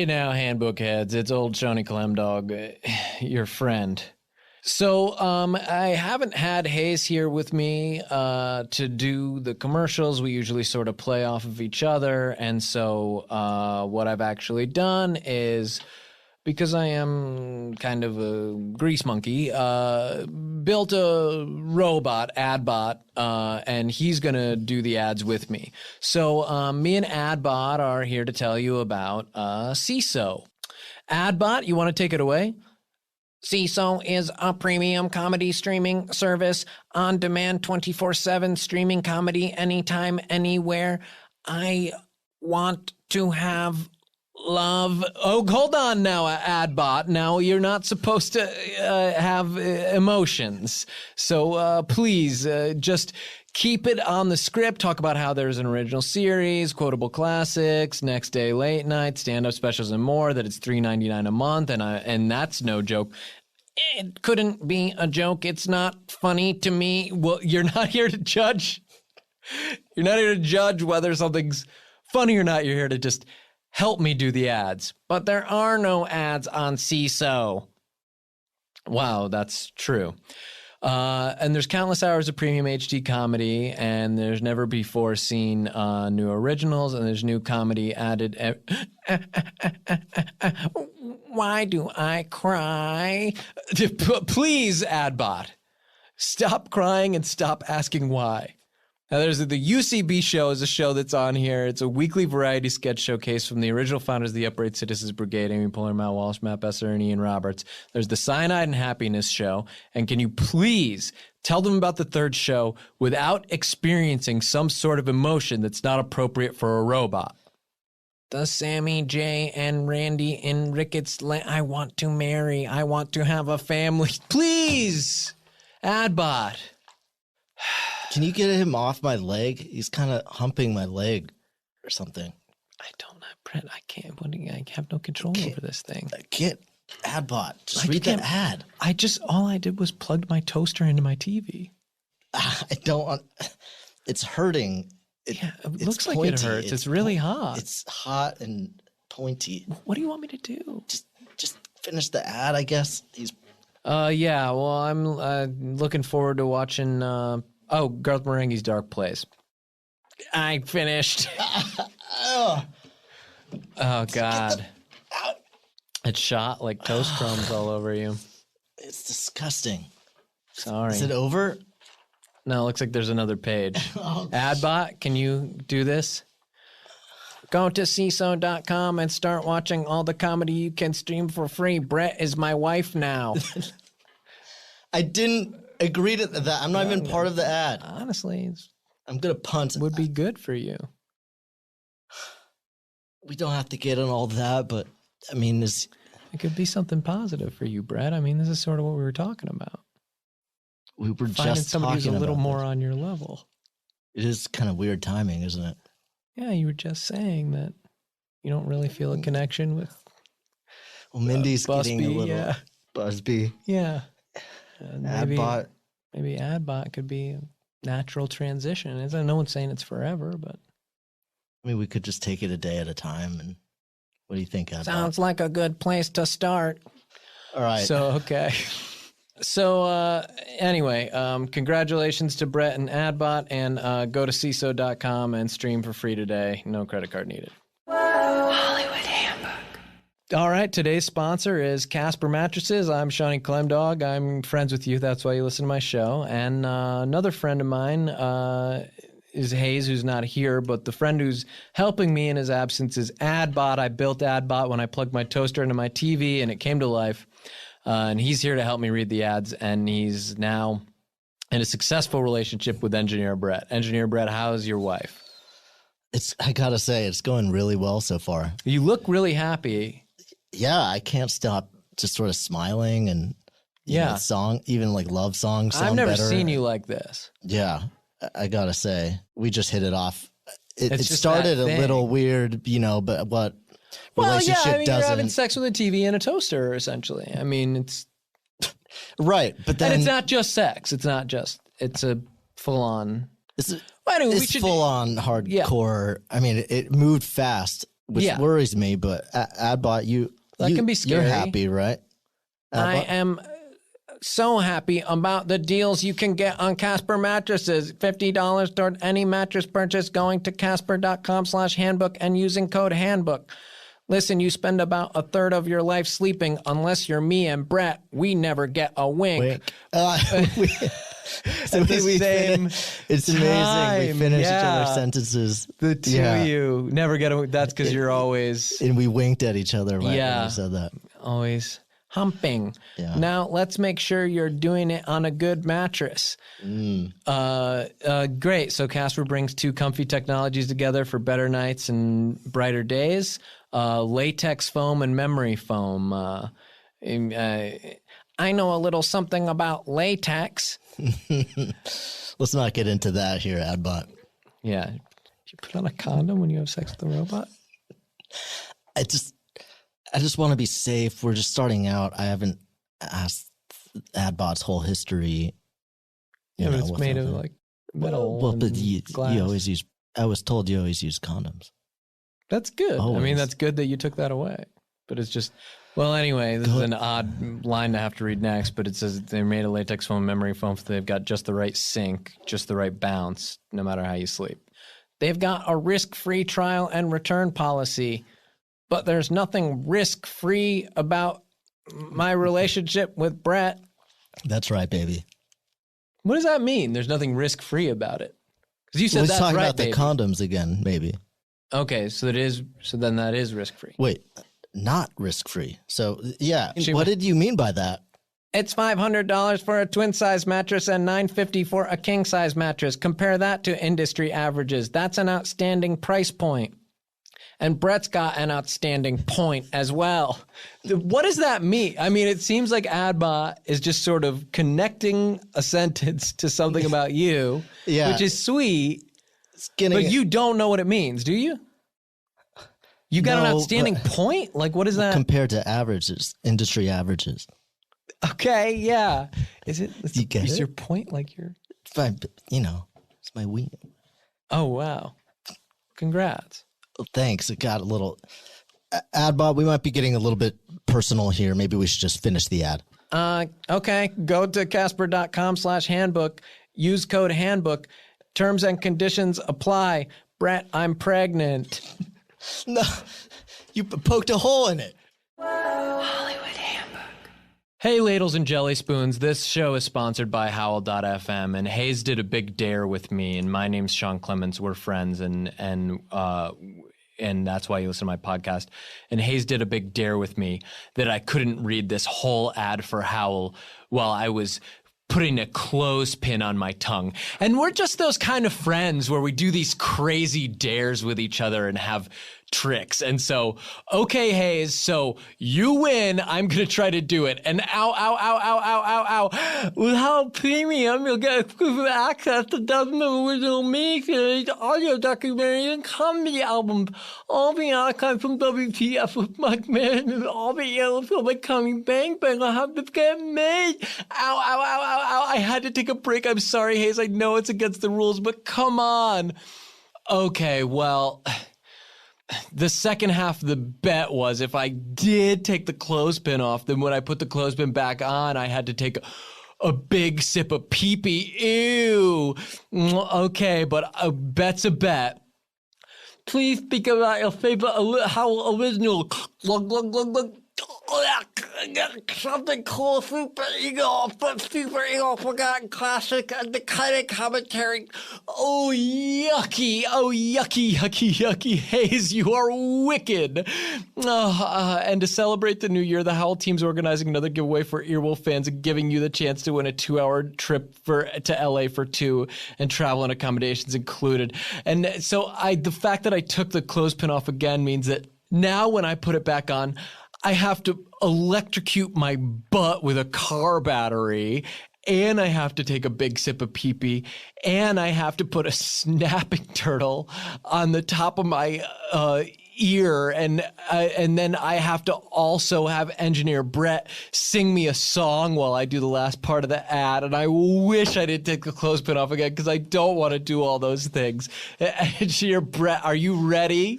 Hey now, Handbook heads, it's old Johnny Clemdog, your friend. So, I haven't had Hayes here with me to do the commercials. We usually sort of play off of each other, and so what I've actually done is, because I am kind of a grease monkey, built a robot, AdBot, and he's going to do the ads with me. So me and AdBot are here to tell you about Seeso. AdBot, you want to take it away? Seeso is a premium comedy streaming service, on-demand 24/7 streaming comedy anytime, anywhere. I want to have love. Oh, hold on now, AdBot. Now, you're not supposed to have emotions. So please, just keep it on the script. Talk about how there's an original series, quotable classics, next day late night, stand-up specials, and more, that it's $3.99 a month, and that's no joke. It couldn't be a joke. It's not funny to me. Well, you're not here to judge. You're not here to judge whether something's funny or not. You're here to just help me do the ads. But there are no ads on Seeso. Wow, that's true. And there's countless hours of premium HD comedy, and there's never before seen new originals, and there's new comedy added. Why do I cry? Please, AdBot, stop crying and stop asking why. Now, there's the UCB show is a show that's on here. It's a weekly variety sketch showcase from the original founders of the Upright Citizens Brigade, Amy Poehler, Matt Walsh, Matt Besser, and Ian Roberts. There's the Cyanide and Happiness show. And can you please tell them about the third show without experiencing some sort of emotion that's not appropriate for a robot? The Sammy J and Randy in Ricketts. I want to marry. I want to have a family. Please, AdBot. Can you get him off my leg? He's kind of humping my leg or something. I don't know, Brent. I can't. I have no control over this thing. Get AdBot. Just read the ad. All I did was plugged my toaster into my TV. I don't want. It's hurting. It looks like it hurts. It's really hot. It's hot and pointy. What do you want me to do? Just finish the ad, I guess. Yeah. Well, I'm looking forward to watching. Garth Marenghi's Dark Place. I finished. Oh God! It shot like toast crumbs all over you. It's disgusting. Sorry. Is it over? No, it looks like there's another page. AdBot, can you do this? Go to Seeso.com and start watching all the comedy you can stream for free. Brett is my wife now. I didn't agree to that. I'm not even part of the ad. Honestly, I'm going to punt. Would be good for you. We don't have to get on all that, but I mean, it could be something positive for you, Brett. I mean, this is sort of what we were talking about. We were finding just somebody talking who's a little about more this. on your level. It is kind of weird timing, isn't it? Yeah, you were just saying that you don't really feel a connection with. Well, Mindy's Busby, getting a little Busby. Yeah. Maybe AdBot could be a natural transition. No one's saying it's forever, but I mean, we could just take it a day at a time. And what do you think, AdBot? Sounds like a good place to start. All right. So, okay. So, anyway, congratulations to Brett and AdBot, and go to Seeso.com and stream for free today. No credit card needed. Hollywood Handbook. All right, today's sponsor is Casper Mattresses. I'm Shawnee Clemdog. I'm friends with you. That's why you listen to my show. And another friend of mine is Hayes, who's not here, but the friend who's helping me in his absence is AdBot. I built AdBot when I plugged my toaster into my TV, and it came to life. And he's here to help me read the ads, and he's now in a successful relationship with Engineer Brett. Engineer Brett, how's your wife? I gotta say, it's going really well so far. You look really happy. Yeah, I can't stop just sort of smiling and even like love songs sound I've never better. seen you like this. Yeah, I gotta say, we just hit it off. It just started that a thing. little weird, but what Well, relationship yeah, I mean, doesn't? you're having sex with a TV and a toaster, essentially. I mean, it's right, but then and it's not just sex. It's a full-on. It's Well, anyway, full on hardcore. Yeah. I mean, it moved fast. which worries me. But AdBot, that can be scary. You're happy, right? I am so happy about the deals you can get on Casper mattresses. $50 toward any mattress purchase going to casper.com/handbook and using code handbook. Listen, you spend about a third of your life sleeping. Unless you're me and Brett, we never get a wink. So it's amazing. We finish each other's sentences. The two of you never get a wink. That's because you're always... And we winked at each other when we said that. Always humping. Yeah. Now, let's make sure you're doing it on a good mattress. Great. So Casper brings two comfy technologies together for better nights and brighter days. Latex foam and memory foam. I know a little something about latex. Let's not get into that here, AdBot. Yeah. Do you put on a condom when you have sex with a robot? I just want to be safe. We're just starting out. I haven't asked AdBot's whole history. Yeah, but it's made of like metal. Well, but glass. you always use. I was told you always use condoms. That's good. Always. I mean, that's good that you took that away. But it's just, well, anyway, this is an odd line to have to read next, but it says they're made of latex foam, memory foam. So they've got just the right sink, just the right bounce, no matter how you sleep. They've got a risk-free trial and return policy, but there's nothing risk-free about my relationship with Brett. That's right, baby. What does that mean? There's nothing risk-free about it. Because you said that's talking right, about baby. the condoms again, maybe. Okay, so then that is risk-free. Wait, not risk-free. So, yeah. What did you mean by that? It's $500 for a twin-size mattress and $950 for a king-size mattress. Compare that to industry averages. That's an outstanding price point. And Brett's got an outstanding point as well. What does that mean? I mean, it seems like AdBot is just sort of connecting a sentence to something about you, which is sweet, but you don't know what it means, do you? You got an outstanding point? Like, what is that? Compared to averages, industry averages. Okay, yeah. Is it? You get is it? your point like your... Fine, but, it's my ween. Oh, wow. Congrats. Thanks. It got a little... AdBot, we might be getting a little bit personal here. Maybe we should just finish the ad. Okay. Go to casper.com/handbook. Use code handbook. Terms and conditions apply. Brett, I'm pregnant. No, you poked a hole in it. Hollywood Handbook. Hey, ladles and jelly spoons. This show is sponsored by Howl.fm, and Hayes did a big dare with me, and my name's Sean Clements. We're friends, and that's why you listen to my podcast. And Hayes did a big dare with me that I couldn't read this whole ad for Howl while I was putting a clothespin on my tongue. And we're just those kind of friends where we do these crazy dares with each other and have tricks. And so, okay, Hayes, so you win. I'm going to try to do it. And ow, ow, ow, ow, ow, ow, ow. With Howl Premium, you'll get exclusive access to dozens of original miniseries, audio documentaries, and comedy albums. All the archives from WTF with Mike Mann, all the yellows from the coming bang bang. I have to get made. Ow, ow, ow, ow, ow. I had to take a break. I'm sorry, Hayes. I know it's against the rules, but come on. Okay, well... The second half of the bet was if I did take the clothespin off, then when I put the clothespin back on, I had to take a big sip of pee-pee. Ew. Okay, but a bet's a bet. Please speak about your favorite Howl original. Glug, glug, glug, glug. Something cool, Super Eagle, forgotten classic, and the kind of commentary. Oh, yucky, yucky. Hayes, you are wicked. And to celebrate the new year, the Howl team's organizing another giveaway for Earwolf fans and giving you the chance to win a 2-hour trip to LA for two and travel and accommodations included. And so the fact that I took the clothespin off again means that now when I put it back on, I have to electrocute my butt with a car battery, and I have to take a big sip of pee-pee, and I have to put a snapping turtle on the top of my ear, and then I have to also have engineer Brett sing me a song while I do the last part of the ad, and I wish I didn't take the clothespin off again because I don't want to do all those things. Engineer Brett, are you ready?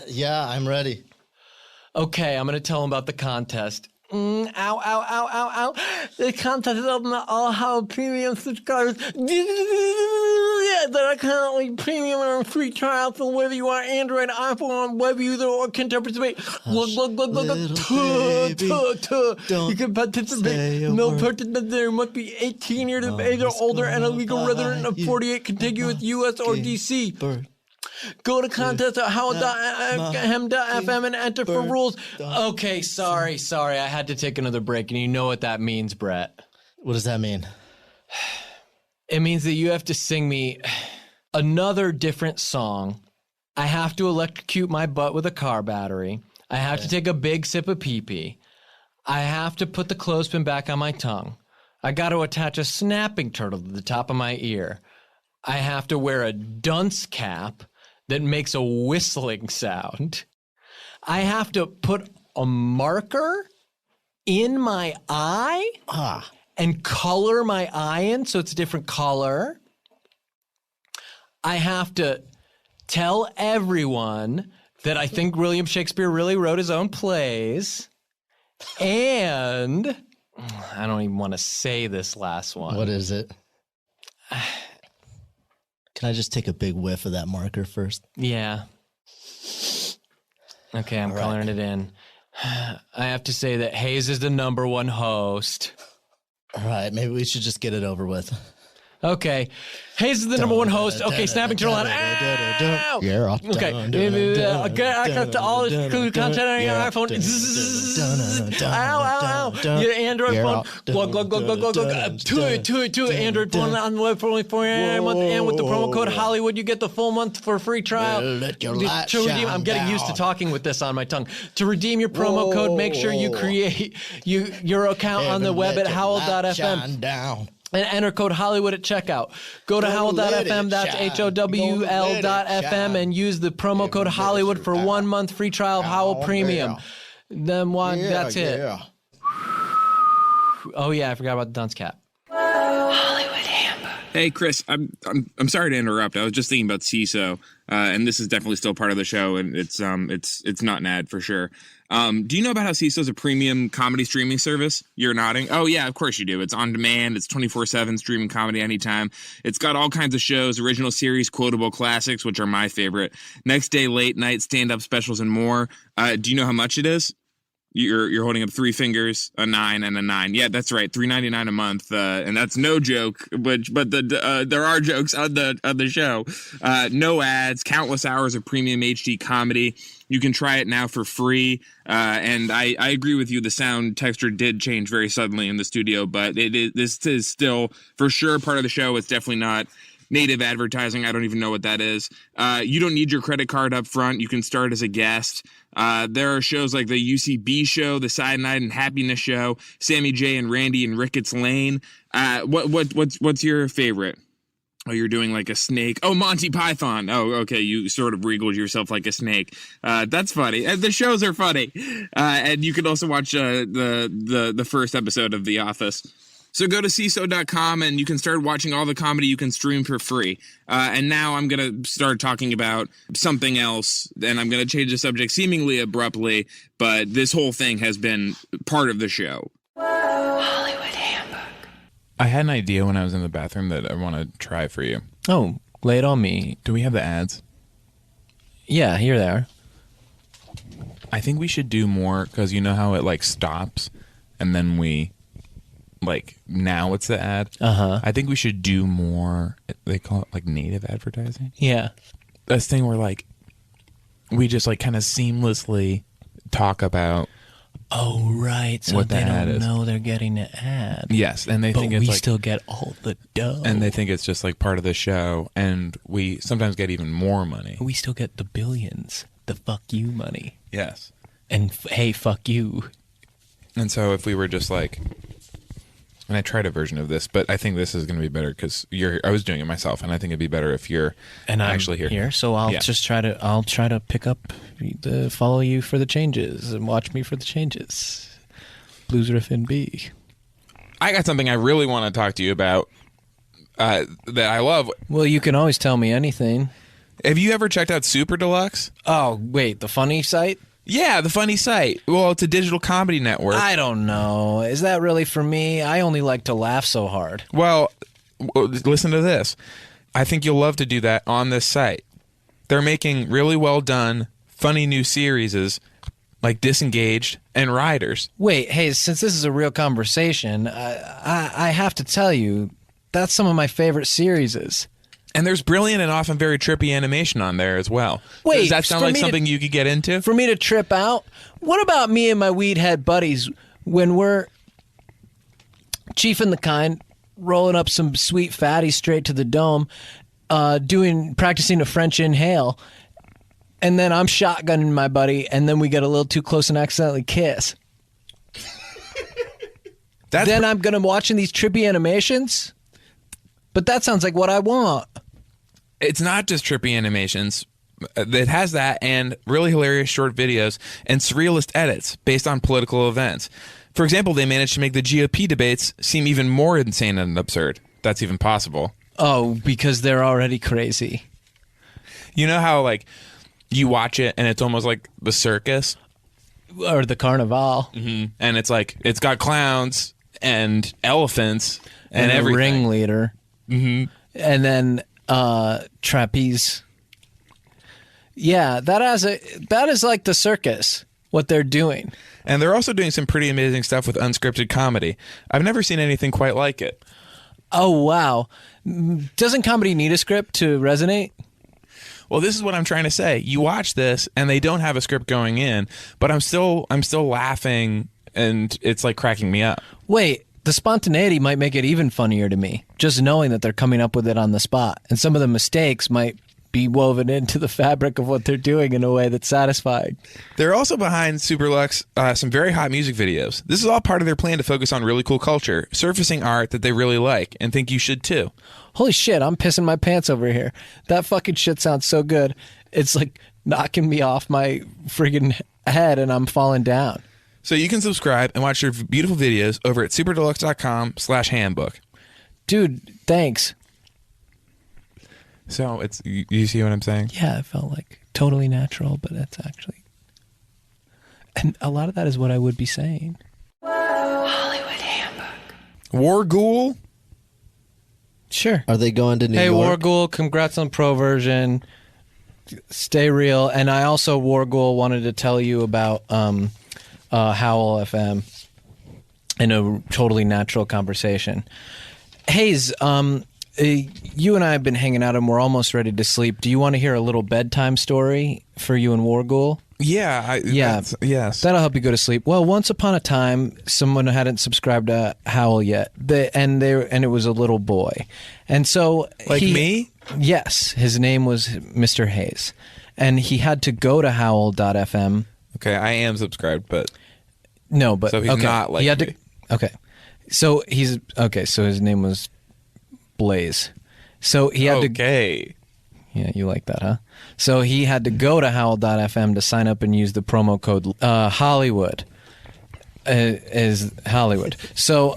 Yeah, I'm ready. Okay, I'm going to tell him about the contest. Ow, ow, ow, ow, ow. The contest is open to all Howl premium subscribers. That are currently premium and free trial for whether you are Android, iPhone, web user, or can participate. You can participate. No participant there must be 18 years of age or older and a legal resident of 48 contiguous U.S. or D.C. Go to contest at howl.fm and enter for rules. Okay, sorry. I had to take another break, and you know what that means, Brett. What does that mean? It means that you have to sing me another different song. I have to electrocute my butt with a car battery. I have to take a big sip of pee-pee. I have to put the clothespin back on my tongue. I got to attach a snapping turtle to the top of my ear. I have to wear a dunce cap that makes a whistling sound. I have to put a marker in my eye and color my eye in so it's a different color. I have to tell everyone that I think William Shakespeare really wrote his own plays. And I don't even want to say this last one. What is it? Can I just take a big whiff of that marker first? Yeah. Okay, I'm coloring it in. I have to say that Hayes is the #1 host. All right, maybe we should just get it over with. Okay. Hayes is the #1 host. Okay, snapping turtle on. Ow! Yeah. Okay. Access to all this exclusive content on your iPhone. Ow. Your Android phone. Glug. To it. Android phone on the web for only $49 a month. And with the promo code Hollywood, you get the full month for free trial. Let your light To redeem, shine I'm getting used to talking with this on my tongue. To redeem your promo code, make sure you create your account on the web at howl.fm. And enter code Hollywood at checkout. Go to howl.fm, that's HOWL.fm, and use the promo code Hollywood for 1 month free trial of Howl Premium. Then that's it. Oh yeah, I forgot about the dunce cap. Hollywood Handbook. Hey Chris, I'm sorry to interrupt. I was just thinking about Seeso, and this is definitely still part of the show, and it's not an ad for sure. Do you know about how Seeso is a premium comedy streaming service? You're nodding. Oh yeah, of course you do. It's on demand. It's 24/7 streaming comedy anytime. It's got all kinds of shows, original series, quotable classics, which are my favorite. Next day, late night, stand-up specials, and more. Do you know how much it is? You're holding up 3 fingers, a 9, and a 9. Yeah, that's right, $3.99 a month, and that's no joke. But there are jokes on the show. No ads, countless hours of premium HD comedy. You can try it now for free. And I agree with you. The sound texture did change very suddenly in the studio, but this is still for sure part of the show. It's definitely not native advertising. I don't even know what that is. You don't need your credit card up front. You can start as a guest. There are shows like the UCB show, the Cyanide and Happiness show, Sammy J and Randy and Ricketts Lane. What's your favorite? Oh, you're doing like a snake. Oh, Monty Python. Oh, okay. You sort of wriggled yourself like a snake. That's funny. The shows are funny. And you can also watch the first episode of The Office. So go to Seeso.com and you can start watching all the comedy you can stream for free. And now I'm going to start talking about something else, and I'm going to change the subject seemingly abruptly, but this whole thing has been part of the show. Hollywood Handbook. I had an idea when I was in the bathroom that I want to try for you. Oh, lay it on me. Do we have the ads? Yeah, here they are. I think we should do more, because you know how it like stops and then we like now it's the ad. I think we should do more. They call it like native advertising. Yeah, this thing where like we just like kind of seamlessly talk about. Oh right, so what they ad don't is. know they're getting an ad. Yes, and they but think it's we like, still get all the dough, and they think it's just like part of the show, and we sometimes get even more money. We still get the billions, the fuck you money. Yes, and hey, fuck you. And so if we were just like. And I tried a version of this, but I think this is going to be better because I was doing it myself, and I think it'd be better if you're actually here. So I'll just try to pick up, follow you for the changes and watch me for the changes. Blues riff in B. I got something I really want to talk to you about that I love. Well, you can always tell me anything. Have you ever checked out Super Deluxe? Oh, wait, the funny site? Yeah, the funny site. Well, it's a digital comedy network. I don't know. Is that really for me? I only like to laugh so hard. Well, listen to this. I think you'll love to do that on this site. They're making really well done, funny new series like Disengaged and Riders. Wait, hey, since this is a real conversation, I have to tell you, that's some of my favorite series. And there's brilliant and often very trippy animation on there as well. Wait, does that sound for like me to- something you could get into? For me to trip out? What about me and my weed head buddies when we're chiefing the kind, rolling up some sweet fatty straight to the dome, practicing a French inhale, and then I'm shotgunning my buddy, and then we get a little too close and accidentally kiss. Then I'm gonna watching these trippy animations? But that sounds like what I want. It's not just trippy animations. It has that and really hilarious short videos and surrealist edits based on political events. For example, they managed to make the GOP debates seem even more insane and absurd. That's even possible. Oh, because they're already crazy. You know how, like, you watch it and it's almost like the circus? Or the carnival. Mm-hmm. And it's like, it's got clowns and elephants and a everything. ringleader. Mm-hmm. And then trapeze. Yeah, that is like the circus, what they're doing. And they're also doing some pretty amazing stuff with unscripted comedy. I've never seen anything quite like it. Oh, wow. Doesn't comedy need a script to resonate? Well, this is what I'm trying to say. You watch this and they don't have a script going in, but I'm still laughing and it's like cracking me up. Wait, the spontaneity might make it even funnier to me, just knowing that they're coming up with it on the spot. And some of the mistakes might be woven into the fabric of what they're doing in a way that's satisfying. They're also behind Superlux some very hot music videos. This is all part of their plan to focus on really cool culture, surfacing art that they really like and think you should too. Holy shit, I'm pissing my pants over here. That fucking shit sounds so good. It's like knocking me off my friggin' head and I'm falling down. So you can subscribe and watch their beautiful videos over at superdeluxe.com/handbook. Dude, thanks. So it's you see what I'm saying? Yeah, it felt like totally natural, but it's actually... And a lot of that is what I would be saying. Hollywood Handbook. Warghoul? Sure. Are they going to New Hey, York? Warghoul, congrats on Pro version. Stay real. And I also, Warghoul, wanted to tell you about Howl FM in a totally natural conversation. Hayes, you and I have been hanging out and we're almost ready to sleep. Do you want to hear a little bedtime story for you and Warghoul? Yeah. Yes. That'll help you go to sleep. Well, once upon a time, someone hadn't subscribed to Howl yet, and it was a little boy, and so me. Yes, his name was Mr. Hayes, and he had to go to Howl.fm. Okay, I am subscribed, but no, but so he's okay. not like he had me. to. Okay, so he's okay. So his name was Blaze. So he had to. Okay. Yeah, you like that, huh? So he had to go to Howl.fm to sign up and use the promo code Hollywood. Is Hollywood. So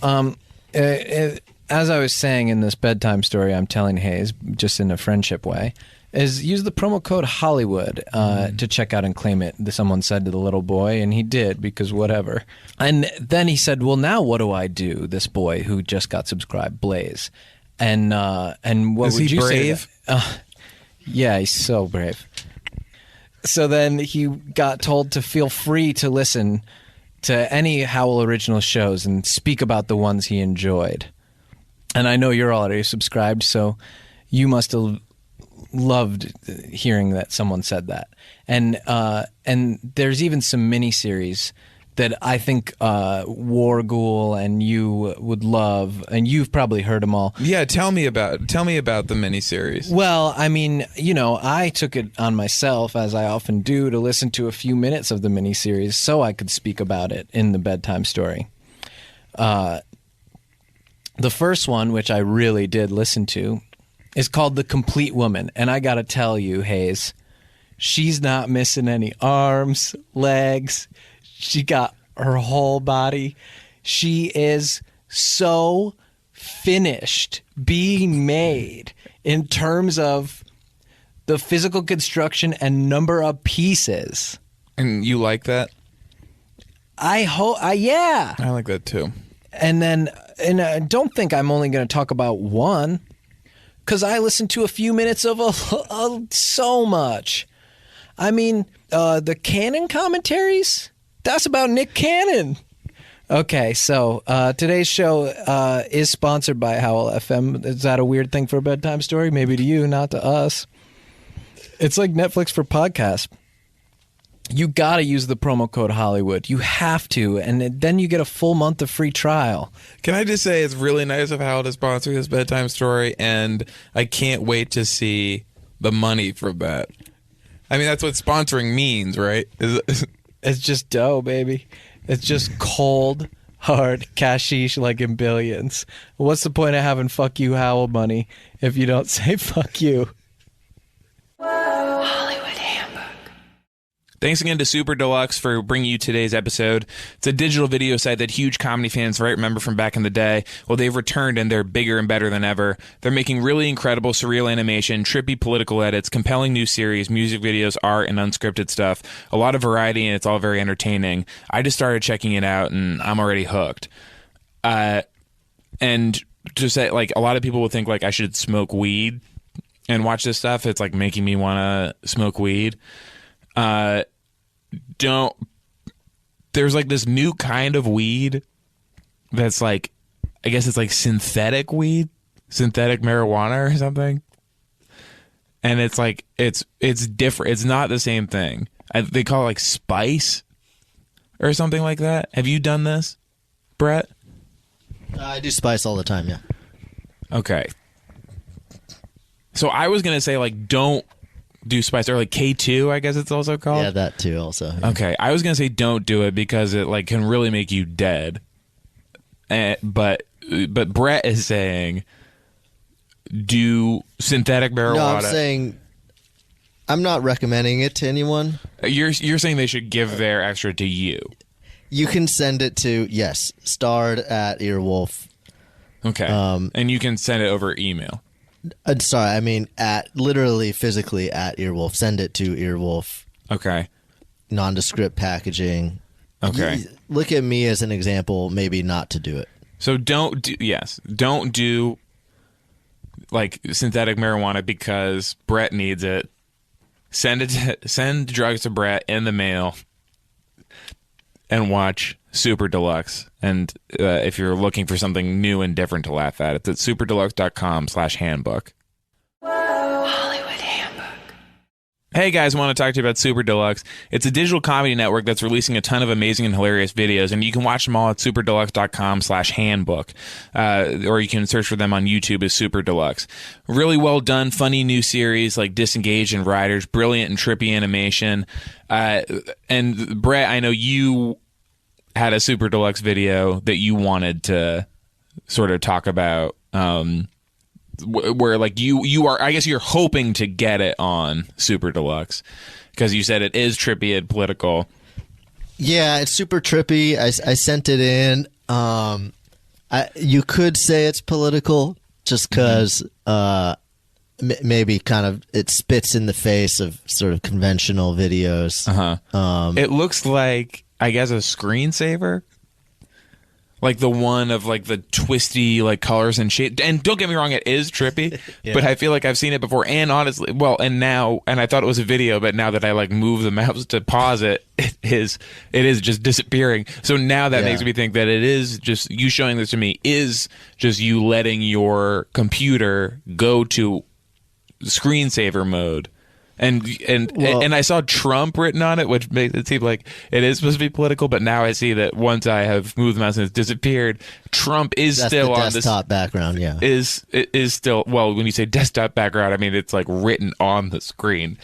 as I was saying in this bedtime story I'm telling Hayes, just in a friendship way, is use the promo code Hollywood to check out and claim it. Someone said to the little boy, and he did, because whatever. And then he said, well, now what do I do, this boy who just got subscribed, Blaze? And what Is would he you brave? say? Yeah, he's so brave. So then he got told to feel free to listen to any Howl original shows and speak about the ones he enjoyed. And I know you're already subscribed, so you must have loved hearing that someone said that. And there's even some mini-series that I think Warghoul and you would love, and you've probably heard them all. Yeah, tell me about the miniseries. Well, I mean, I took it on myself, as I often do, to listen to a few minutes of the miniseries so I could speak about it in the bedtime story. The first one, which I really did listen to, is called The Complete Woman. And I got to tell you, Hayes, she's not missing any arms, legs. She got her whole body. She is so finished being made in terms of the physical construction and number of pieces. And you like that? Yeah. I like that too. And then, don't think I'm only going to talk about one, because I listened to a few minutes of so much. I mean, the Cannon commentaries, that's about Nick Cannon. Okay, so today's show is sponsored by Howl FM. Is that a weird thing for a bedtime story? Maybe to you, not to us. It's like Netflix for podcasts. You got to use the promo code Hollywood. You have to, and then you get a full month of free trial. Can I just say it's really nice of Howl to sponsor this bedtime story, and I can't wait to see the money for that. I mean, that's what sponsoring means, right? It's just dough, baby. It's just cold, hard cashish like in Billions. What's the point of having fuck you Howl money if you don't say fuck you? Hollywood Handbook. Thanks again to Super Deluxe for bringing you today's episode. It's a digital video site that huge comedy fans might remember from back in the day. Well, they've returned and they're bigger and better than ever. They're making really incredible surreal animation, trippy political edits, compelling new series, music videos, art, and unscripted stuff. A lot of variety, and it's all very entertaining. I just started checking it out, and I'm already hooked. And to say, like, a lot of people will think, like, I should smoke weed and watch this stuff. It's, like, making me want to smoke weed. There's like this new kind of weed that's like, I guess it's like synthetic weed, synthetic marijuana or something. And it's like, it's different. It's not the same thing. They call it like spice or something like that. Have you done this, Brett? I do spice all the time, yeah. Okay. So I was going to say, like, don't do spice, or like K2, I guess it's also called. Yeah, that too also. Yeah. Okay, I was gonna say don't do it because it like can really make you dead. But Brett is saying do synthetic marijuana. No, I'm saying I'm not recommending it to anyone. You're saying they should give their extra to you. You can send it to starred at Earwolf. Okay, and you can send it over email. Sorry, I mean literally physically at Earwolf. Send it to Earwolf. Okay. Nondescript packaging. Okay. Look at me as an example, maybe not to do it. So don't do like synthetic marijuana because Brett needs it. Send drugs to Brett in the mail and watch Super Deluxe. And if you're looking for something new and different to laugh at, it's at superdeluxe.com/handbook. Hollywood Handbook. Hey guys, I want to talk to you about Super Deluxe. It's a digital comedy network that's releasing a ton of amazing and hilarious videos, and you can watch them all at superdeluxe.com/handbook. Or you can search for them on YouTube as Super Deluxe. Really well done, funny new series like Disengaged and Riders, brilliant and trippy animation. And Brett, I know you had a Super Deluxe video that you wanted to sort of talk about, where like you are, I guess you're hoping to get it on Super Deluxe because you said it is trippy and political. Yeah, it's super trippy. I sent it in. You could say it's political just because maybe kind of it spits in the face of sort of conventional videos. It looks like, I guess, a screensaver, like the one of like the twisty like colors and shade. And don't get me wrong, it is trippy, but I feel like I've seen it before. And honestly, and I thought it was a video, but now that I like move the mouse to pause it, it is just disappearing. So now that makes me think that it is just you showing this to me is just you letting your computer go to screensaver mode. And I saw Trump written on it, which makes it seem like it is supposed to be political. But now I see that once I have moved the mouse and it's disappeared, Trump is still on this desktop background. Yeah, is still, well, when you say desktop background, I mean it's like written on the screen.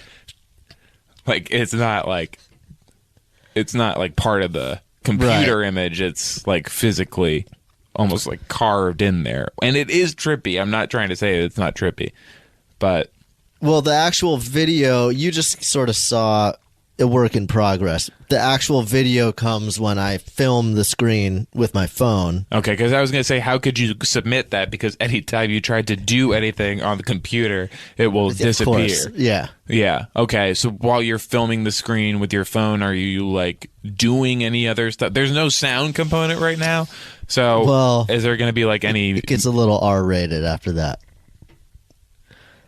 Like it's not like part of the computer image. It's like physically almost like carved in there, and it is trippy. I'm not trying to say it's not trippy, but. Well, the actual video, you just sort of saw a work in progress. The actual video comes when I film the screen with my phone. Okay, because I was going to say, how could you submit that? Because anytime you try to do anything on the computer, it will disappear. Course. Yeah. Yeah. Okay. So while you're filming the screen with your phone, are you like doing any other stuff? There's no sound component right now. So is there going to be like any? It gets a little R-rated after that.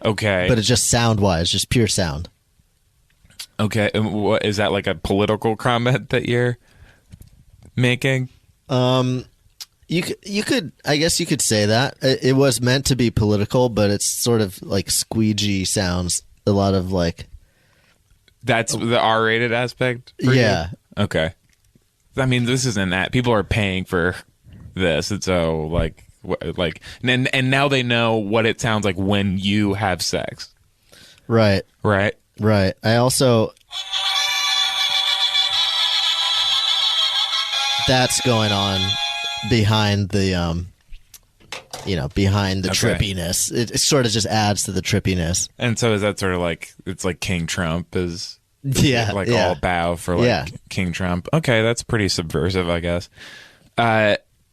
Okay. But it's just sound-wise, just pure sound. Okay. And what is that, like a political comment that you're making? You could, I guess you could say that. It was meant to be political, but it's sort of like squeegee sounds. A lot of like. That's the R-rated aspect for Yeah. you? Okay. I mean, this isn't that. People are paying for this, and so like and now they know what it sounds like when you have sex. Right. Right. Right. I also. That's going on behind the behind the trippiness. It sort of just adds to the trippiness. And so is that sort of like, it's like King Trump is all bow for King Trump. Okay, that's pretty subversive, I guess.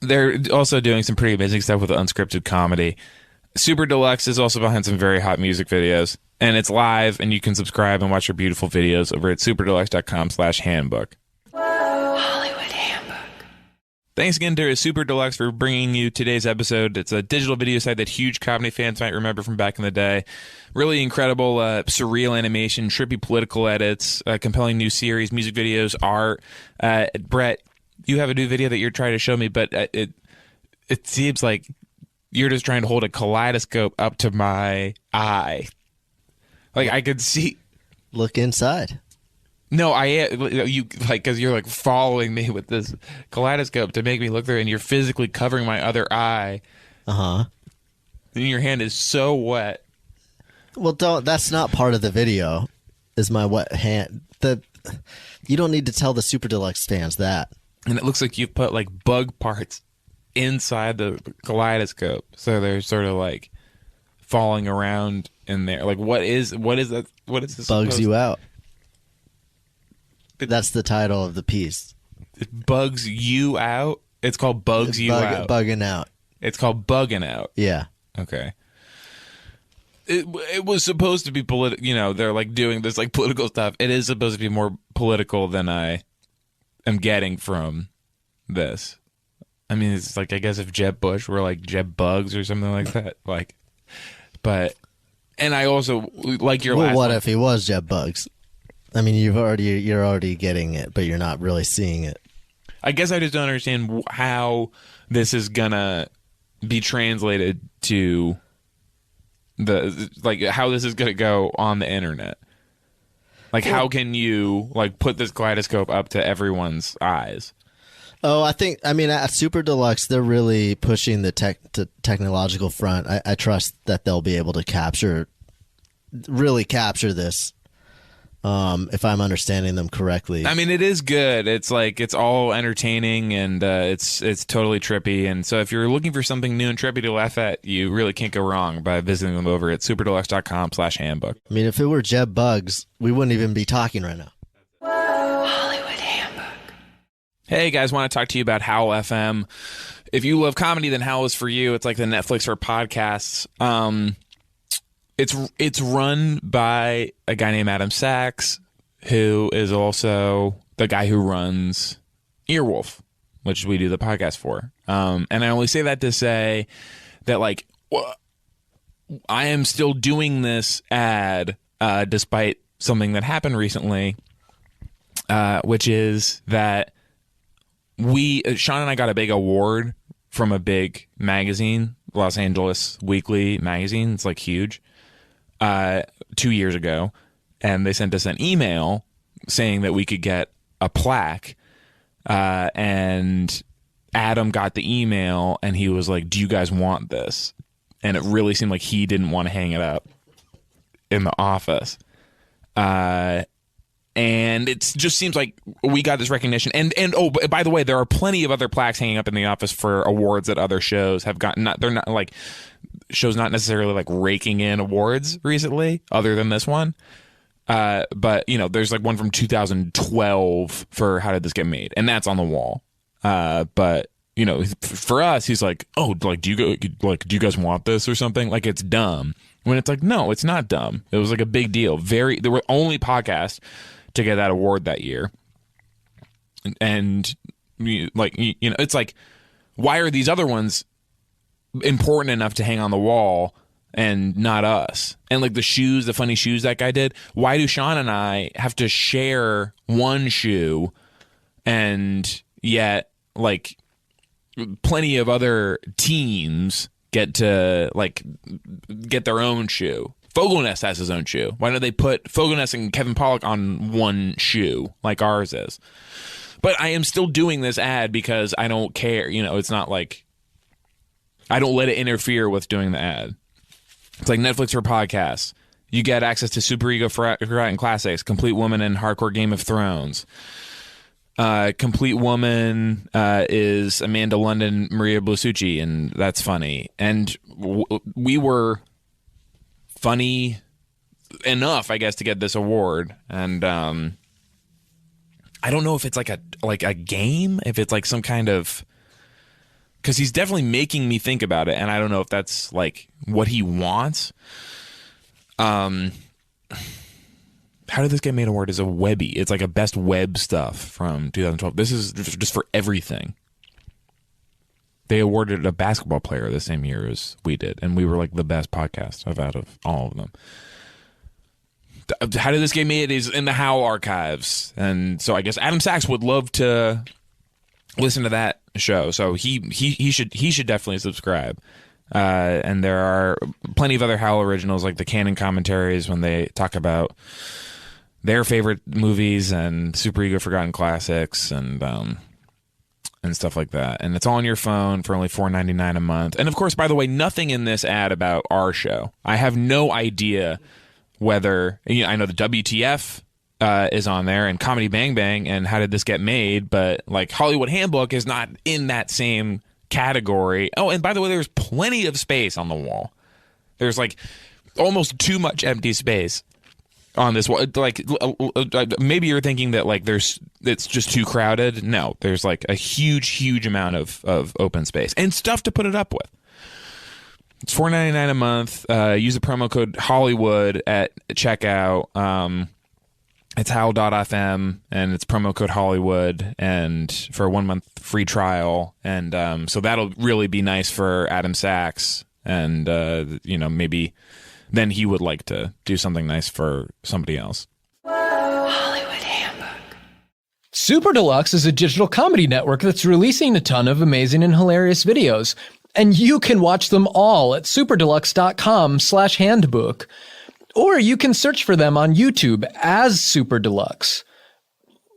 They're also doing some pretty amazing stuff with unscripted comedy. Super Deluxe is also behind some very hot music videos, and it's live, and you can subscribe and watch their beautiful videos over at superdeluxe.com/handbook. Hollywood Handbook. Thanks again to Super Deluxe for bringing you today's episode. It's a digital video site that huge comedy fans might remember from back in the day. Really incredible surreal animation, trippy political edits, compelling new series, music videos, art. Brett, you have a new video that you're trying to show me, but it seems like you're just trying to hold a kaleidoscope up to my eye. Like I could see. Look inside. No, you like, because you're like following me with this kaleidoscope to make me look through, and you're physically covering my other eye. And your hand is so wet. Well, that's not part of the video. Is my wet hand? You don't need to tell the Super Deluxe fans that. And it looks like you've put like bug parts inside the kaleidoscope, so they're sort of like falling around in there. Like, what is that? What is this? Bugs you out. That's the title of the piece. It bugs you out. It's called Bugs You Out. Bugging out. It's called Bugging Out. Yeah. Okay. It was supposed to be political. You know, they're like doing this like political stuff. It is supposed to be more political than I am getting from this. I mean, it's like, I guess if Jeb Bush were like Jeb Bugs or something like that, like, but, and I also like your last. What if he was Jeb Bugs? I mean, you're already getting it, but you're not really seeing it. I guess I just don't understand how this is gonna be translated to how this is gonna go on the internet. Like, how can you like put this kaleidoscope up to everyone's eyes? Oh, I mean, at Super Deluxe, they're really pushing the technological front. I trust that they'll be able to really capture this. If I'm understanding them correctly. I mean, it is good. It's like, it's all entertaining, and it's totally trippy. And so if you're looking for something new and trippy to laugh at, you really can't go wrong by visiting them over at superdeluxe.com/handbook. I mean, if it were Jeb Bugs, we wouldn't even be talking right now. Hollywood Handbook. Hey guys, want to talk to you about Howl FM. If you love comedy, then Howl is for you. It's like the Netflix for podcasts. It's run by a guy named Adam Sachs, who is also the guy who runs Earwolf, which we do the podcast for. And I only say that to say that, like, I am still doing this ad despite something that happened recently, which is that Sean and I got a big award from a big magazine, Los Angeles Weekly magazine. It's like huge. 2 years ago, and they sent us an email saying that we could get a plaque, and Adam got the email, and he was like, do you guys want this? And it really seemed like he didn't want to hang it up in the office, and it just seems like we got this recognition, and oh, by the way, there are plenty of other plaques hanging up in the office for awards that other shows have gotten. They're not like shows not necessarily like raking in awards recently, other than this one. But there's like one from 2012 for How Did This Get Made, and that's on the wall. But for us, he's like, oh, like, do you guys want this or something? Like, it's dumb. When it's like, no, it's not dumb. It was like a big deal. There were only podcasts to get that award that year. And it's like, why are these other ones important enough to hang on the wall and not us? And like the funny shoes that guy did, why do Sean and I have to share one shoe, and yet like plenty of other teams get to like get their own shoe? Fogelnest has his own shoe. Why don't they put Fogelnest and Kevin Pollak on one shoe like ours is? But I am still doing this ad because I don't care. It's not like I don't let it interfere with doing the ad. It's like Netflix for podcasts. You get access to Super Ego Forgotten Classics, Complete Woman, and Hardcore Game of Thrones. Complete Woman is Amanda London, Maria Blasucci, and that's funny. And we were funny enough, I guess, to get this award. And I don't know if it's like a game, if it's like some kind of, because he's definitely making me think about it, and I don't know if that's like what he wants. How Did This Get Made award is a Webby. It's like a best web stuff from 2012. This is just for everything. They awarded a basketball player the same year as we did, and we were like the best podcast out of all of them. How Did This Get Made is in the Howl archives, and so I guess Adam Sachs would love to listen to that show. So he should definitely subscribe. And there are plenty of other Howl originals, like the canon commentaries when they talk about their favorite movies and Super Ego Forgotten Classics and stuff like that. And it's all on your phone for only $4.99 a month. And of course, by the way, nothing in this ad about our show. I have no idea whether, I know the WTF is on there, and Comedy Bang Bang and How Did This Get Made, but like Hollywood Handbook is not in that same category. Oh, and by the way, there's plenty of space on the wall. There's like almost too much empty space on this wall. Like maybe you're thinking that like it's just too crowded. No, there's like a huge amount of open space and stuff to put it up with. It's $4.99 a month. Use the promo code Hollywood at checkout. It's howl.fm, and it's promo code Hollywood, and for a 1 month free trial. And so that'll really be nice for Adam Sachs, and maybe then he would like to do something nice for somebody else. Hollywood Handbook. Super Deluxe is a digital comedy network that's releasing a ton of amazing and hilarious videos, and you can watch them all at superdeluxe.com/handbook. Or you can search for them on YouTube as Super Deluxe.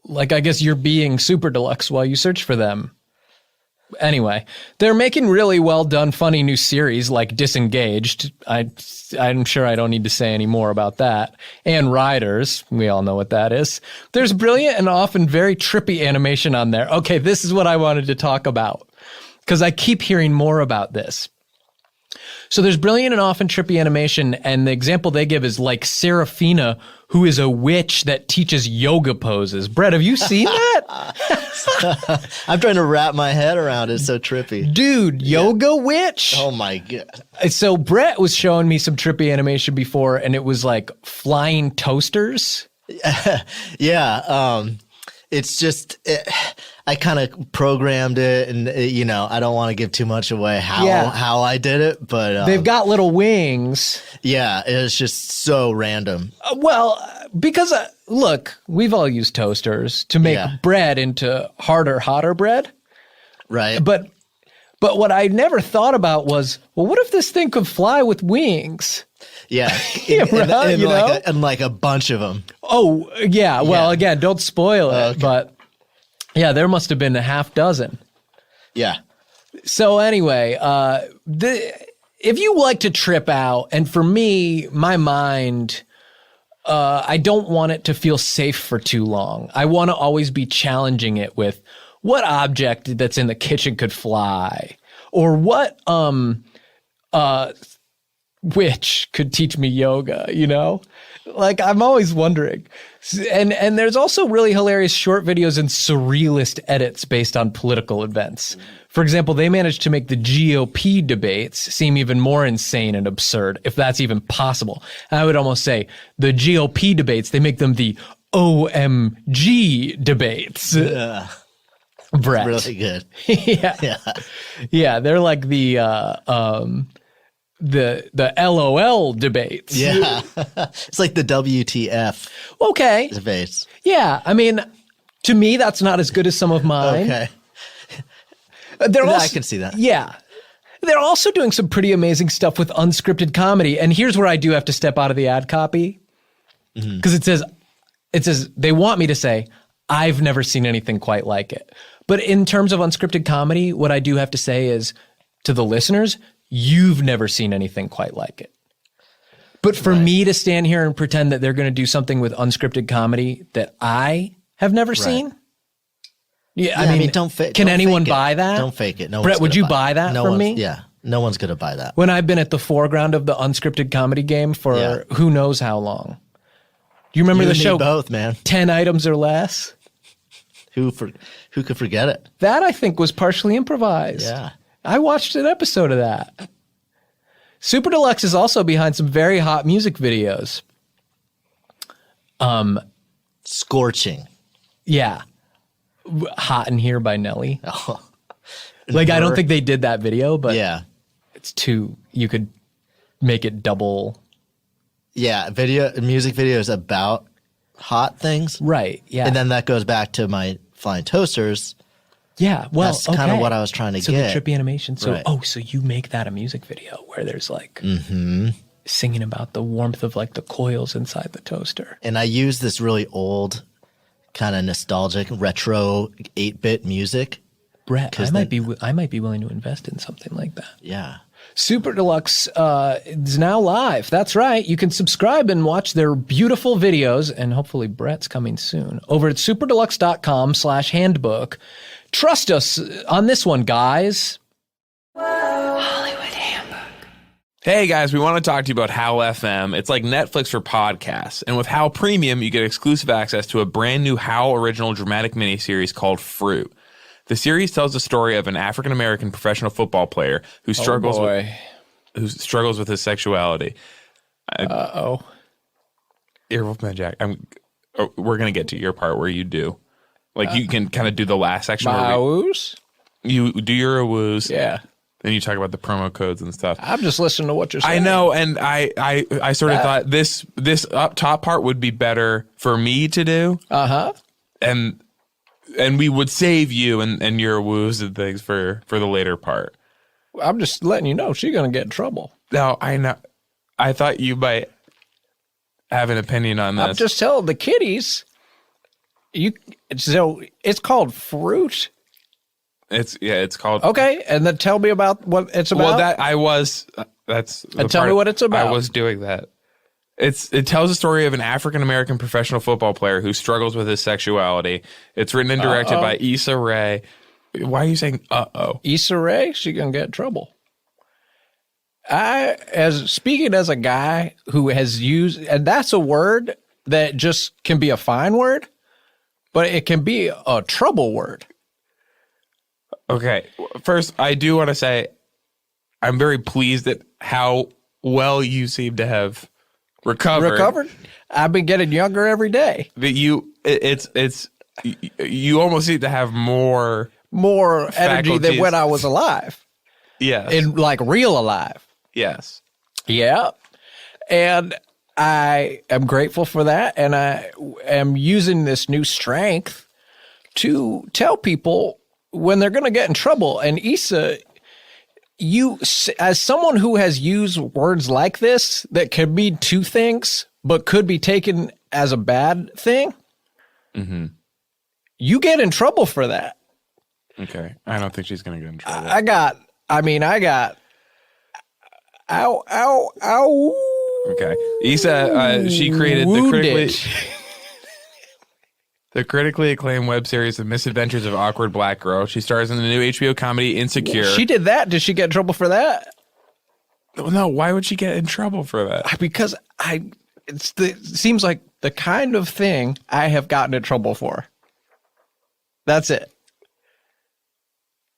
Like, I guess you're being Super Deluxe while you search for them. Anyway, they're making really well done, funny new series like Disengaged. I'm sure I don't need to say any more about that. And Riders. We all know what that is. There's brilliant and often very trippy animation on there. Okay, this is what I wanted to talk about, because I keep hearing more about this. So there's brilliant and often trippy animation, and the example they give is like Serafina, who is a witch that teaches yoga poses. Brett, have you seen that? I'm trying to wrap my head around it. It's so trippy. Dude, yoga witch? Oh my God. So Brett was showing me some trippy animation before, and it was like flying toasters. Yeah. It's just, I kind of programmed it, and I don't want to give too much away how I did it, but they've got little wings. Yeah, it's just so random. Because look, we've all used toasters to make bread into harder, hotter bread, right? But what I never thought about was, well, what if this thing could fly with wings? Yeah, and like a bunch of them. Oh, yeah. Well, again, don't spoil it, okay. But yeah, there must have been a half dozen. Yeah. So anyway, if you like to trip out, and for me, my mind, I don't want it to feel safe for too long. I want to always be challenging it with what object that's in the kitchen could fly, or what which could teach me yoga, Like, I'm always wondering. And there's also really hilarious short videos and surrealist edits based on political events. For example, they managed to make the GOP debates seem even more insane and absurd, if that's even possible. I would almost say the GOP debates, they make them the OMG debates. Brett. Really good. Yeah, they're like the LOL debates. Yeah. It's like the WTF Okay. debates. Yeah, I mean, to me, that's not as good as some of mine. Okay. I can see that. Yeah. They're also doing some pretty amazing stuff with unscripted comedy. And here's where I do have to step out of the ad copy. Because it says, they want me to say, I've never seen anything quite like it. But in terms of unscripted comedy, what I do have to say is, to the listeners, you've never seen anything quite like it. But for me to stand here and pretend that they're going to do something with unscripted comedy that I have never seen. Yeah, I mean, don't fake. Can don't anyone fake buy it. that? Don't fake it. No. Brett, one's would gonna you buy that no from one's- me? Yeah, no one's gonna buy that. When I've been at the foreground of the unscripted comedy game for who knows how long. Do you remember You the and me show both, man. 10 Items or Less? Who could forget it? That, I think, was partially improvised. Yeah. I watched an episode of that. Super Deluxe is also behind some very hot music videos. Scorching. Yeah. Hot in Here by Nelly. Oh. Like, I don't think they did that video, but Yeah. it's you could make it double. Yeah. Music videos about hot things. Right. Yeah. And then that goes back to my flying toasters. yeah. Well, That's kind of what I was trying to so get. the trippy animation. So, Right. so you make that a music video where there's like singing about the warmth of like the coils inside the toaster. And I use this really old, kind of nostalgic, retro 8-bit music. Brett, I 'Cause might be willing to invest in something like that. Yeah. Super Deluxe is now live. That's right. You can subscribe and watch their beautiful videos, and hopefully Brett's coming soon, over at superdeluxe.com/handbook. Trust us on this one, guys. Hollywood Handbook. Hey guys, we want to talk to you about Howl FM. It's like Netflix for podcasts. And with Howl Premium, you get exclusive access to a brand new Howl original dramatic miniseries called Fruit. The series tells the story of an African-American professional football player who struggles with his sexuality. Earwolfman Jack, we're going to get to your part where you do. Like, you can kind of do the last section. You do your woos. Yeah. Then you talk about the promo codes and stuff. I'm just listening to what you're saying. I know, and I sort of thought this up top part would be better for me to do. Uh-huh. And we would save you and your woos and things for the later part. I'm just letting you know she's going to get in trouble. No, I know. I thought you might have an opinion on this. I'm just telling the kiddies. So it's called Fruit. It's called. Okay, and then tell me about what it's about. Well, that's. And tell me what it's about. I was doing that. It tells the story of an African-American professional football player who struggles with his sexuality. It's written and directed by Issa Rae. Why are you saying uh-oh? Issa Rae, she's going to get in trouble. Speaking as a guy who has used, and that's a word that just can be a fine word, but it can be a trouble word. Okay. First, I do want to say I'm very pleased at how well you seem to have recovered. I've been getting younger every day. That you almost seem to have more energy than when I was alive. Yes. In like real alive. Yes. Yeah. And I am grateful for that. And I am using this new strength to tell people when they're going to get in trouble. And Issa, you, as someone who has used words like this that can mean two things, but could be taken as a bad thing, you get in trouble for that. Okay. I don't think she's going to get in trouble. I got, ow, ow, ow. Okay. Issa, she created the critically acclaimed web series The Misadventures of Awkward Black Girl. She stars in the new HBO comedy Insecure. She did that. Did she get in trouble for that? No, why would she get in trouble for that? Because it seems like the kind of thing I have gotten in trouble for. That's it.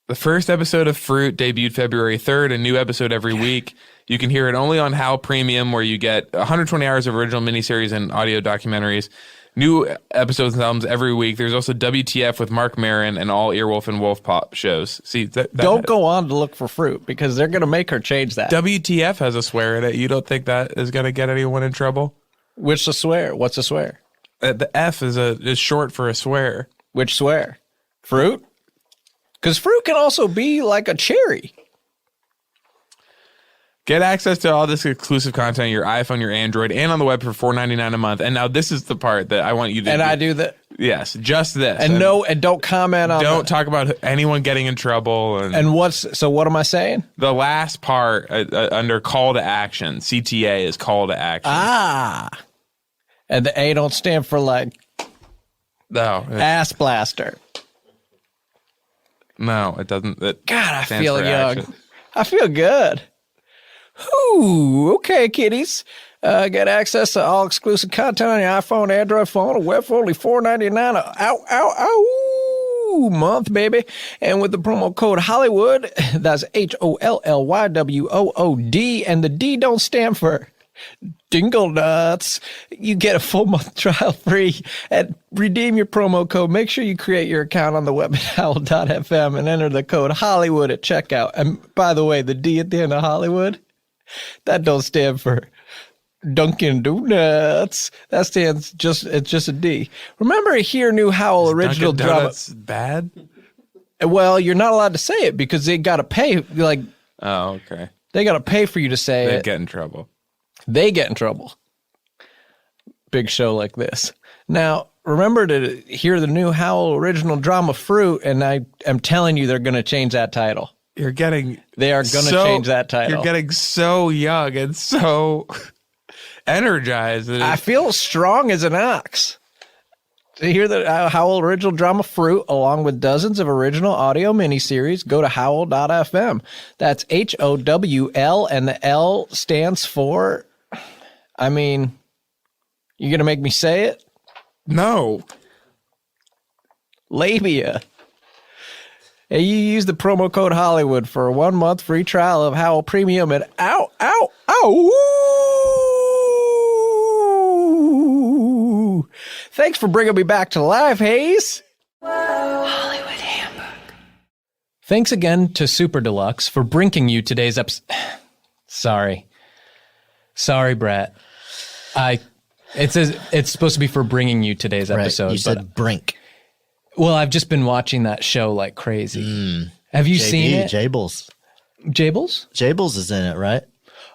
The first episode of Fruit debuted February 3rd, a new episode every week. You can hear it only on Howl Premium, where you get 120 hours of original miniseries and audio documentaries. New episodes and albums every week. There's also WTF with Mark Maron and all Earwolf and Wolf Pop shows. See, don't go on to look for Fruit because they're going to make her change that. WTF has a swear in it. You don't think that is going to get anyone in trouble? Which a swear? What's a swear? The F is short for a swear. Which swear? Fruit? Because fruit can also be like a cherry. Get access to all this exclusive content on your iPhone, your Android, and on the web for $4.99 a month. And now this is the part that I want you to And I do that. Yes, just this. And don't comment on Don't talk about anyone getting in trouble. So what am I saying? The last part under call to action, CTA is call to action. Ah. And the A don't stand for like no ass blaster. No, it doesn't. God, I feel young. Action. I feel good. Ooh, okay, kiddies. Get access to all exclusive content on your iPhone, Android phone, or web for only $4.99 month, baby. And with the promo code Hollywood, that's HOLLYWOOD, and the D don't stand for Dingle Nuts. You get a full month trial free and redeem your promo code. Make sure you create your account on the web at howl.fm and enter the code Hollywood at checkout. And by the way, the D at the end of Hollywood, that don't stand for Dunkin' Donuts. That stands it's just a D. Remember here, new Howl original drama. That's bad. Well, you're not allowed to say it because they got to pay. Like, oh, okay. They got to pay for you to say They it. get in trouble. They get in trouble. Big show like this. Now, remember to hear the new Howl original drama Fruit, and I am telling you they're going to change that title. They are going to change that title. You're getting so young and so energized. I feel strong as an ox. To hear the Howl original drama Fruit, along with dozens of original audio miniseries, go to howl.fm. That's HOWL, and the L stands for... I mean, you going to make me say it? No. Labia. And you use the promo code Hollywood for a 1 month free trial of Howl Premium at Thanks for bringing me back to life, Hayes. Hollywood Handbook. Thanks again to Super Deluxe for brinking you today's episode. Sorry, Brett. It's supposed to be for bringing you today's episode. Right, you said Brink. Well, I've just been watching that show like crazy. Have you seen it? Jables. Jables is in it, right?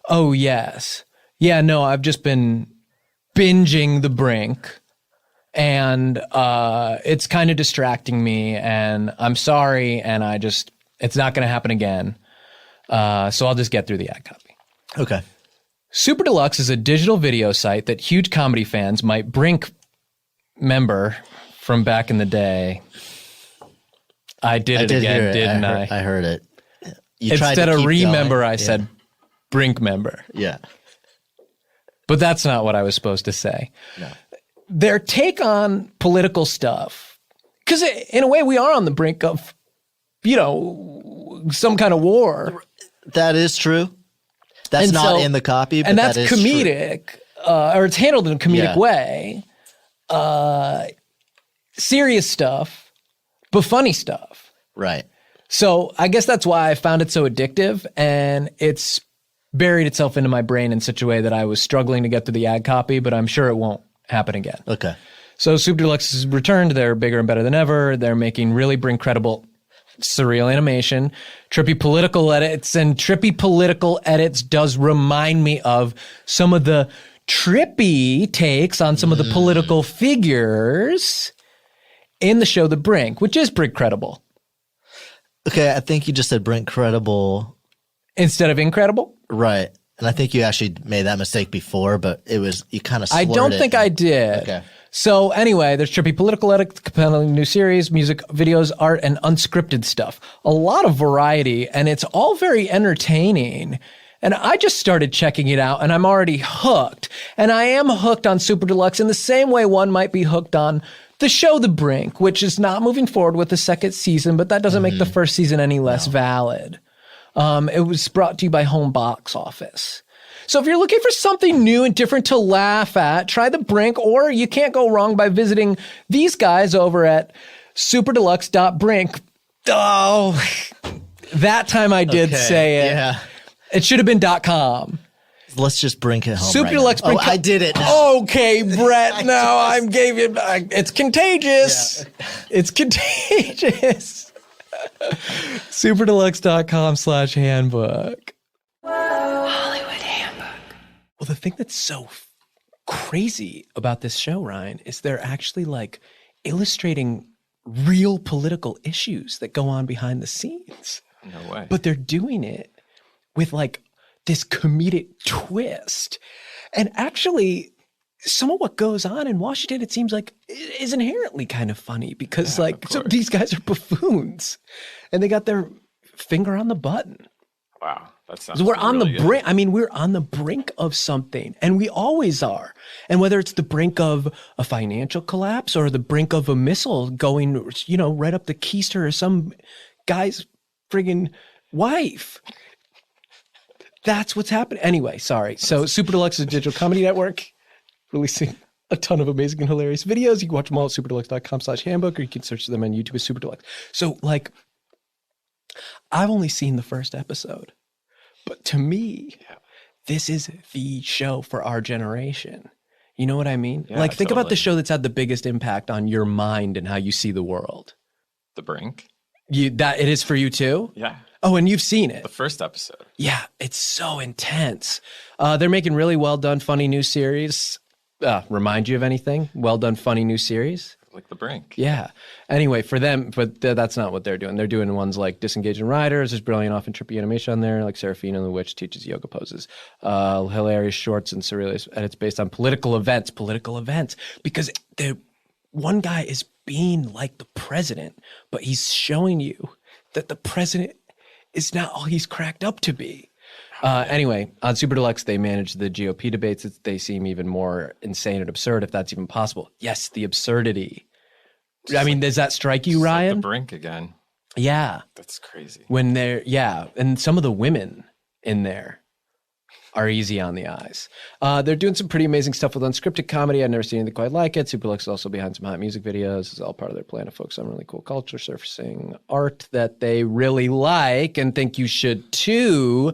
Oh, yes. Yeah, no, I've just been binging the Brink, and it's kind of distracting me, and I'm sorry, and it's not going to happen again. So I'll just get through the ad copy. Okay. Super Deluxe is a digital video site that huge comedy fans might Brink member from back in the day. I did it again, didn't I? I heard it. Instead of remember, I said Brink member. Yeah. But that's not what I was supposed to say. No. Their take on political stuff, because in a way we are on the brink of, some kind of war. That is true. That's not in the copy, but and that's that is comedic, or it's handled in a comedic way. Serious stuff, but funny stuff. Right. So I guess that's why I found it so addictive, and it's buried itself into my brain in such a way that I was struggling to get through the ad copy, but I'm sure it won't happen again. Okay. So Super Deluxe has returned. They're bigger and better than ever. They're making really incredible surreal animation, trippy political edits, and trippy political edits does remind me of some of the trippy takes on some of the political figures in the show The Brink, which is Brink credible. Okay, I think you just said Brink credible instead of incredible. Right. And I think you actually made that mistake before, but you kind of slurred it. I don't think I did. Okay. So anyway, there's trippy political edits, compelling new series, music, videos, art, and unscripted stuff. A lot of variety, and it's all very entertaining. And I just started checking it out, and I'm already hooked. And I am hooked on Super Deluxe in the same way one might be hooked on the show The Brink, which is not moving forward with the second season, but that doesn't make the first season any less valid. It was brought to you by Home Box Office. So if you're looking for something new and different to laugh at, try The Brink, or you can't go wrong by visiting these guys over at superdeluxe.brink. Oh, that time I did say it. Yeah. It should have been .com. Let's just Brink it home. Super right Deluxe now. Brink. I did it. Now. Okay, Brett. Now I'm gave you. It's contagious. Yeah. It's contagious. Superdeluxe.com/handbook. Hollywood Handbook. Well, the thing that's so crazy about this show, Ryan, is they're actually like illustrating real political issues that go on behind the scenes. No way. But they're doing it with like this comedic twist. And actually, some of what goes on in Washington, it seems like, is inherently kind of funny because so these guys are buffoons and they got their finger on the button. Wow. That sounds We're on really the good. brink. I mean, we're on the brink of something, and we always are. And whether it's the brink of a financial collapse or the brink of a missile going, right up the keister or some guy's friggin' wife. That's what's happening. Anyway, sorry. So Super Deluxe is a digital comedy network releasing a ton of amazing and hilarious videos. You can watch them all at superdeluxe.com/handbook, or you can search them on YouTube as Super Deluxe. So I've only seen the first episode, but to me, this is the show for our generation. You know what I mean? Yeah, think about the totally. show that's had the biggest impact on your mind and how you see the world. The Brink. That it is for you too? Yeah. Oh, and you've seen it. The first episode. Yeah, it's so intense. They're making really well done, funny new series. Remind you of anything? Well done, funny new series? Like The Brink. Yeah. Anyway, for them, but that's not what they're doing. They're doing ones like Disengaging Riders. There's brilliant, often trippy animation on there, like Seraphina the Witch teaches yoga poses. Hilarious shorts and surrealist edits based on political events. Because the one guy is being like the president, but he's showing you that the president is not all he's cracked up to be. Anyway, on Super Deluxe, they manage the GOP debates. They seem even more insane and absurd, if that's even possible. Yes, the absurdity. Does that strike you, It's Ryan? Like The Brink again. Yeah. That's crazy. When and some of the women in there are easy on the eyes. They're doing some pretty amazing stuff with unscripted comedy. I've never seen anything quite like it. Super Deluxe is also behind some hot music videos. It's all part of their plan to focus on really cool culture, surfacing art that they really like and think you should too.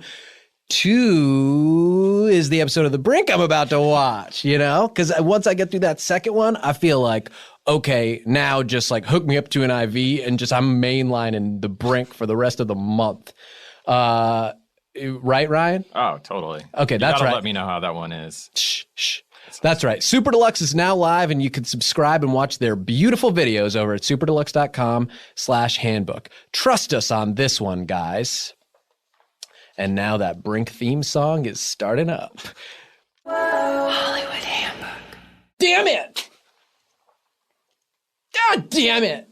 2 is the episode of The Brink I'm about to watch, because once I get through that second one, I feel like, okay, now just like hook me up to an IV and just I'm mainlining The Brink for the rest of the month. Right, Ryan? Oh, totally. Okay, You that's gotta right. let me know how that one is. Shh. That's right. Super Deluxe is now live, and you can subscribe and watch their beautiful videos over at superdeluxe.com/handbook. Trust us on this one, guys. And now that Brink theme song is starting up. Hollywood Handbook. Damn it! God damn it!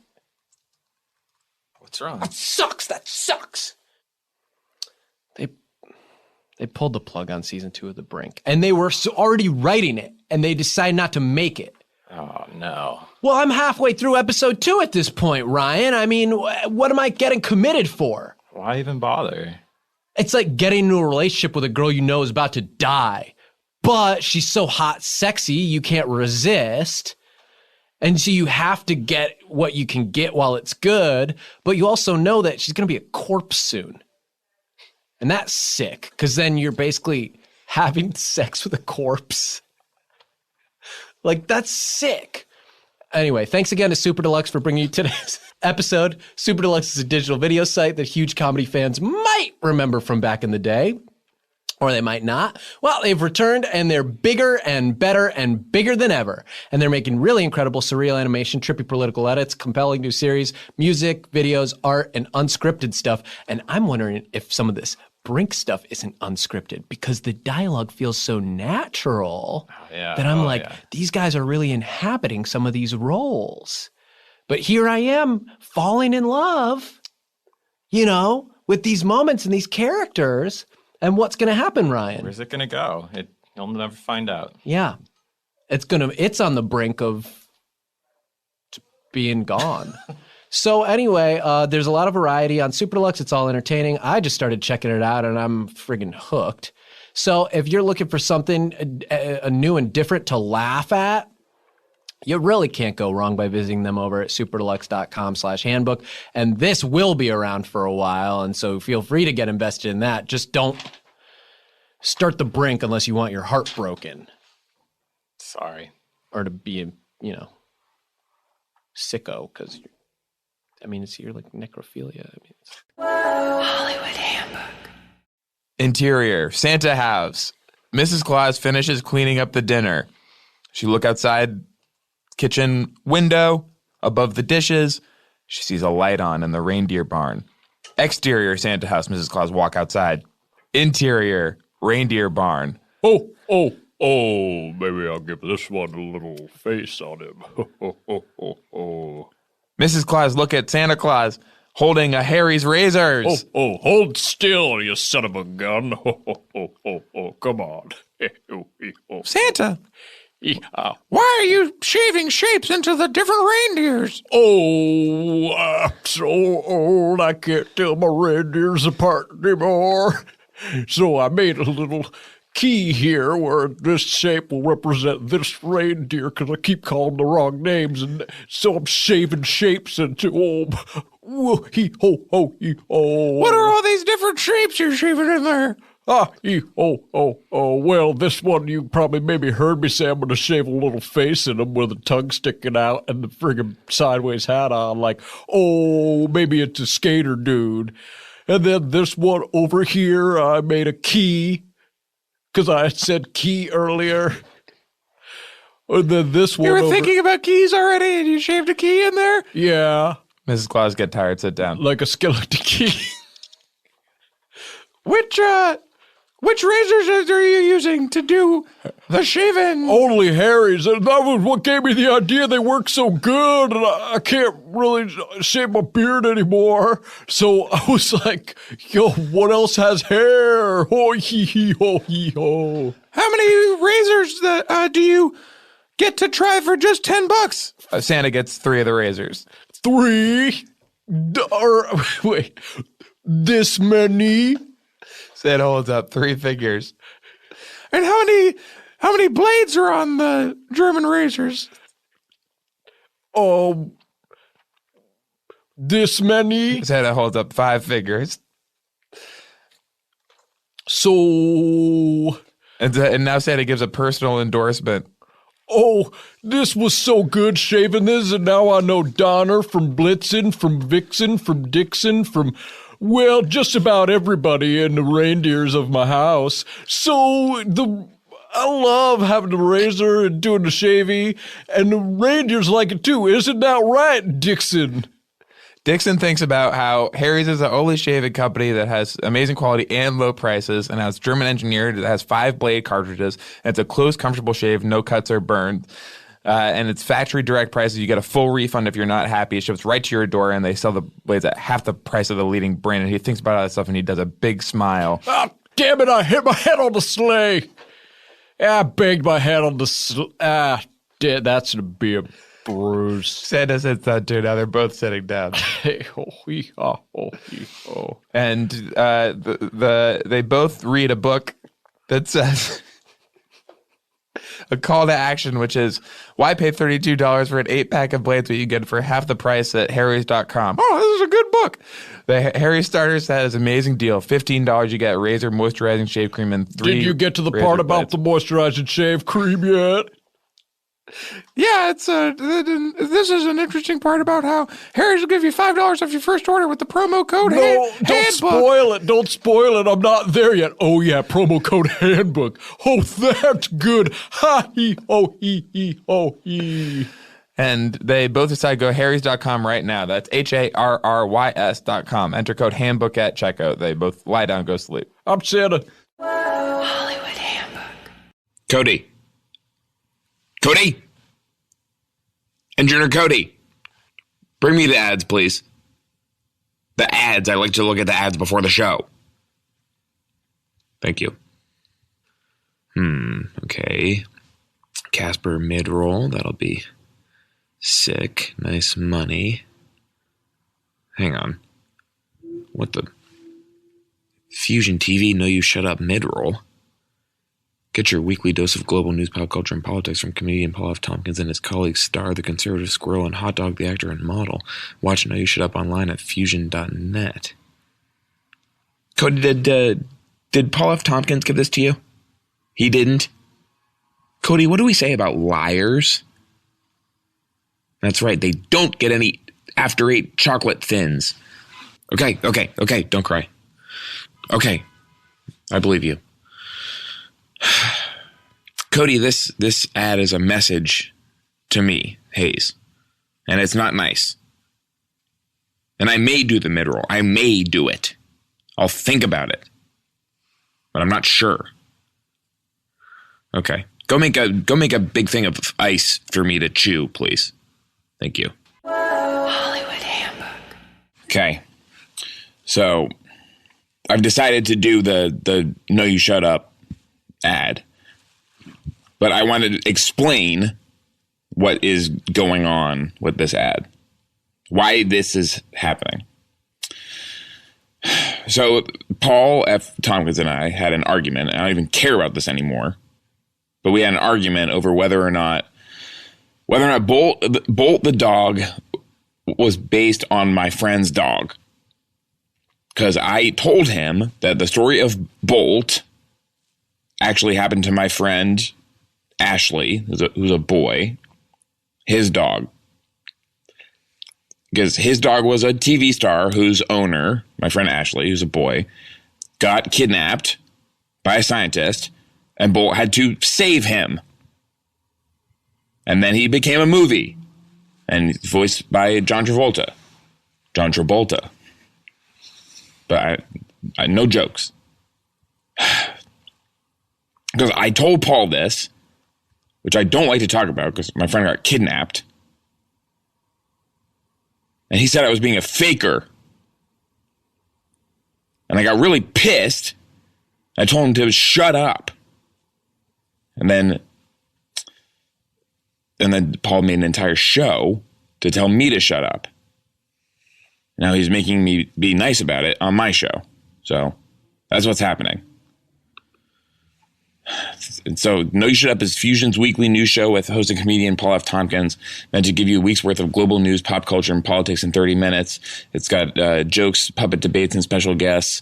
What's wrong? That sucks. They pulled the plug on season 2 of The Brink, and they were already writing it, and they decided not to make it. Oh, no. Well, I'm halfway through episode 2 at this point, Ryan. I mean, what am I getting committed for? Why even bother? It's like getting into a relationship with a girl you know is about to die, but she's so hot, sexy, you can't resist. And so you have to get what you can get while it's good, but you also know that she's going to be a corpse soon. And that's sick, because then you're basically having sex with a corpse. Like, that's sick. Anyway, thanks again to Super Deluxe for bringing you today's episode. Super Deluxe is a digital video site that huge comedy fans might remember from back in the day, or they might not. Well, they've returned, and they're bigger and better and bigger than ever. And they're making really incredible surreal animation, trippy political edits, compelling new series, music, videos, art, and unscripted stuff. And I'm wondering if some of this Brink stuff isn't unscripted, because the dialogue feels so natural that I'm these guys are really inhabiting some of these roles. But here I am falling in love, with these moments and these characters And what's going to happen, Ryan? Where's it gonna go? You'll never find out. Yeah. It's on the brink of being gone. So anyway, there's a lot of variety on Super Deluxe. It's all entertaining. I just started checking it out and I'm friggin' hooked. So if you're looking for something new and different to laugh at, you really can't go wrong by visiting them over at superdeluxe.com/handbook. And this will be around for a while. And so feel free to get invested in that. Just don't start the brink unless you want your heart broken. Sorry. Or to be, sicko, because you're like necrophilia. Hollywood Handbook. Interior, Santa house. Mrs. Claus finishes cleaning up the dinner. She look outside kitchen window above the dishes. She sees a light on in the reindeer barn. Exterior, Santa house. Mrs. Claus walk outside. Interior, reindeer barn. Oh, maybe I'll give this one a little face on him. Mrs. Claus look at Santa Claus holding a Harry's razors. Hold still, you son of a gun. Come on. Santa, why are you shaving shapes into the different reindeers? I'm so old I can't tell my reindeers apart anymore. So I made a little key here where this shape will represent this reindeer because I keep calling the wrong names, and so I'm shaving shapes into he ho ho he ho. What are all these different shapes you're shaving in there? He ho. Well, this one you probably maybe heard me say I'm going to shave a little face in him with a tongue sticking out and the friggin' sideways hat on, like, maybe it's a skater dude. And then this one over here, I made a key. Because I said key earlier. And then this one. You were thinking about keys already and you shaved a key in there? Yeah. Mrs. Claus, get tired, sit down. Like a skeleton key. Which razors are you using to do the shaving? Only Harry's. And that was what gave me the idea. They work so good. And I can't really shave my beard anymore. So I was like, what else has hair? Ho hee hee ho hee ho. How many razors do you get to try for just $10? Santa gets 3 of the razors. 3? Wait. This many? Santa holds up 3 figures. And how many blades are on the German razors? This many? Santa holds up 5 figures. So... And now Santa gives a personal endorsement. This was so good shaving this, and now I know Donner from Blitzen, from Vixen, from Dixon, from... well, just about everybody in the reindeers of my house. So I love having the razor and doing the shavy, and the reindeers like it too. Isn't that right, Dixon? Dixon thinks about how Harry's is the only shaving company that has amazing quality and low prices, and how it's German engineered. It has 5 blade cartridges, and it's a close, comfortable shave, no cuts or burns. And it's factory direct prices. You get a full refund if you're not happy. It ships right to your door, and they sell the blades at half the price of the leading brand. And he thinks about all that stuff, and he does a big smile. Damn it, I hit my head on the sleigh. I banged my head on the sleigh. That's going to be a bruise. Santa sits down, too. Now they're both sitting down. And they both read a book that says... a call to action, which is, why pay $32 for an 8-pack of blades when you get it for half the price at harrys.com? Oh, this is a good book. The Harry's Starter Set is an amazing deal. $15, you get razor, moisturizing shave cream, and 3 Did you get to the part about the moisturizing shave cream yet? Yeah, this is an interesting part about how Harry's will give you $5 off your first order with the promo code Handbook. Don't spoil it. I'm not there yet. Oh, yeah, promo code Handbook. Oh, that's good. Ha, hee, ho, hee, ho, hee. And they both decide to go harrys.com right now. That's HARRYS.com. Enter code Handbook at checkout. They both lie down and go sleep. I'm Santa. Hollywood Handbook. Cody. Engineer Cody. Bring me the ads, please. The ads. I like to look at the ads before the show. Thank you. Okay. Casper mid-roll. That'll be sick. Nice money. Hang on. What the? Fusion TV, no you shut up mid-roll. Get your weekly dose of global news, pop culture, and politics from comedian Paul F. Tompkins and his colleagues Star, the Conservative Squirrel, and Hot Dog, the actor and model. Watch No You Shut Up online at fusion.net. Cody, did Paul F. Tompkins give this to you? He didn't? Cody, what do we say about liars? That's right, they don't get any After Eight chocolate thins. Okay, don't cry. Okay, I believe you. Cody, this ad is a message to me, Hayes, and it's not nice. And I may do the mid-roll. I may do it. I'll think about it, but I'm not sure. Okay, go make a big thing of ice for me to chew, please. Thank you. Hollywood Handbook. Okay, so I've decided to do the No You Shut Up ad, but I wanted to explain what is going on with this ad, why this is happening. So Paul F. Tompkins and I had an argument, and I don't even care about this anymore, but we had an argument over whether or not Bolt the dog was based on my friend's dog. Because I told him that the story of Bolt actually happened to my friend Ashley, who's a boy, his dog. Because his dog was a TV star whose owner, my friend Ashley, who's a boy, got kidnapped by a scientist, and Bolt had to save him. And then he became a movie, and voiced by John Travolta. But I no jokes. Because I told Paul this, which I don't like to talk about because my friend got kidnapped. And he said I was being a faker. And I got really pissed. I told him to shut up. And then Paul made an entire show to tell me to shut up. Now he's making me be nice about it on my show. So that's what's happening. And so No You Shut Up is Fusion's weekly news show with host and comedian Paul F. Tompkins, meant to give you a week's worth of global news, pop culture, and politics in 30 minutes. It's got jokes, puppet debates, and special guests.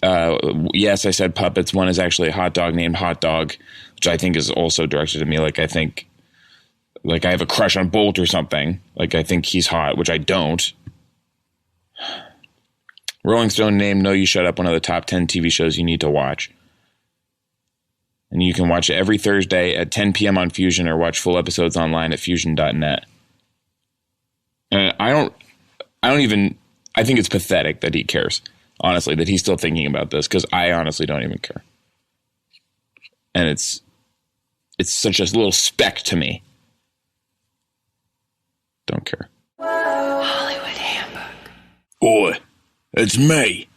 Yes, I said puppets. One is actually a hot dog named Hot Dog, which I think is also directed at me. Like I have a crush on Bolt or something. Like I think he's hot, which I don't. Rolling Stone named No You Shut Up one of the top 10 TV shows you need to watch. And you can watch it every Thursday at 10 p.m. on Fusion or watch full episodes online at fusion.net. And I think it's pathetic that he cares, honestly, that he's still thinking about this, because I honestly don't even care. And it's such a little speck to me. Don't care. Hollywood Handbook. Oi, it's me,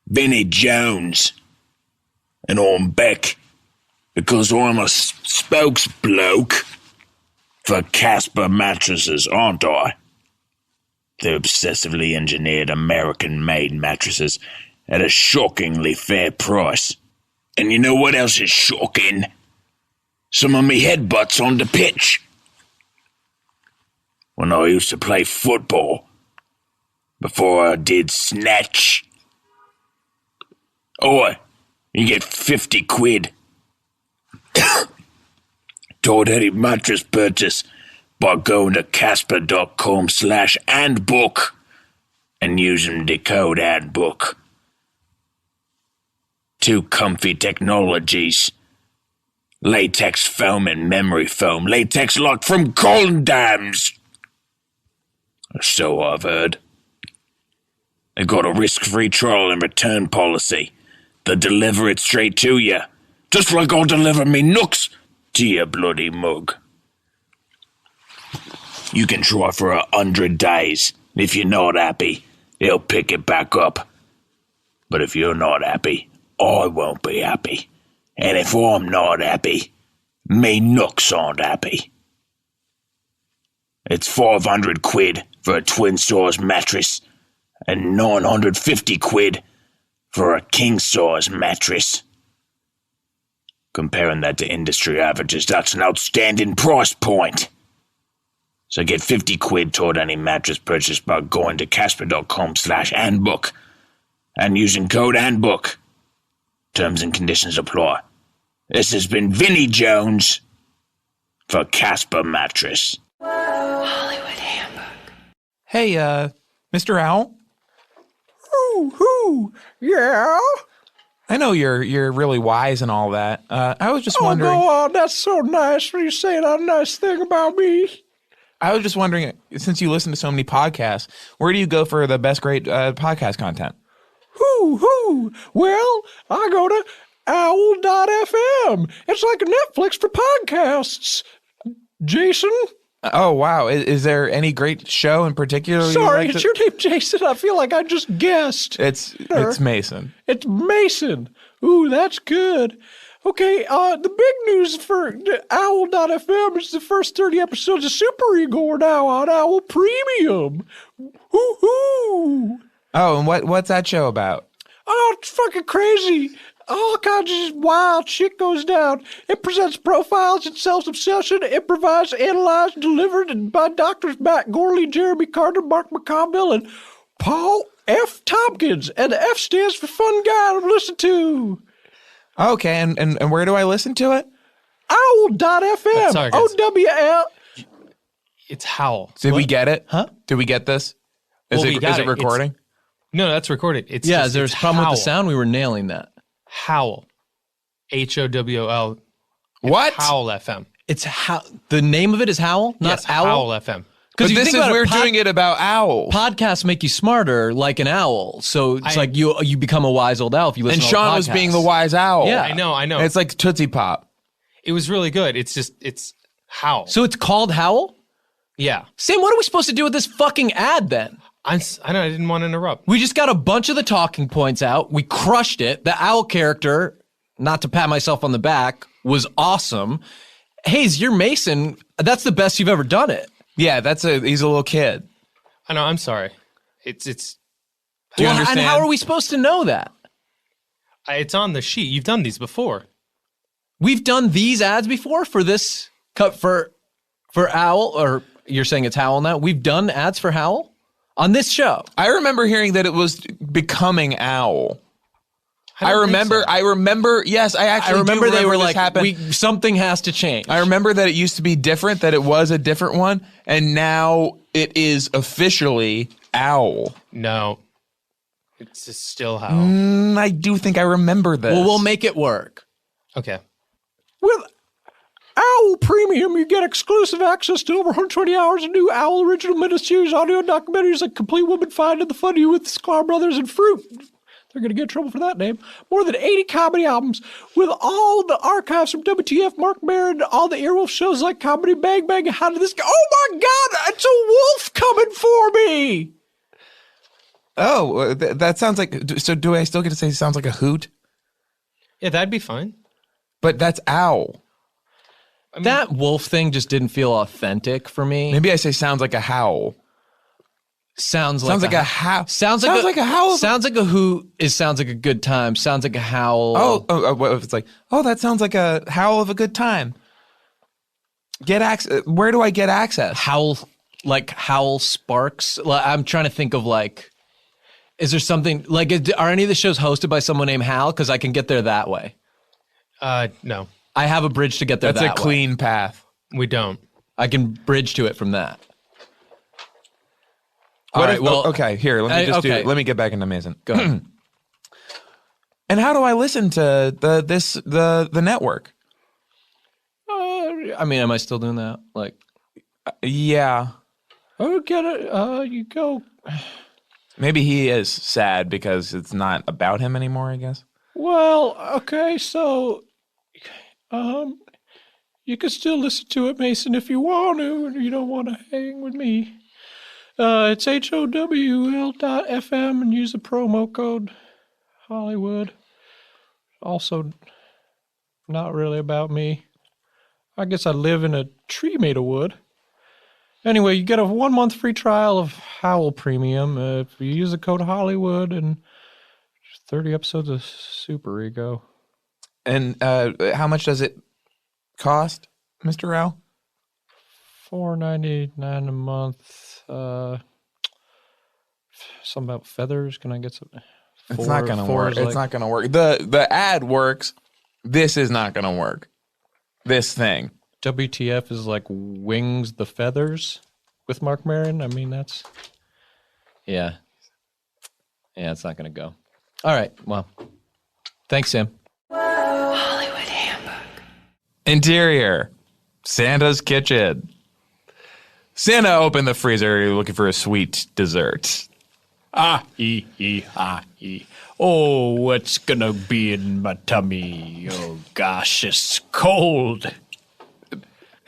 Vinnie Jones. And I'm back because I'm a spokesbloke for Casper mattresses, aren't I? They're obsessively engineered American-made mattresses at a shockingly fair price. And you know what else is shocking? Some of me headbutts on the pitch. When I used to play football, before I did snatch. Oi, you get 50 quid. Toward any mattress purchase by going to casper.com/handbook and using the code AdBook. 2 comfy technologies. Latex foam and memory foam. Latex lock from condoms. So I've heard. They got a risk-free trial and return policy. They deliver it straight to you. Just like I'll deliver me nooks to your bloody mug. You can try for 100 days. If you're not happy, he'll pick it back up. But if you're not happy, I won't be happy. And if I'm not happy, me nooks aren't happy. It's 500 quid for a twin-size mattress and 950 quid for a king-size mattress. Comparing that to industry averages, that's an outstanding price point. So get 50 quid toward any mattress purchase by going to casper.com/handbook and using code handbook. Terms and conditions apply. This has been Vinnie Jones for Casper Mattress. Hollywood Handbook. Hey, Mr. Owl. Who? Yeah? I know you're really wise and all that. I was just wondering. Oh, go on. That's so nice when you say that nice thing about me. I was just wondering, since you listen to so many podcasts, where do you go for the best great podcast content? Well, I go to owl.fm. It's like Netflix for podcasts. Jason? Oh, wow. Is there any great show in particular? Sorry, is your name Jason? I feel like I just guessed. It's Mason. It's Mason. Ooh, that's good. Okay, the big news for Owl.fm is the first 30 episodes of Super Igor now on Owl Premium. Woo-hoo! Oh, and what's that show about? Oh, it's fucking crazy. All kinds of just wild shit goes down. It presents profiles in self-obsession, improvised, analyzed, delivered by Doctors Matt Gorley, Jeremy Carter, Mark McConville, and Paul F. Tompkins. And the F stands for fun guy to listen to. Okay, and where do I listen to it? Owl.fm. Sorry, guys. OWL. It's Howl. Did we get it? Huh? Did we get this? Is it recording? No, that's recorded. It's there's a problem with the sound. We were nailing that. Howl. HOWL. What? Howl FM. It's the name of it is Howl, not Yes, Owl. Howl FM. But we're doing it about owl. Podcasts make you smarter like an owl. So it's like you become a wise old owl if you listen to And Sean was being the wise owl. Yeah. I know. It's like Tootsie Pop. It was really good. It's Howl. So it's called Howl? Yeah. Sam, what are we supposed to do with this fucking ad then? I didn't want to interrupt. We just got a bunch of the talking points out. We crushed it. The owl character, not to pat myself on the back, was awesome. Hayes, you're Mason. That's the best you've ever done it. Yeah, he's a little kid. I know. I'm sorry. It's. Do you understand? And how are we supposed to know that? It's on the sheet. You've done these before. We've done these ads before for this cut for Owl, or you're saying it's Howl now? We've done ads for Howl on this show. I remember hearing that it was becoming Owl. I remember. Yes, I remember they were like, happened. something has to change. I remember that it used to be different, that it was a different one, and now it is officially Owl. No. It's still Howl. I do think I remember this. Well, we'll make it work. Okay. With Owl Premium, you get exclusive access to over 120 hours of new Owl original miniseries audio documentaries like Complete Woman Finding the Funny with Sklar Brothers and Fruit. They're going to get in trouble for that name. More than 80 comedy albums with all the archives from WTF, Mark Maron, all the Earwolf shows like Comedy Bang Bang. How did this go? Oh my God, it's a wolf coming for me. Oh, that sounds like, so do I still get to say it sounds like a hoot? Yeah, that'd be fine. But that's Owl. That wolf thing just didn't feel authentic for me. Maybe I say sounds like a howl. Sounds like a howl. Sounds like a howl. Sounds like a hoot. Sounds like a good time. Sounds like a howl. Oh, it's like, that sounds like a howl of a good time. Get access. Where do I get access? Howl Sparks. I'm trying to think of is there something are any of the shows hosted by someone named Hal? Because I can get there that way. No. I have a bridge to get there. That's that a clean path. We don't. I can bridge to it from that. Okay, here, let me just do it. Let me get back into Mason. Go ahead. And how do I listen to the network? Am I still doing that? Yeah. Oh, get it. You go. Maybe he is sad because it's not about him anymore, I guess. Well, okay, so, you can still listen to it, Mason, if you want to, and you don't want to hang with me. It's HOWL.FM and use the promo code Hollywood. also not really about me. I guess I live in a tree made of wood. Anyway, you get a 1 month free trial of Howl Premium if you use the code Hollywood and 30 episodes of Super Ego. And how much does it cost, Mr. Rao? $4.99 a month. Something about feathers. Can I get some? It's not gonna work. It's not gonna work. The ad works. This is not gonna work. This thing. WTF is like Wings the Feathers with Mark Maron. I mean, that's... Yeah. Yeah, it's not going to go. All right. Well, thanks, Sam. Hollywood Handbook. Interior. Santa's kitchen. Santa opened the freezer looking for a sweet dessert. Oh, what's gonna be in my tummy? Oh, gosh, it's cold.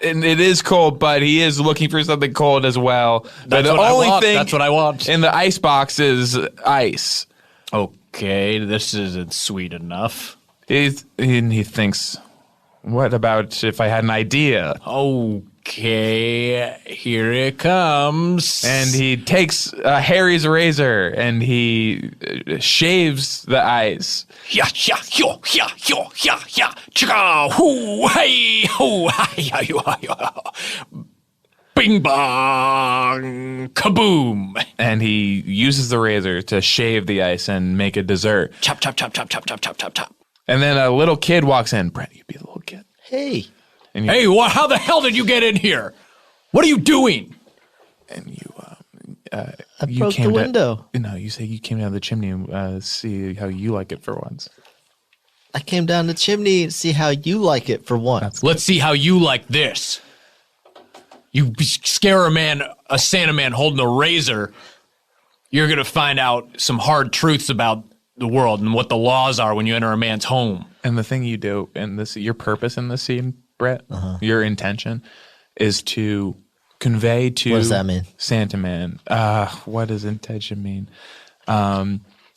And it is cold, but he is looking for something cold as well. That's what I want. That's what I want. In the ice box is ice. Okay, this isn't sweet enough. He thinks, what about if I had an idea? Okay, here it comes. And he takes Harry's razor and he shaves the ice. Yeah, yeah, yo, yeah, yo, yeah, yeah. Chicka, hoo, hey, hoo, bing bong, kaboom. And he uses the razor to shave the ice and make a dessert. Chop, chop, chop, chop, chop, chop, chop, chop, chop. And then a little kid walks in. Brent, you be the little kid. Hey. And hey, how the hell did you get in here? What are you doing? And you broke the window. No, you say you came down the chimney and see how you like it for once. I came down the chimney to see how you like it for once. Let's see how you like this. You scare a Santaman holding a razor, you're going to find out some hard truths about the world and what the laws are when you enter a man's home. And the thing you do, and this, your purpose in this scene, Brett, your intention is to convey to what does that mean? Santaman. What does intention mean?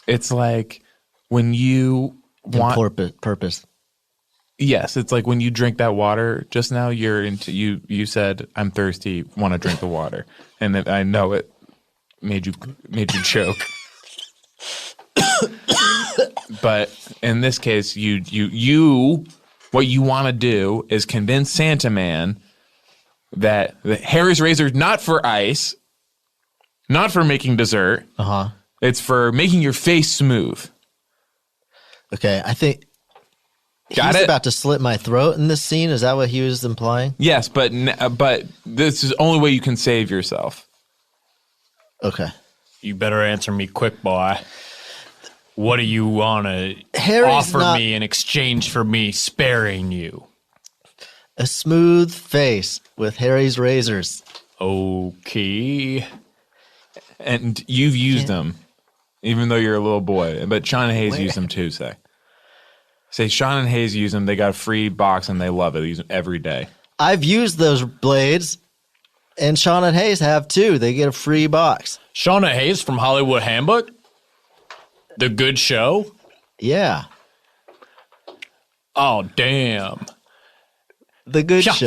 It's like when you want purpose. Yes, it's like when you drink that water just now. You're into you said I'm thirsty, want to drink the water, and then I know it made you choke. But in this case, you what you want to do is convince Santaman that Harry's razor is not for ice, not for making dessert. It's for making your face smooth. Okay, I think he's about to slit my throat in this scene. Is that what he was implying? Yes, but this is the only way you can save yourself. Okay. You better answer me quick, boy. What do you want to offer me in exchange for me sparing you? A smooth face with Harry's razors. Okay. And you've used them, even though you're a little boy. But Sean and Hayes use them too, say. Say Sean and Hayes use them. They got a free box and they love it. They use them every day. I've used those blades, and Sean and Hayes have too. They get a free box. Sean and Hayes from Hollywood Handbook? The good show? Yeah. Oh, damn. The good show.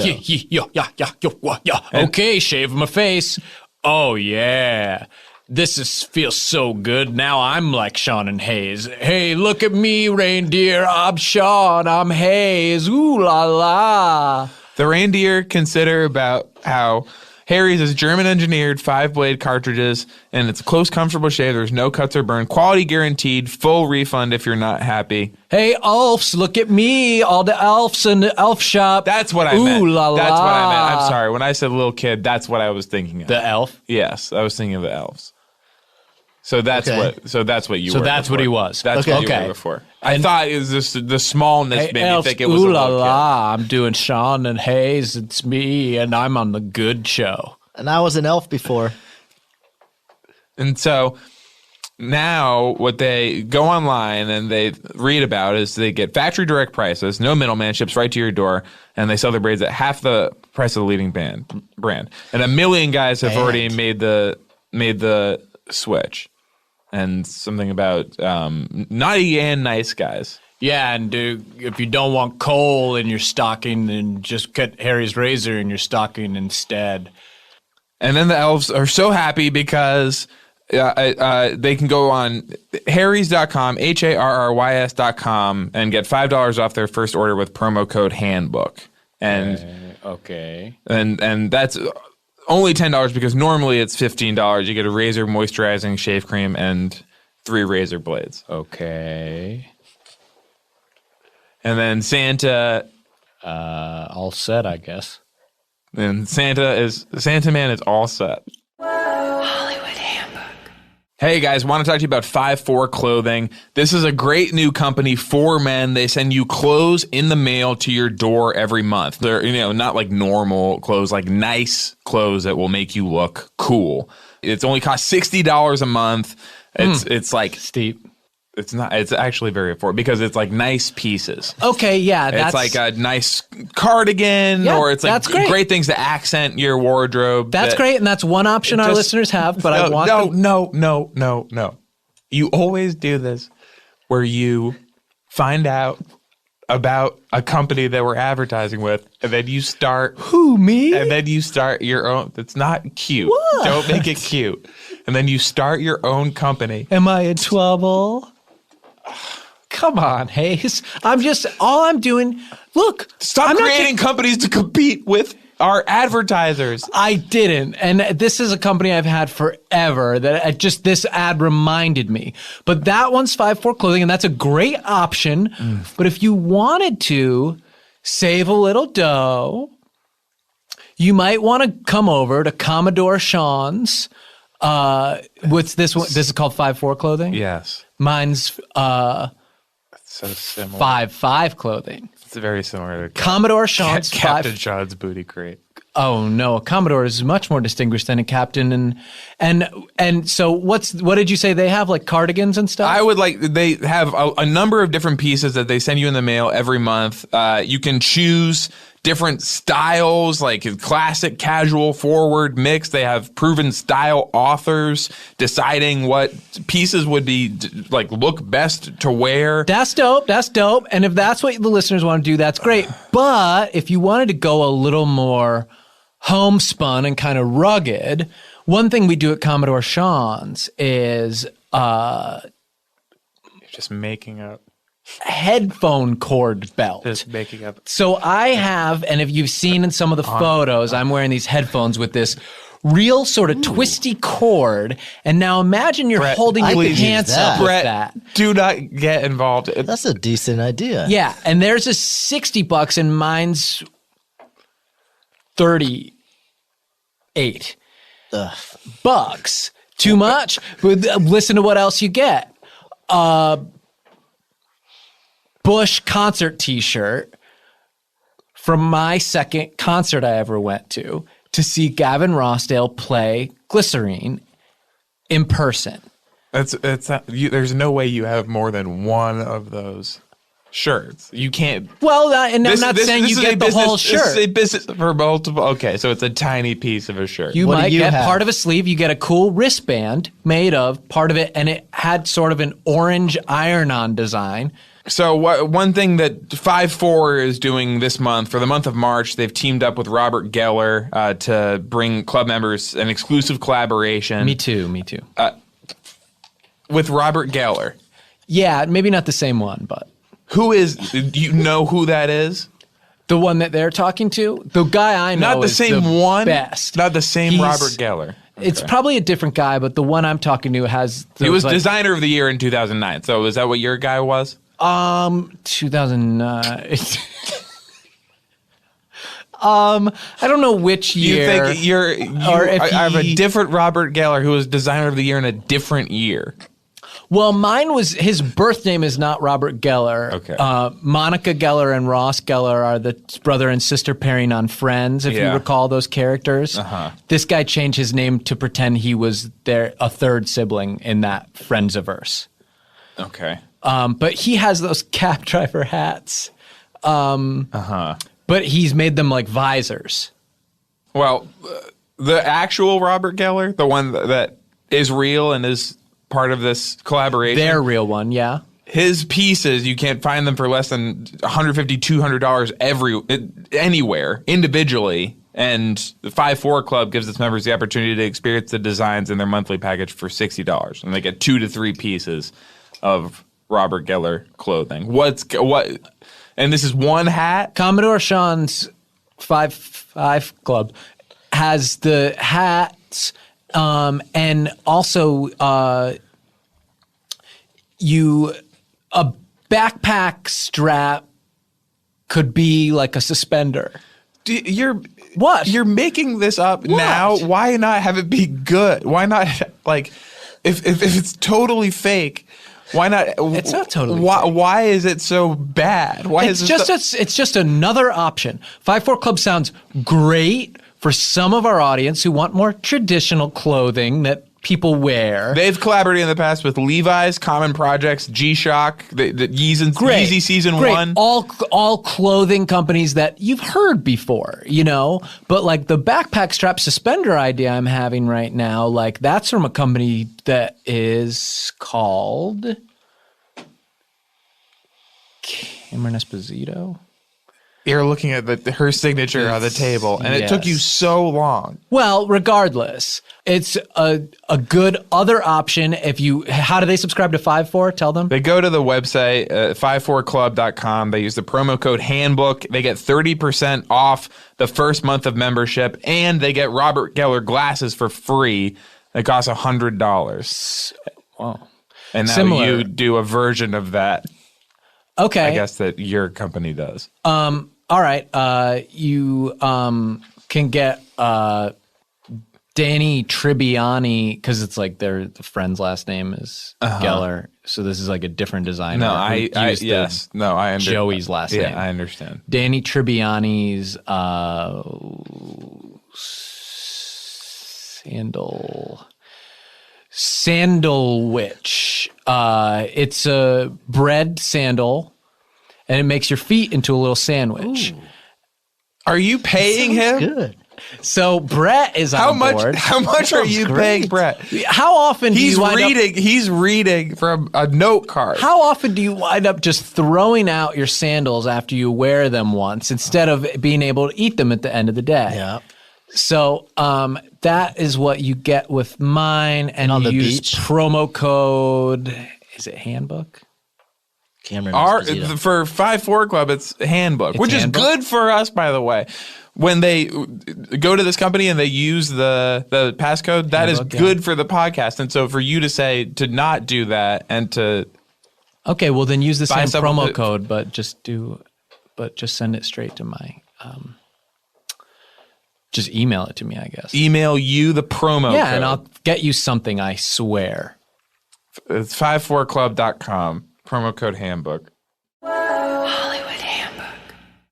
Yeah. Okay, shave my face. Oh, yeah. This feels so good. Now I'm like Sean and Hayes. Hey, look at me, reindeer. I'm Sean. I'm Hayes. Ooh la la. The reindeer consider about how Harry's is German-engineered 5-blade cartridges, and it's a close, comfortable shave. There's no cuts or burn. Quality guaranteed. Full refund if you're not happy. Hey, elves, look at me. All the elves in the elf shop. That's what I meant. Ooh la la. That's what I meant. I'm sorry. When I said little kid, that's what I was thinking of. The elf? Yes, I was thinking of the elves. So that's what. So that's what you. So were that's before. what he was. That's what you were before. I thought it was just the smallness made me think it was ooh a la little la. I'm doing Sean and Hayes. It's me, and I'm on the good show. And I was an elf before. And so now what they go online and they read about is they get factory direct prices, no middleman, ships right to your door, and they sell their braids at half the price of the leading brand. And 1 million guys have already made the switch. And something about naughty and nice guys. Yeah, and if you don't want coal in your stocking, then just get Harry's razor in your stocking instead. And then the elves are so happy because they can go on harrys.com, HARRYS.com, and get $5 off their first order with promo code Handbook. And okay. And that's only $10 because normally it's $15. You get a razor, moisturizing shave cream, and 3 razor blades. Okay. And then Santa, all set, I guess. And Santaman is all set. Hollywood Handbook. Hey guys, want to talk to you about 5-4 Clothing. This is a great new company for men. They send you clothes in the mail to your door every month. They're, not like normal clothes, like nice clothes that will make you look cool. It's only cost $60 a month. It's like steep. It's not. It's actually very affordable because it's like nice pieces. Okay, yeah, it's like a nice cardigan, or it's like great things to accent your wardrobe. That's great, and that's one option our listeners have. But I want no. You always do this, where you find out about a company that we're advertising with, and then you start me, and then you start your own. It's not cute. What? Don't make it cute. And then you start your own company. Am I in trouble? Come on, Hayes. All I'm doing, look. Stop creating companies to compete with our advertisers. I didn't. And this is a company I've had forever that this ad reminded me. But that one's 5-4 Clothing, and that's a great option. But if you wanted to save a little dough, you might want to come over to Commodore Sean's. What's this one? This is called 5-4 Clothing? Yes. Mine's so similar. 5-5 Clothing. It's very similar to Commodore Sean's Captain Sean's booty crate. Oh no, a Commodore is much more distinguished than a captain. And so what did you say they have, like cardigans and stuff? They have a number of different pieces that they send you in the mail every month. You can choose different styles, like classic, casual, forward, mix. They have proven style authors deciding what pieces would be look best to wear. That's dope. And if that's what the listeners want to do, that's great. But if you wanted to go a little more homespun and kind of rugged, one thing we do at Commodore Sean's is you're just making up. Headphone cord belt. Just making up. So I have, and if you've seen in some of the photos, I'm wearing these headphones with this real sort of twisty cord. And now imagine you're holding your pants up with that. Do not get involved. That's a decent idea. Yeah, and there's a $60 and mine's 38 bucks. Too much. But listen to what else you get. Bush concert t-shirt from my second concert I ever went to see Gavin Rossdale play Glycerine in person. There's no way you have more than one of those shirts. You can't. Well, and I'm not saying you get the whole shirt. This is a business for multiple. Okay, so it's a tiny piece of a shirt. You might get part of a sleeve. You get a cool wristband made of part of it, and it had sort of an orange iron-on design. So one thing that 5-4 is doing this month, for the month of March, they've teamed up with Robert Geller to bring club members an exclusive collaboration. Me too. With Robert Geller. Yeah, maybe not the same one, but. Do you know who that is? The one that they're talking to? The guy I know Not the is same the one? best. Not the same Robert Geller. Okay. It's probably a different guy, but the one I'm talking to has... He was designer of the year in 2009. So is that what your guy was? 2009. I don't know which year. You think I have a different Robert Geller who was designer of the year in a different year. Well, mine was, his birth name is not Robert Geller. Okay. Monica Geller and Ross Geller are the brother and sister pairing on Friends, if you recall those characters. Uh-huh. This guy changed his name to pretend he was a third sibling in that Friends-averse. Okay. But he has those cab driver hats. But he's made them like visors. Well, the actual Robert Geller, the one that is real and is part of this collaboration. Their real one, yeah. his pieces, you can't find them for less than $150, $200 anywhere individually. And the 5-4 Club gives its members the opportunity to experience the designs in their monthly package for $60, and they get 2 to 3 pieces of Robert Geller clothing. What? And this is one hat. Commodore Sean's 5-5 Club has the hats, and also a backpack strap could be like a suspender. You're making this up now. Why not have it be good? Why not, like, if it's totally fake? Why not? It's not totally Why, why is it so bad? Why it's just another option. 5-4 Club sounds great for some of our audience who want more traditional clothing that people wear. They've collaborated in the past with Levi's, Common Projects, G-Shock, the Yeezy Season 1. All clothing companies that you've heard before, you know? But like the backpack strap suspender idea I'm having right now, like that's from a company that is called Cameron Esposito. You're looking at her signature on the table, and it took you so long. Well, regardless, it's a good other option. How do they subscribe to 5-4? Tell them. They go to the website, 54club.com. They use the promo code Handbook. They get 30% off the first month of membership, and they get Robert Geller glasses for free. It costs $100. Wow. And now you do a version of that. Okay. I guess that your company does. All right. You can get Danny Tribbiani, because it's like the friend's last name is Geller. So this is like a different designer. No, I understand. Joey's last name. Yeah, I understand. Danny Tribbiani's Sandal Witch. It's a bread sandal, and it makes your feet into a little sandwich. Ooh. Are you paying him? Good. So Brett is on board. How much are you paying Brett? How often he's reading from a note card. How often do you wind up just throwing out your sandals after you wear them once instead of being able to eat them at the end of the day? Yeah. So that is what you get with mine, and on you the use beach. promo code. Is it Handbook? Cameron For 5-4 Club, it's Handbook, which is good for us, by the way. When they go to this company and they use the passcode, that Handbook, is good for the podcast. And so for you to say to not do that and to well, then use the same promo code, but just send it straight to my just email it to me, I guess. Email you the promo code. Yeah, and I'll get you something, I swear. It's 54club.com. Promo code Handbook. Hollywood Handbook.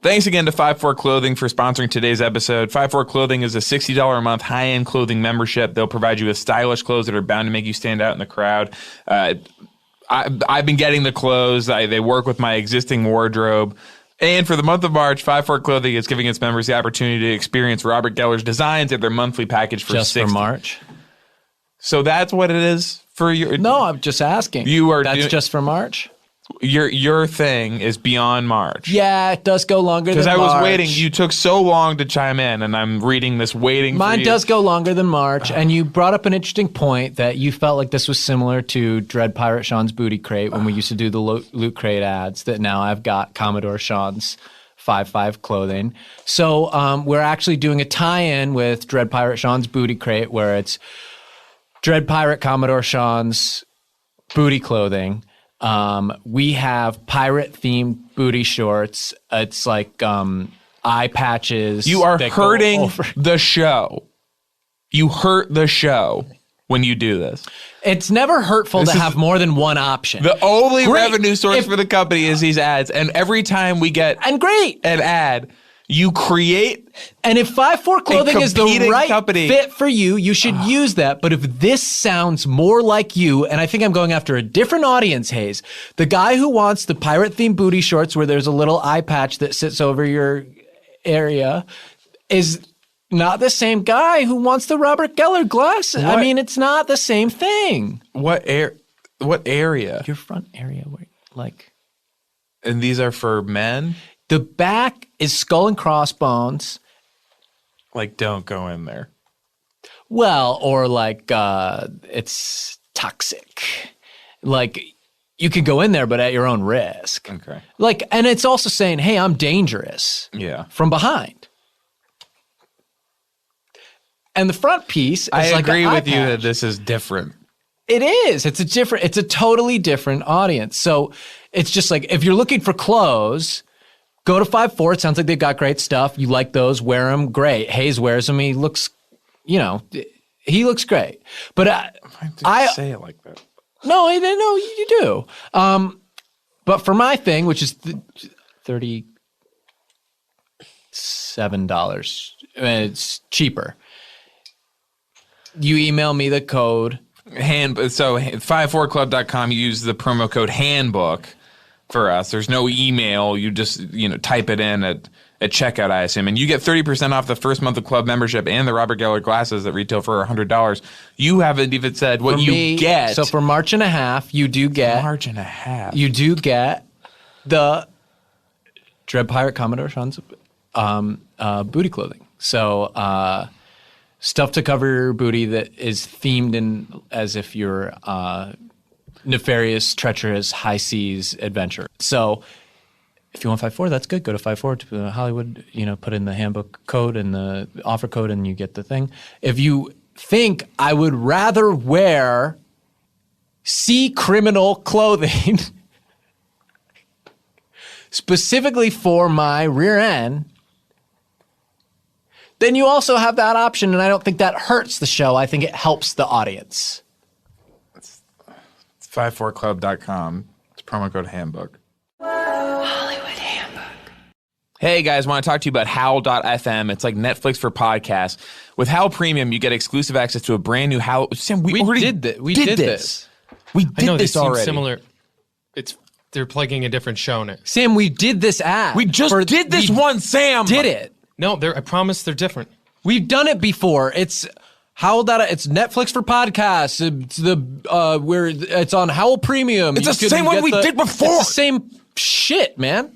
Thanks again to 5-4 Clothing for sponsoring today's episode. 5-4 Clothing is a $60 a month high-end clothing membership. They'll provide you with stylish clothes that are bound to make you stand out in the crowd. I've been getting the clothes. They work with my existing wardrobe. And for the month of March, 5-4 Clothing is giving its members the opportunity to experience Robert Geller's designs at their monthly package for just $60. For March. So that's what it is for your. No, I'm just asking. That's just for March. Your thing is beyond March. Yeah, it does go longer than March. Because I was waiting. You took so long to chime in, and I'm reading this waiting for you. Mine does go longer than March, and you brought up an interesting point that you felt like this was similar to Dread Pirate Sean's Booty Crate when we used to do the Loot Crate ads, that now I've got Commodore Sean's 5-5 clothing. So we're actually doing a tie-in with Dread Pirate Sean's Booty Crate, where it's Dread Pirate Commodore Sean's booty clothing. We have pirate-themed booty shorts. It's like eye patches. You are hurting the show. You hurt the show when you do this. It's never hurtful to have more than one option. The only revenue source for the company is these ads, and every time we get an ad, you create. And if 5-4 Clothing is the right company fit for you, you should use that. But if this sounds more like you, and I think I'm going after a different audience, Hayes, the guy who wants the pirate-themed booty shorts where there's a little eye patch that sits over your area is not the same guy who wants the Robert Geller glasses. I mean, it's not the same thing. What area? Your front area. like. And these are for men? The back is skull and crossbones. Like, don't go in there. Well, or like it's toxic. Like, you can go in there, but at your own risk. Okay. Like, and it's also saying, hey, I'm dangerous. Yeah. From behind. And the front piece is I like agree an eye with you that patch. this is different. It is. It's a totally different audience. So it's just like, if you're looking for clothes, go to 5-4. It sounds like they've got great stuff. You like those, wear them, great. Hayes wears them. He looks, he looks great. But I say it like that. No, you do. But for my thing, which is $37, it's cheaper. You email me the code. So 54club.com, you use the promo code Handbook for us. There's no email. You just, type it in at checkout, I assume. And you get 30% off the first month of club membership and the Robert Geller glasses that retail for $100. You haven't even said what you get. So for March and a half, you do get. March and a half. You do get the Dread Pirate Commodore Sean's booty clothing. So stuff to cover your booty that is themed in as if you're nefarious, treacherous, high seas adventure. So if you want 5-4, that's good. Go to 5-4 to Hollywood, put in the handbook code and the offer code and you get the thing. If you think I would rather wear sea criminal clothing specifically for my rear end, then you also have that option, and I don't think that hurts the show. I think it helps the audience. It's 54club.com. It's promo code Handbook. Hollywood Handbook. Hey guys, want to talk to you about Howl.fm. It's like Netflix for podcasts. With Howl Premium, you get exclusive access to a brand new Howl. Sam, we already did this. We did this. We I know did this they seem already. similar. They're plugging a different show now. Sam, we did this ad. We just did this one, Sam. Did it. No, I promise they're different. We've done it before. It's it's Netflix for podcasts. It's it's on Howl Premium. It's the same one we did before. It's the same shit, man.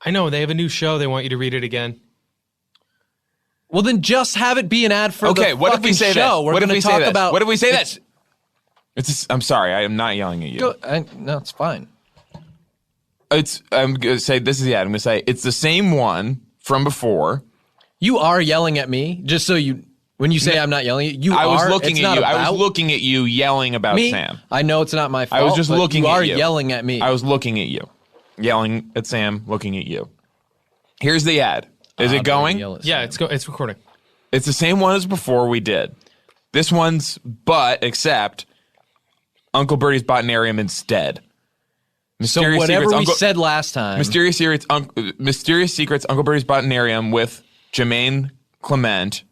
I know. They have a new show. They want you to read it again. Well, then just have it be an ad for the what if we say show. this? We're going to talk about. What if we say this? I'm sorry. I am not yelling at you. No, it's fine. I'm going to say this is the ad. I'm going to say it's the same one from before. You are yelling at me, just so you. When you say I'm not yelling at you, I was are. looking It's at you. not I was about looking at you yelling about me. Sam. I know it's not my fault. I was just but looking you at are you. yelling at me. I was looking at you, yelling at Sam, looking at you. Here's the ad. Is it going? Yeah, it's recording. It's the same one as before we did. This one's except Uncle Bertie's Botanarium instead. So whatever we said last time. Mysterious Secrets, Uncle Bertie's Botanarium with Jemaine Clement,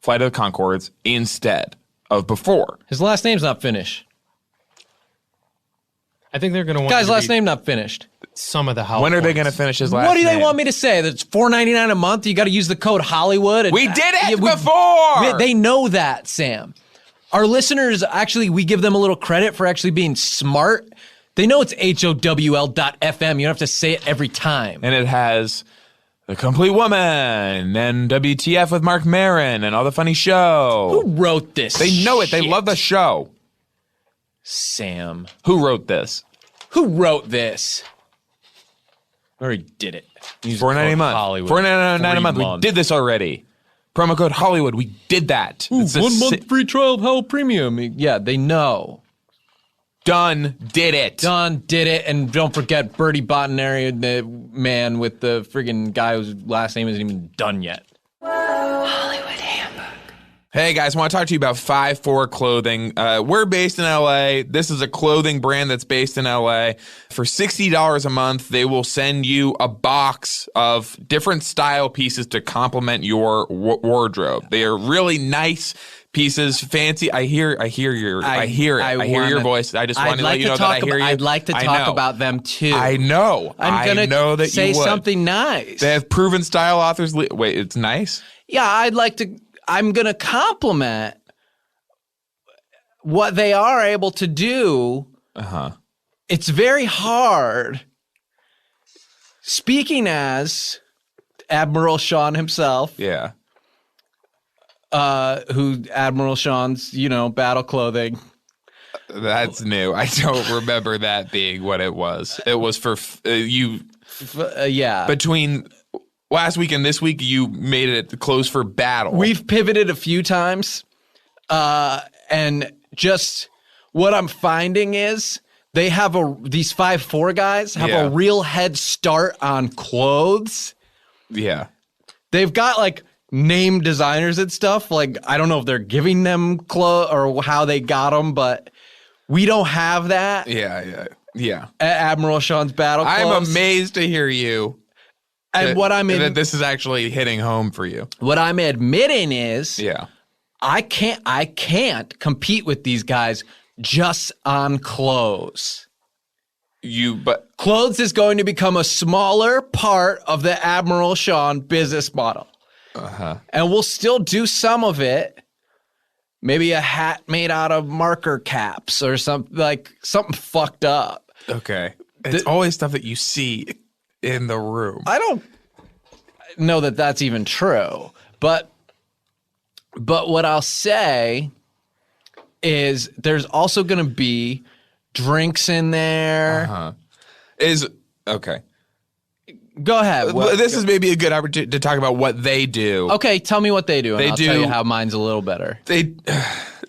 Flight of the Conchords, instead of before. His last name's not finished. I think they're going to want Guy's you to last read name not finished. some of the Howl When are they points. going to finish his last What do name? they want me to say? That's $4.99 a month. You got to use the code Hollywood. We did it before! They know that, Sam. Our listeners, actually, we give them a little credit for actually being smart. They know it's HOWL.FM. You don't have to say it every time. And it has The Complete Woman and WTF with Mark Maron and All the Funny Show. Who wrote this? They know it. They shit? love the show. Sam. Who wrote this? Who wrote this? We already did it. $4.99 a month. Hollywood. $4.99 a month. We did this already. Promo code Hollywood. We did that. Ooh, It's a 1 month free trial of Howl Premium. Yeah, they know. Done. Did it. Done. Did it. And don't forget Bertie Botanary, the man with the friggin' guy whose last name isn't even done yet. Hollywood Handbook. Hey guys, I want to talk to you about 5-4 Clothing. We're based in LA. This is a clothing brand that's based in LA. For $60 a month, they will send you a box of different style pieces to complement your wardrobe. They are really nice pieces, fancy. I hear your voice. I just want to let you know that I hear you. I'd like to talk about them too. I know. I'm gonna know that say you would. something nice. They have proven style authors. Wait, it's nice? Yeah, I'm going to compliment what they are able to do it's very hard. Speaking as Admiral Sean himself, Yeah. who Admiral Sean's, battle clothing. That's new. I don't remember that being what it was. It was for you. Yeah. Between last week and this week, you made it close for battle. We've pivoted a few times. And just what I'm finding is they have these 5'4" guys have a real head start on clothes. Yeah. They've got like name designers and stuff. Like, I don't know if they're giving them clothes or how they got them, but we don't have that. Yeah. At Admiral Sean's battle clothes. I'm amazed to hear you. And that this is actually hitting home for you. What I'm admitting is, Yeah. I can't compete with these guys just on clothes. But clothes is going to become a smaller part of the Admiral Sean business model. And we'll still do some of it. Maybe a hat made out of marker caps or something fucked up. Okay. It's always stuff that you see in the room. I don't know that that's even true, but what I'll say is there's also going to be drinks in there. Okay. Go ahead. This is maybe a good opportunity to talk about what they do. Okay, tell me what they do, and I'll tell you how mine's a little better.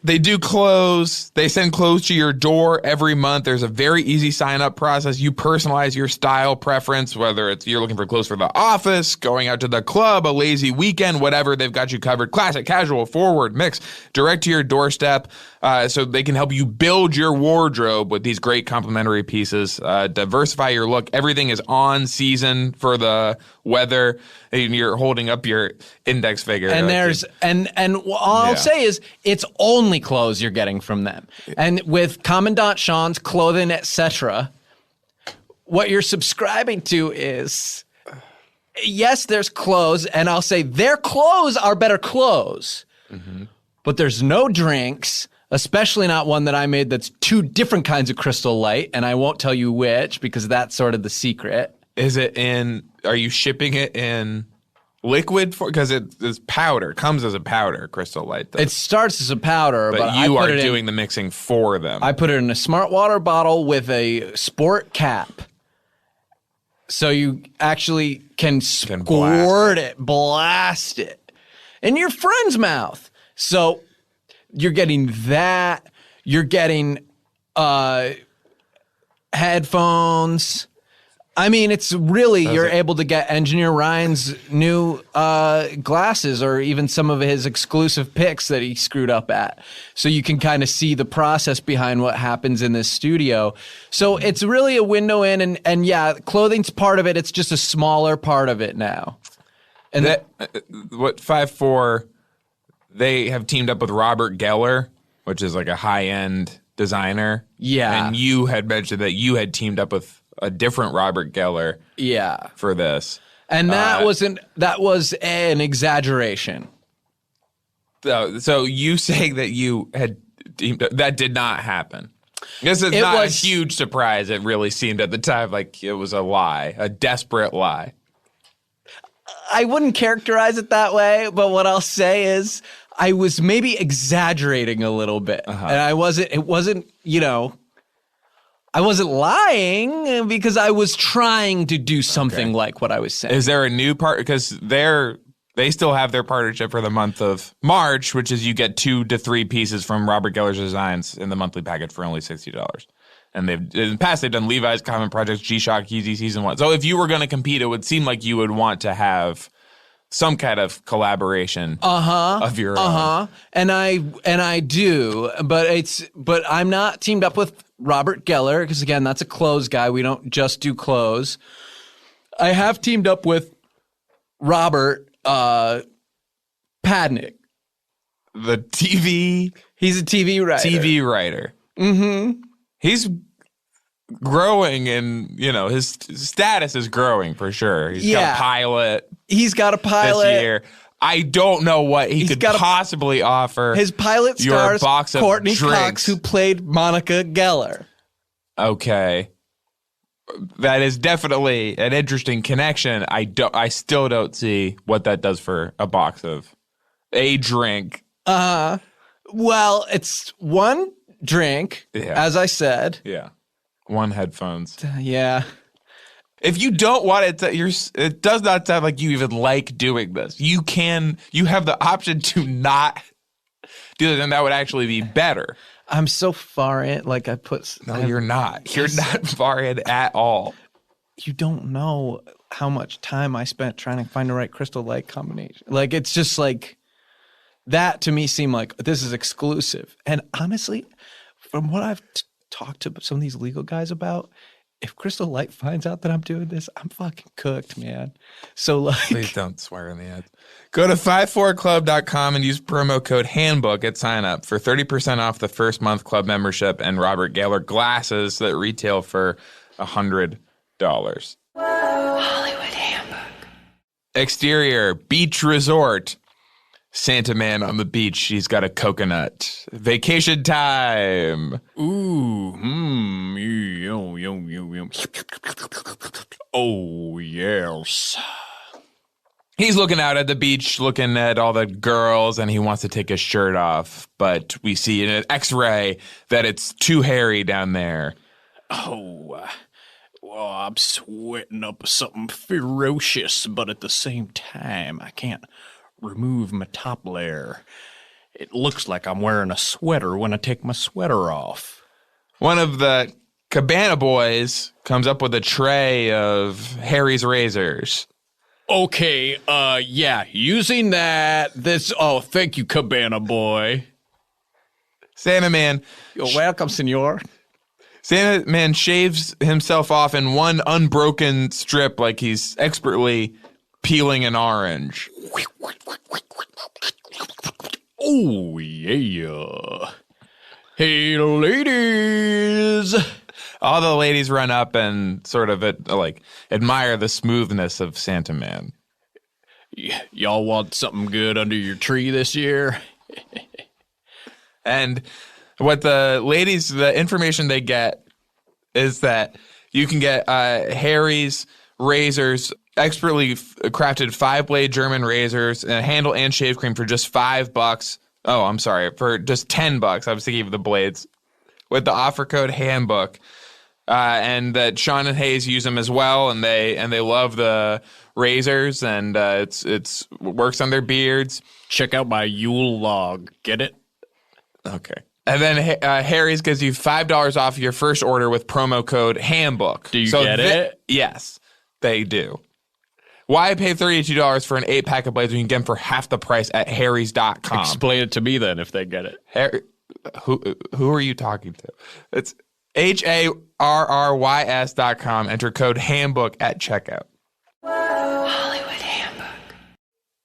They do clothes. They send clothes to your door every month. There's a very easy sign-up process. You personalize your style preference, whether it's you're looking for clothes for the office, going out to the club, a lazy weekend, whatever. They've got you covered. Classic, casual, forward, mix, direct to your doorstep. So they can help you build your wardrobe with these great complimentary pieces. Diversify your look. Everything is on season for the weather. And you're holding up your index figure. And all I'll say is it's only clothes you're getting from them. And with Commandant Sean's clothing, etc., what you're subscribing to is, yes, there's clothes, and I'll say their clothes are better clothes, but there's no drinks, especially not one that I made that's two different kinds of Crystal Light, and I won't tell you which because that's sort of the secret. Are you shipping it in liquid? Because it's powder. It comes as a powder, Crystal Light. Though. It starts as a powder, but you are doing the mixing for them. I put it in a smart water bottle with a sport cap. So you actually can squirt it, blast it in your friend's mouth. So you're getting that. You're getting headphones. I mean, it's really, you're able to get Engineer Ryan's new glasses or even some of his exclusive picks that he screwed up at. So you can kind of see the process behind what happens in this studio. So it's really a window in, and yeah, clothing's part of it. It's just a smaller part of it now. And what 5'4", they have teamed up with Robert Geller, which is like a high-end designer. Yeah. And you had mentioned that you had teamed up with a different Robert Geller for this. And that was an exaggeration. So you saying that you had that did not happen. This is not a huge surprise. It really seemed at the time like it was a lie, a desperate lie. I wouldn't characterize it that way, but what I'll say is I was maybe exaggerating a little bit. And I wasn't lying because I was trying to do something like what I was saying. Is there a new part? Because they still have their partnership for the month of March, which is you get 2 to 3 pieces from Robert Geller's designs in the monthly package for only $60. And in the past, they've done Levi's Common Projects, G-Shock, Yeezy Season 1. So if you were going to compete, it would seem like you would want to have some kind of collaboration of your own. And I do, but I'm not teamed up with Robert Geller because again, that's a clothes guy. We don't just do clothes. I have teamed up with Robert Padnick. The TV. He's a TV writer. Mm-hmm. He's growing and, his status is growing for sure. He's got a pilot. He's got a pilot. This year. I don't know what he could possibly offer. His pilot stars box of Courtney drinks. Cox, who played Monica Geller. Okay. That is definitely an interesting connection. I still don't see what that does for a box of a drink. Well, it's one drink, as I said. Yeah. One headphones. Yeah. If you don't want it it does not sound like you even like doing this. You have the option to not do it, and that would actually be better. I'm so far in, like you're not. You're not far in at all. You don't know how much time I spent trying to find the right crystal light combination. Like, it's just like, that to me seemed like this is exclusive. And honestly, from what I've talked to some of these legal guys about, if Crystal Light finds out that I'm doing this, I'm fucking cooked, man. So, like, please don't swear in the ads. Go to 54club.com and use promo code Handbook at sign up for 30% off the first month club membership and Robert Gaylor glasses that retail for $100. Hollywood Handbook. Exterior beach resort. Santaman on the beach. He's got a coconut. Vacation time. Ooh, oh, yes. He's looking out at the beach, looking at all the girls, and he wants to take his shirt off. But we see in an X-ray that it's too hairy down there. Oh, well, I'm sweating up something ferocious, but at the same time, I can't remove my top layer. It looks like I'm wearing a sweater when I take my sweater off. One of the Cabana boys comes up with a tray of Harry's razors. Okay, yeah, using that, thank you, Cabana boy. Santaman. You're welcome, senor. Santaman shaves himself off in one unbroken strip like he's expertly peeling an orange. Oh, yeah. Hey, ladies. All the ladies run up and sort of admire the smoothness of Santaman. Y'all want something good under your tree this year? And what the ladies, the information they get is that you can get Harry's razors, expertly crafted 5-blade German razors, and a handle and shave cream for just $5. Oh, I'm sorry, for just $10. I was thinking of the blades. With the offer code Handbook, and that Sean and Hayes use them as well, and they love the razors, and it's works on their beards. Check out my Yule log. Get it? Okay. And then Harry's gives you $5 off your first order with promo code Handbook. Do you get it? Yes, they do. Why pay $32 for an 8-pack of blades when you can get them for half the price at harrys.com? Explain it to me then if they get it. Harry, who are you talking to? It's HARRYS.com. Enter code Handbook at checkout. Hollywood Handbook.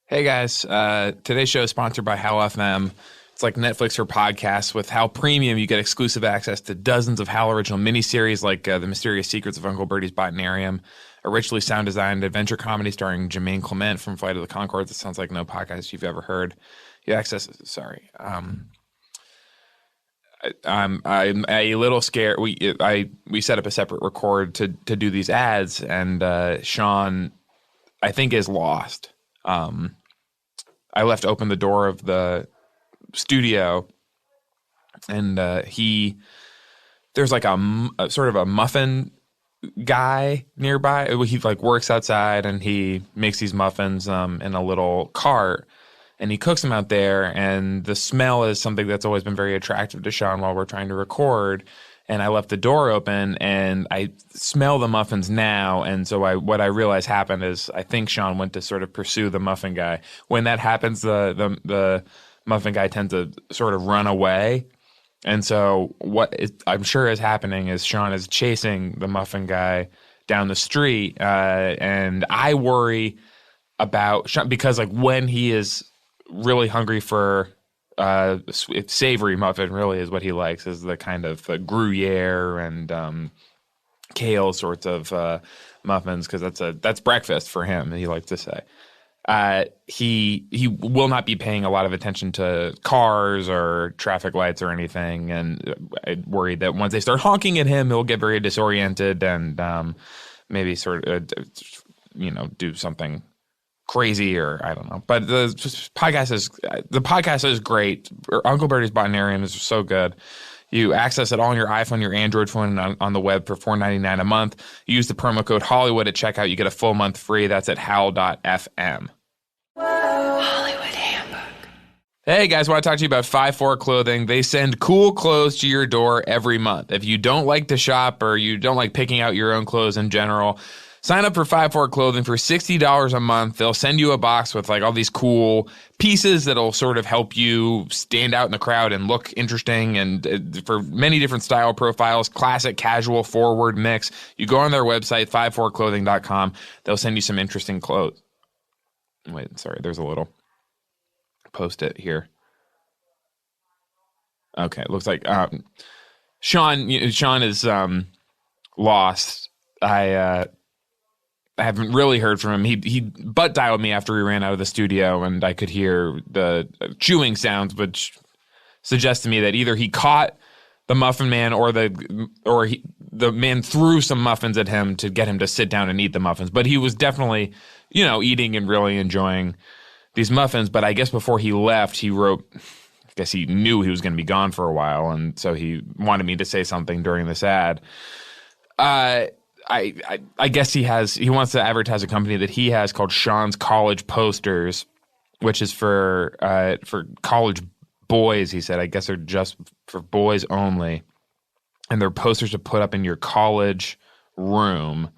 Hey guys, today's show is sponsored by Howl FM. It's like Netflix for podcasts. With Howl Premium, you get exclusive access to dozens of Howl original miniseries like The Mysterious Secrets of Uncle Bertie's Botanarium, a richly sound-designed adventure comedy starring Jemaine Clement from Flight of the Conchords. That sounds like no podcast you've ever heard. You access, sorry. I'm a little scared. We set up a separate record to do these ads, and Sean, I think, is lost. I left open the door of the studio, and there's like a sort of a muffin guy nearby. He works outside, and he makes these muffins in a little cart. And he cooks them out there, and the smell is something that's always been very attractive to Sean while we're trying to record. And I left the door open, and I smell the muffins now. And so what I realized happened is I think Sean went to sort of pursue the muffin guy. When that happens, the muffin guy tends to sort of run away. And so I'm sure is happening is Sean is chasing the muffin guy down the street. And I worry about Sean because when he is really hungry for savory muffin, really is what he likes, is the kind of Gruyere and kale sorts of muffins, because that's breakfast for him, he likes to say. he will not be paying a lot of attention to cars or traffic lights or anything, and I worry that once they start honking at him, he'll get very disoriented and maybe sort of do something crazy, or I don't know. But the podcast is great. Uncle Bertie's Botanarium is so good. You access it all on your iPhone, your Android phone, and on the web for $4.99 a month. You use the promo code Hollywood at checkout. You get a full month free. That's at howl.fm. Hollywood Handbook. Hey guys, want to talk to you about 5-4 Clothing. They send cool clothes to your door every month. If you don't like to shop or you don't like picking out your own clothes in general, sign up for 5-4 Clothing for $60 a month. They'll send you a box with like all these cool pieces that'll sort of help you stand out in the crowd and look interesting, and for many different style profiles, classic, casual, forward mix. You go on their website, 54clothing.com. They'll send you some interesting clothes. Wait, sorry, there's a little post-it here. Okay, it looks like Sean is lost. I haven't really heard from him. He butt dialed me after he ran out of the studio, and I could hear the chewing sounds, which suggests to me that either he caught the Muffin Man or the man threw some muffins at him to get him to sit down and eat the muffins. But he was definitely, eating and really enjoying these muffins. But I guess before he left, he wrote, I guess he knew he was going to be gone for a while, and so he wanted me to say something during this ad. I guess he wants to advertise a company that he has called Sean's College Posters, which is for college boys. He said, I guess they're just for boys only, and they're posters to put up in your college room.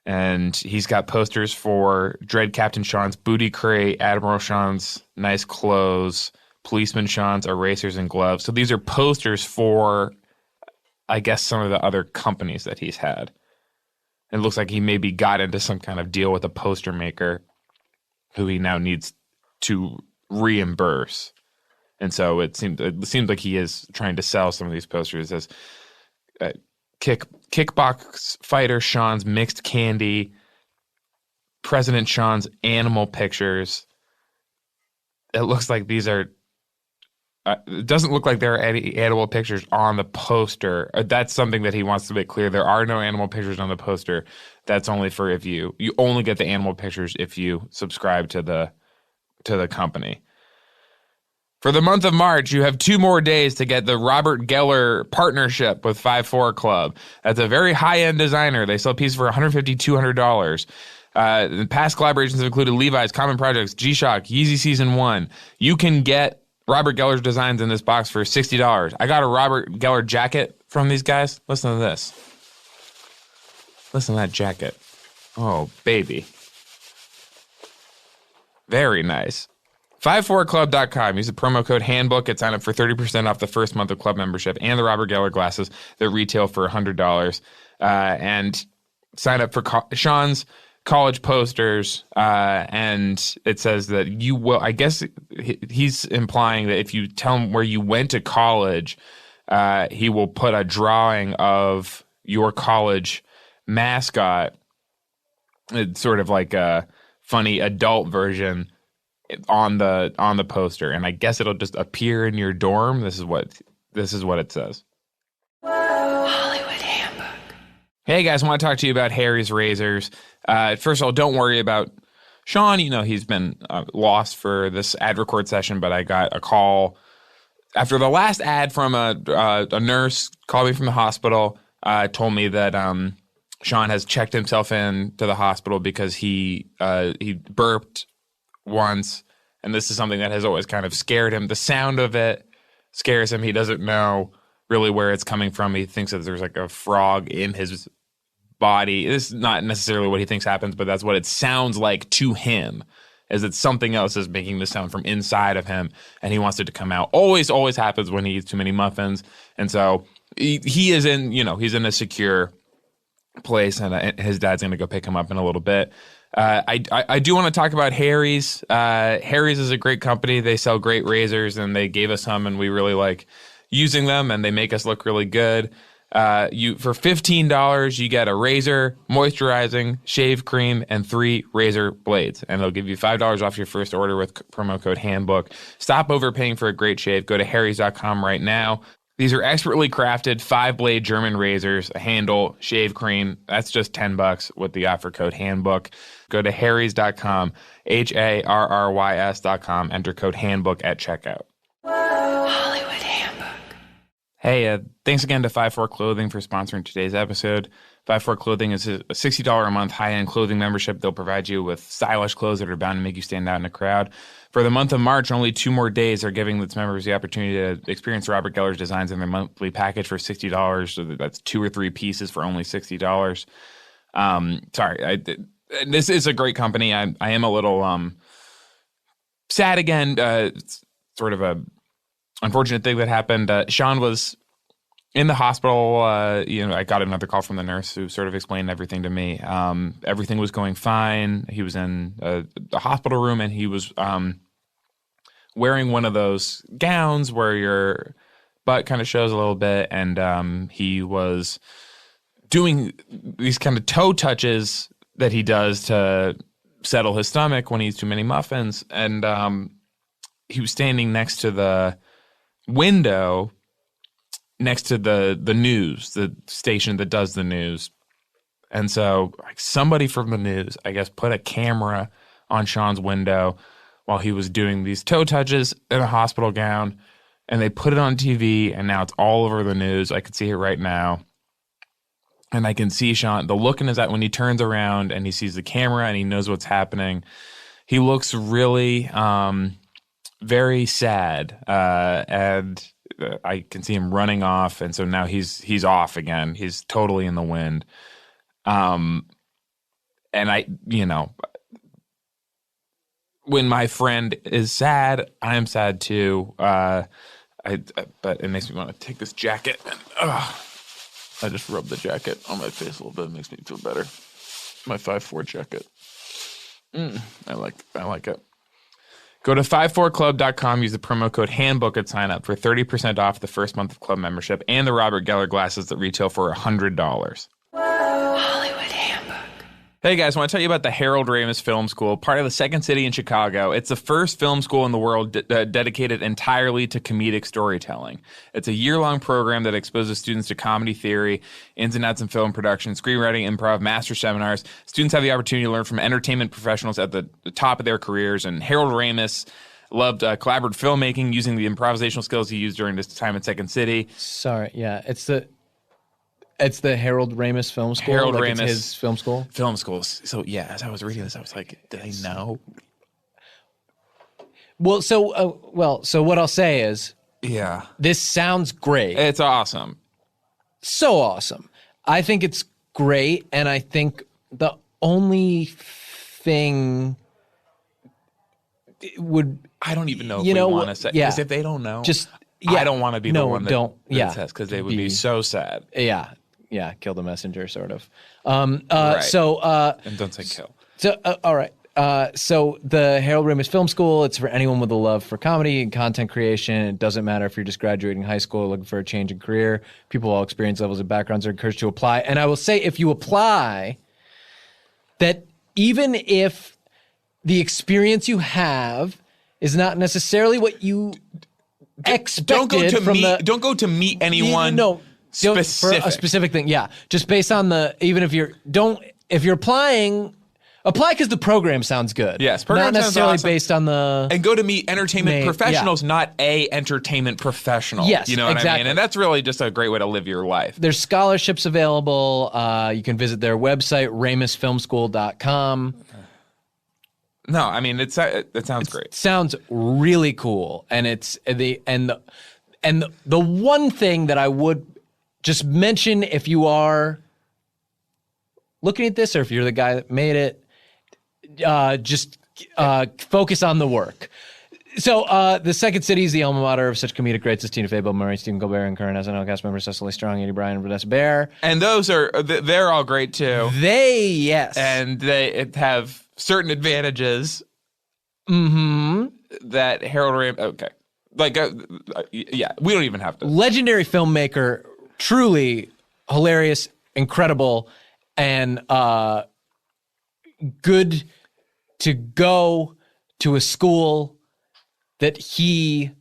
And he's got posters for Dread Captain Sean's booty crate, Admiral Sean's nice clothes, Policeman Sean's erasers and gloves. So these are posters for, I guess, some of the other companies that he's had. It looks like he maybe got into some kind of deal with a poster maker who he now needs to reimburse. And so it seems like he is trying to sell some of these posters as Kickbox Fighter Sean's mixed candy, President Sean's animal pictures. It looks like these are it doesn't look like there are any animal pictures on the poster. That's something that he wants to make clear. There are no animal pictures on the poster. That's only for if you only get the animal pictures if you subscribe to the company. For the month of March, you have 2 more days to get the Robert Geller partnership with 5-4 Club. That's a very high-end designer. They sell pieces for $150, $200. Past collaborations have included Levi's, Common Projects, G-Shock, Yeezy Season 1. You can get Robert Geller's designs in this box for $60. I got a Robert Geller jacket from these guys. Listen to this. Listen to that jacket. Oh, baby. Very nice. 54club.com. Use the promo code Handbook. Get signed up for 30% off the first month of club membership and the Robert Geller glasses that retail for $100. And sign up for Sean's college posters. And it says that you will, I guess he's implying that if you tell him where you went to college, he will put a drawing of your college mascot. It's sort of like a funny adult version on the poster, and I guess it'll just appear in your dorm. This is what it says. Hollywood Handbook. Hey guys, I want to talk to you about Harry's razors. First of all, don't worry about Sean. He's been lost for this ad record session, but I got a call after the last ad from a nurse called me from the hospital. Told me that Sean has checked himself in to the hospital because he burped once, and this is something that has always kind of scared him. The sound of it scares him. He doesn't know really where it's coming from. He thinks that there's like a frog in his body. This is not necessarily what he thinks happens, but that's what it sounds like to him, is that something else is making the sound from inside of him, and he wants it to come out. Always happens when he eats too many muffins. And so he is in, he's in a secure place, and his dad's going to go pick him up in a little bit. I do want to talk about Harry's. Harry's is a great company. They sell great razors, and they gave us some, and we really like using them, and they make us look really good. You for $15, you get a razor, moisturizing, shave cream, and 3 razor blades. And it'll give you $5 off your first order with promo code Handbook. Stop overpaying for a great shave. Go to harrys.com right now. These are expertly crafted 5-blade German razors, a handle, shave cream. That's just $10 with the offer code Handbook. Go to harrys.com, HARRYS.com. Enter code Handbook at checkout. Hollywood Handbook. Hey, thanks again to 5-4 Clothing for sponsoring today's episode. 5-4 Clothing is a $60 a month high-end clothing membership. They'll provide you with stylish clothes that are bound to make you stand out in a crowd. For the month of March, only 2 more days are giving its members the opportunity to experience Robert Geller's designs in their monthly package for $60. So that's 2 or 3 pieces for only $60. This is a great company. I am a little sad again. It's sort of a unfortunate thing that happened. Sean was in the hospital. I got another call from the nurse who sort of explained everything to me. Everything was going fine. He was in the hospital room, and he was wearing one of those gowns where your butt kind of shows a little bit, and he was doing these kind of toe touches that he does to settle his stomach when he eats too many muffins. And he was standing next to the window next to the news, the station that does the news. And so somebody from the news, I guess, put a camera on Sean's window while he was doing these toe touches in a hospital gown, and they put it on TV, and now it's all over the news. I can see it right now. And I can see Sean, the look in his eye when he turns around and he sees the camera and he knows what's happening. He looks really very sad, and I can see him running off, and so now he's off again. He's totally in the wind. And when my friend is sad, I am sad too. But it makes me want to take this jacket and I just rubbed the jacket on my face a little bit. It makes me feel better. My 5'4" jacket. I like it. Go to 54club.com, use the promo code Handbook at sign up for 30% off the first month of club membership and the Robert Geller glasses that retail for $100. Hollywood Handbook. Hey guys, I want to tell you about the Ramis Film School, part of the Second City in Chicago. It's the first film school in the world dedicated entirely to comedic storytelling. It's a year-long program that exposes students to comedy theory, ins and outs in film production, screenwriting, improv, master seminars. Students have the opportunity to learn from entertainment professionals at the top of their careers, and Harold Ramis loved collaborative filmmaking using the improvisational skills he used during his time at Second City. Sorry, yeah, it's the Harold Ramis Film School. Harold like Ramis. It's his film school. Film schools. So yeah, as I was reading this, I was like, did I know? Well, so what I'll say is, Yeah. this sounds great. It's awesome. So awesome. I think it's great, and I think the only thing would I don't even know if you we know want to what- say. yeah. Because if they don't know, just yeah, I don't want to be the no, one that, don't, that yeah, says, because they would be so sad. Yeah, kill the messenger, sort of. Right. So, And don't say kill. So, all right. So the Harold Ramis Film School, it's for anyone with a love for comedy and content creation. It doesn't matter if you're just graduating high school or looking for a change in career. People of all experience levels and backgrounds are encouraged to apply. And I will say, if you apply, that even if the experience you have is not necessarily what you expected Don't go to meet anyone. No. Specific. For a specific thing, yeah. Just based on if you're applying, apply because the program sounds good. Yes, program not sounds necessarily awesome. based on the. And go to meet entertainment Yeah. professionals, not a entertainment professional. Yes, you know what I exactly. mean? And that's really just a great way to live your life. There's scholarships available. You can visit their website, ramisfilmschool.com. No, I mean it sounds great. Sounds really cool, and it's the one thing that I would just mention, if you are looking at this or if you're the guy that made it, just focus on the work. So the Second City is the alma mater of such comedic greats as Tina Fey, Bill Murray, Stephen Colbert, and current SNL cast members Cecily Strong, Eddie Bryan, and Vanessa Bayer. And they're all great too. Yes. And they have certain advantages that Harold Ramis. Okay, yeah, we don't even have to. Legendary filmmaker, truly hilarious, incredible, and good to go to a school that he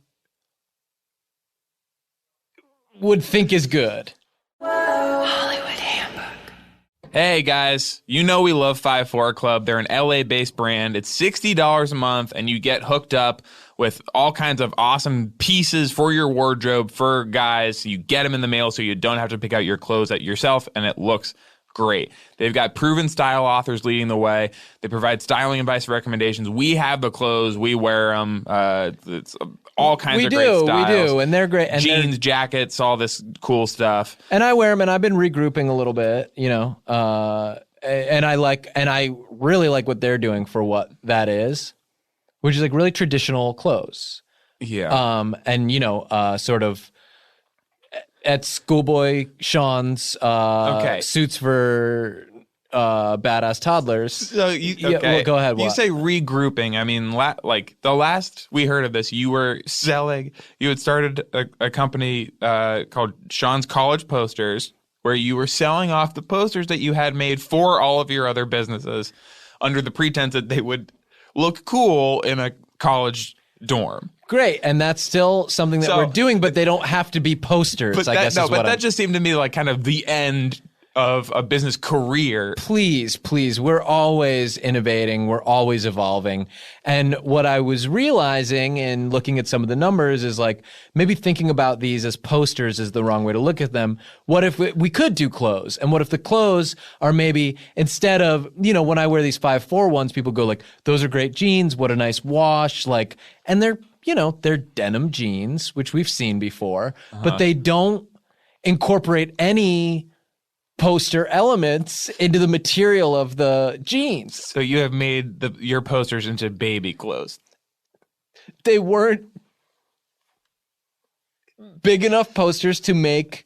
would think is good. Hollywood Handbook. Hey guys, you know we love 5-4 Club. They're an LA-based brand. It's $60 a month, and you get hooked up with all kinds of awesome pieces for your wardrobe for guys. You get them in the mail so you don't have to pick out your clothes yourself, and it looks great. They've got proven style authors leading the way. They provide styling advice recommendations. We have the clothes. We wear them. It's all kinds of great styles. We do, and they're great. And jeans, jackets, all this cool stuff. And I wear them, and I've been regrouping a little bit, and I really like what they're doing for what that is, which is like really traditional clothes. Yeah. Sort of at Schoolboy Sean's suits for badass toddlers. So go ahead. You say regrouping. I mean, the last we heard of this, you had started a company called Sean's College Posters, where you were selling off the posters that you had made for all of your other businesses under the pretense that they would look cool in a college dorm. Great, and that's still something that we're doing, but they don't have to be posters. But that just seemed to me like kind of the end of a business career. Please, we're always innovating, we're always evolving. And what I was realizing in looking at some of the numbers is like maybe thinking about these as posters is the wrong way to look at them. What if we could do clothes? And what if the clothes are maybe instead of, when I wear these 5-4 ones, people go like, those are great jeans, what a nice wash, and they're denim jeans, which we've seen before, but they don't incorporate any poster elements into the material of the jeans. So you have made your posters into baby clothes. They weren't big enough posters to make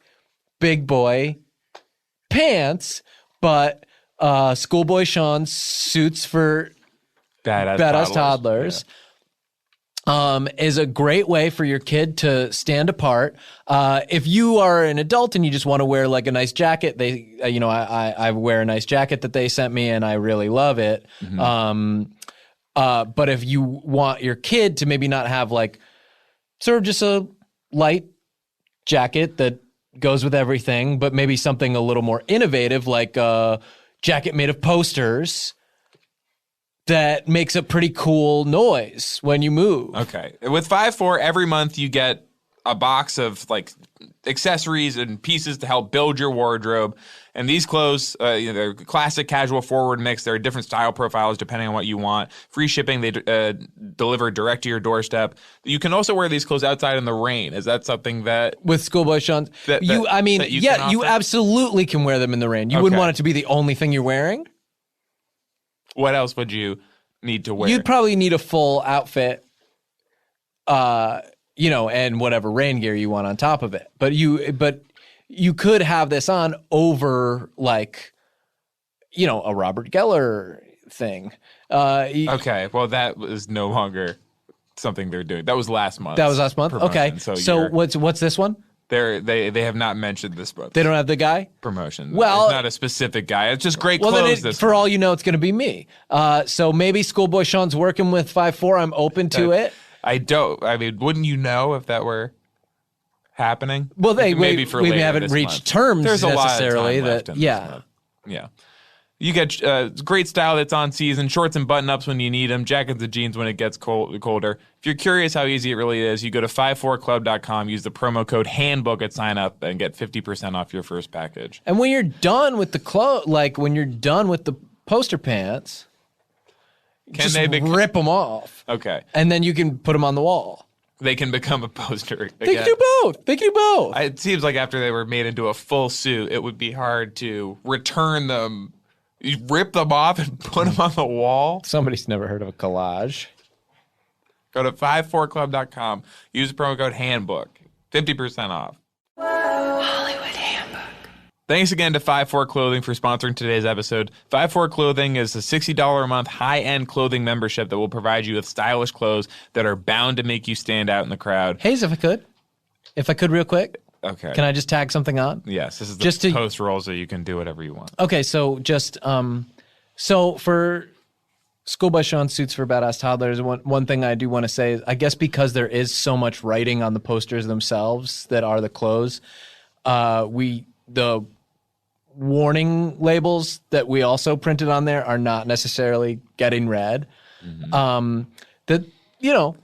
big boy pants, but Schoolboy Sean's suits for badass toddlers. Yeah. Is a great way for your kid to stand apart. If you are an adult and you just want to wear like a nice jacket, I wear a nice jacket that they sent me and I really love it. Mm-hmm. But if you want your kid to maybe not have like sort of just a light jacket that goes with everything, but maybe something a little more innovative, like a jacket made of posters that makes a pretty cool noise when you move. Okay. With 5-4, every month you get a box of like accessories and pieces to help build your wardrobe. And these clothes, they're classic, casual, forward mix. There are different style profiles depending on what you want. Free shipping. They deliver direct to your doorstep. You can also wear these clothes outside in the rain. Is that something that with Schoolboy Sean? You absolutely can wear them in the rain. You wouldn't want it to be the only thing you're wearing. What else would you need to wear? You'd probably need a full outfit, and whatever rain gear you want on top of it. But you could have this on over like, a Robert Geller thing. Okay, well that was no longer something they're doing. That was last month. Promotion. Okay, so what's this one? They have not mentioned this book. They don't have the guy? Promotion. Well, it's not a specific guy. It's just great clothes. For all you know, it's going to be me. So maybe Schoolboy Sean's working with 5-4. I'm open to it. Wouldn't you know if that were happening? Well, we haven't reached terms There's necessarily. A lot of time left in this month. Yeah. You get great style that's on season, shorts and button-ups when you need them, jackets and jeans when it gets colder. If you're curious how easy it really is, you go to 54club.com, use the promo code HANDBOOK at sign up, and get 50% off your first package. And when you're done with when you're done with the poster pants, rip them off. Okay. And then you can put them on the wall. They can become a poster again. They can do both. It seems like after they were made into a full suit, it would be hard to return them. You rip them off and put them on the wall? Somebody's never heard of a collage. Go to 54club.com. Use the promo code HANDBOOK. 50% off. Hollywood Handbook. Thanks again to 5-4 Clothing for sponsoring today's episode. 5-4 Clothing is a $60 a month high-end clothing membership that will provide you with stylish clothes that are bound to make you stand out in the crowd. Hayes, if I could real quick. Okay. Can I just tag something on? Yes, this is the Just to- post roll, so you can do whatever you want. Okay, so just so for Schoolboy Sean Suits for Badass Toddlers, one thing I do want to say is, I guess because there is so much writing on the posters themselves that are the clothes, the warning labels that we also printed on there are not necessarily getting read. That, you know,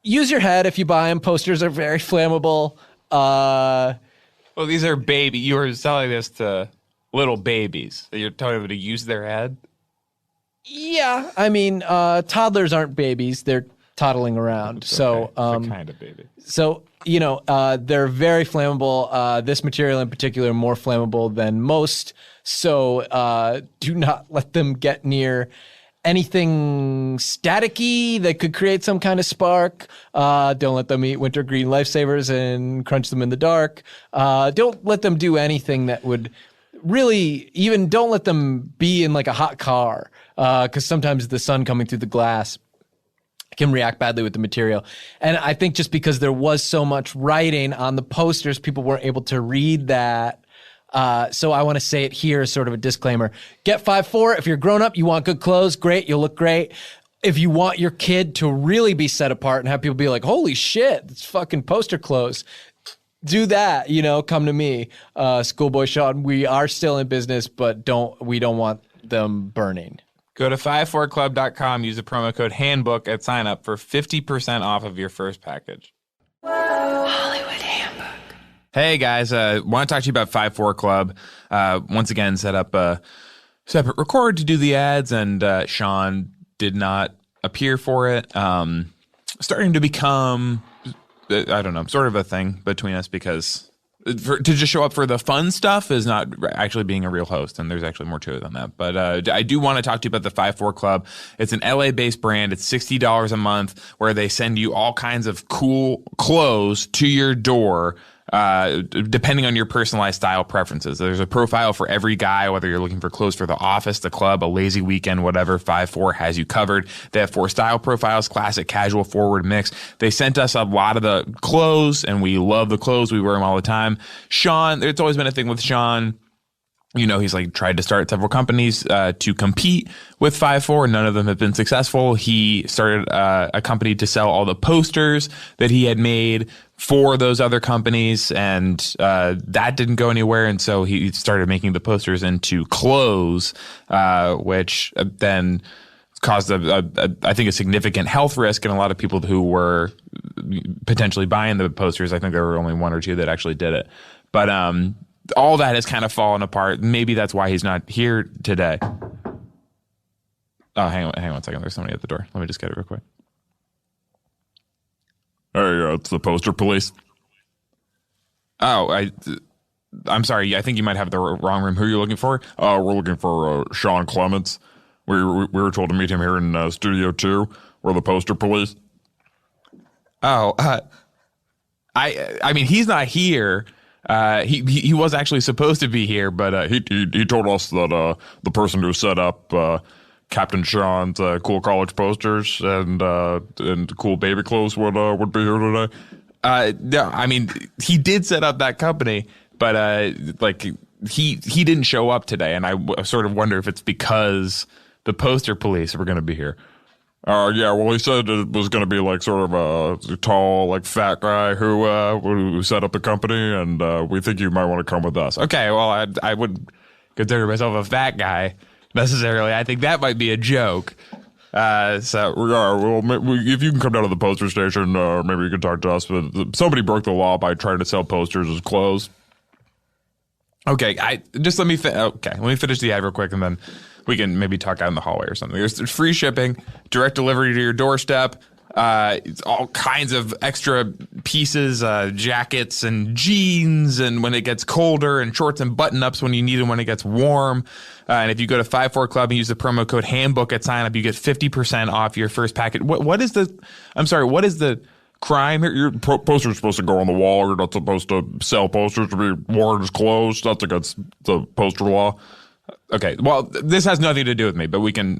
use your head if you buy them. Posters are very flammable. Well, these are baby. You were selling this to little babies. You're telling them to use their head? Yeah, I mean, toddlers aren't babies; they're toddling around. It's So, okay. It's a kind of baby. so you know, they're very flammable. This material in particular, more flammable than most. So, do not let them get near anything staticky that could create some kind of spark. Don't let them eat wintergreen lifesavers and crunch them in the dark. Don't let them do anything that would really, even don't let them be in like a hot car, because sometimes the sun coming through the glass can react badly with the material. And I think just because there was so much writing on the posters, people weren't able to read that. So I want to say it here as sort of a disclaimer. Get 5'4". If you're grown up, you want good clothes, great, you'll look great. If you want your kid to really be set apart and have people be like, holy shit, it's fucking poster clothes, do that, you know, come to me. Schoolboy Sean, we are still in business, but we don't want them burning. Go to 54club.com, use the promo code Handbook at sign up for 50% off of your first package. Hollywood Handbook. Hey guys, want to talk to you about 54 Club. Once again, set up a separate record to do the ads, and Sean did not appear for it. Starting to become, I don't know, sort of a thing between us, because to just show up for the fun stuff is not actually being a real host, and there's actually more to it than that. But I do want to talk to you about the 54 Club. It's an LA-based brand. It's $60 a month, where they send you all kinds of cool clothes to your door, depending on your personalized style preferences. There's a profile for every guy, whether you're looking for clothes for the office, the club, a lazy weekend, whatever. 54 has you covered. They have 4 style profiles: classic, casual, forward, mix. They sent us a lot of the clothes, and we love the clothes. We wear them all the time. Sean, it's always been a thing with Sean. You know, he's like tried to start several companies to compete with 54. None of them have been successful. He started a company to sell all the posters that he had made for those other companies, and that didn't go anywhere. And so he started making the posters into clothes, which then caused I think a significant health risk in a lot of people who were potentially buying the posters. I think there were only 1 or 2 that actually did it, but all that has kind of fallen apart. Maybe that's why he's not here today. Oh, hang on 1 second. There's somebody at the door. Let me just get it real quick. Hey, it's the poster police. Oh, I'm sorry. I think you might have the wrong room. Who are you looking for? We're looking for Sean Clements. We were told to meet him here in Studio 2. We're the poster police. Oh, I mean, he's not here. He was actually supposed to be here, but He told us that the person who set up Captain Sean's cool college posters and cool baby clothes would be here today. no, I mean, he did set up that company, but like he didn't show up today, and I sort of wonder if it's because the poster police were going to be here. Yeah, well, he said it was going to be like sort of a tall, like fat guy who set up the company, and we think you might want to come with us. Okay, well, I wouldn't consider myself a fat guy necessarily. I think that might be a joke. So well, if you can come down to the poster station, maybe you can talk to us. But somebody broke the law by trying to sell posters as clothes. Okay, let me finish the ad real quick, and then we can maybe talk out in the hallway or something. There's free shipping, direct delivery to your doorstep. It's all kinds of extra pieces, jackets and jeans, and when it gets colder, and shorts and button-ups when you need them when it gets warm. And if you go to 54 Club and use the promo code Handbook at sign up, you get 50% off your first packet. What is the crime here? Your posters are supposed to go on the wall. You're not supposed to sell posters to be worn as clothes. That's against the poster law. Okay, well, this has nothing to do with me, but we can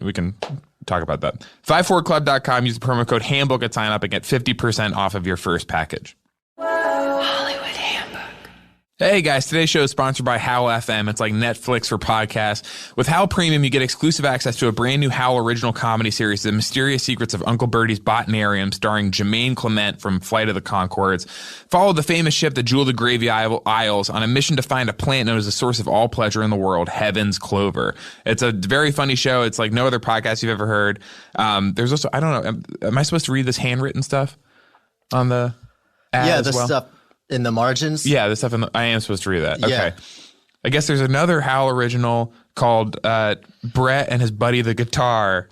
talk about that. 54club.com, use the promo code Handbook at sign up and get 50% off of your first package. Hollywood Handbook. Hey guys, today's show is sponsored by Howl FM. It's like Netflix for podcasts. With Howl Premium, you get exclusive access to a brand new Howl original comedy series, The Mysterious Secrets of Uncle Bertie's Botanarium, starring Jemaine Clement from Flight of the Conchords. Follow the famous ship, the Jewel of the Gravy Isles, on a mission to find a plant known as the source of all pleasure in the world, Heaven's Clover. It's a very funny show. It's like no other podcast you've ever heard. There's also, I don't know, am I supposed to read this handwritten stuff on the ad Yeah, as the well? stuff in the margins. Yeah, the stuff I am supposed to read that. Yeah. Okay. I guess there's another Howl original called Brett and His Buddy the Guitar,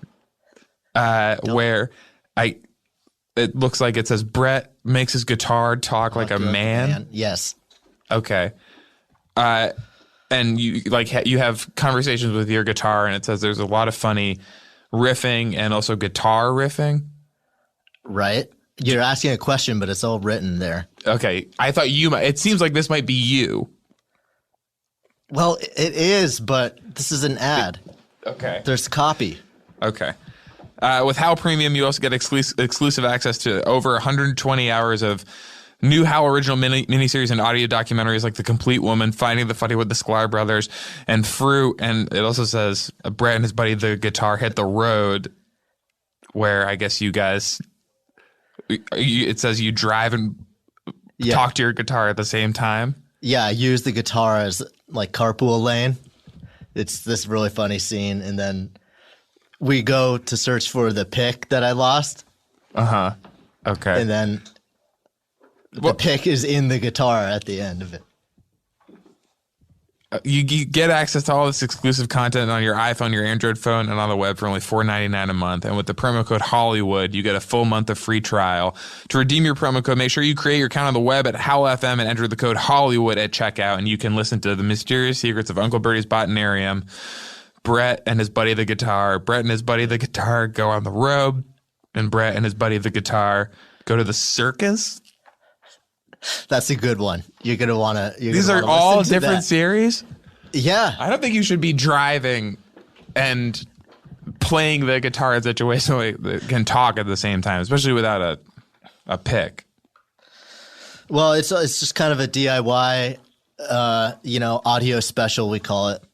where it looks like it says Brett makes his guitar talk like a man. Yes. Okay. And you have conversations with your guitar, and it says there's a lot of funny riffing and also guitar riffing. Right. You're asking a question, but it's all written there. Okay. I thought you might. It seems like this might be you. Well, it is, but this is an ad. Okay. There's copy. Okay. With Howl Premium, you also get exclusive access to over 120 hours of new Howl original miniseries and audio documentaries like The Complete Woman, Finding the Funny with the Sklar Brothers, and Fruit. And it also says Brett and his buddy the guitar hit the road, where I guess you guys... It says you drive and talk to your guitar at the same time. Yeah, I use the guitar as like carpool lane. It's this really funny scene, and then we go to search for the pick that I lost. Okay. And then the pick is in the guitar at the end of it. You get access to all this exclusive content on your iPhone, your Android phone, and on the web for only $4.99 a month. And with the promo code Hollywood, you get a full month of free trial. To redeem your promo code, make sure you create your account on the web at Howl FM and enter the code Hollywood at checkout, and you can listen to The Mysterious Secrets of Uncle Bertie's Botanarium, Brett and his buddy the guitar. Brett and his buddy the guitar go on the road, and Brett and his buddy the guitar go to the circus. That's a good one. You're gonna want to. These are all different series? Yeah. I don't think you should be driving and playing the guitar in such a way so it can talk at the same time, especially without a pick. Well, it's just kind of a DIY, audio special, we call it.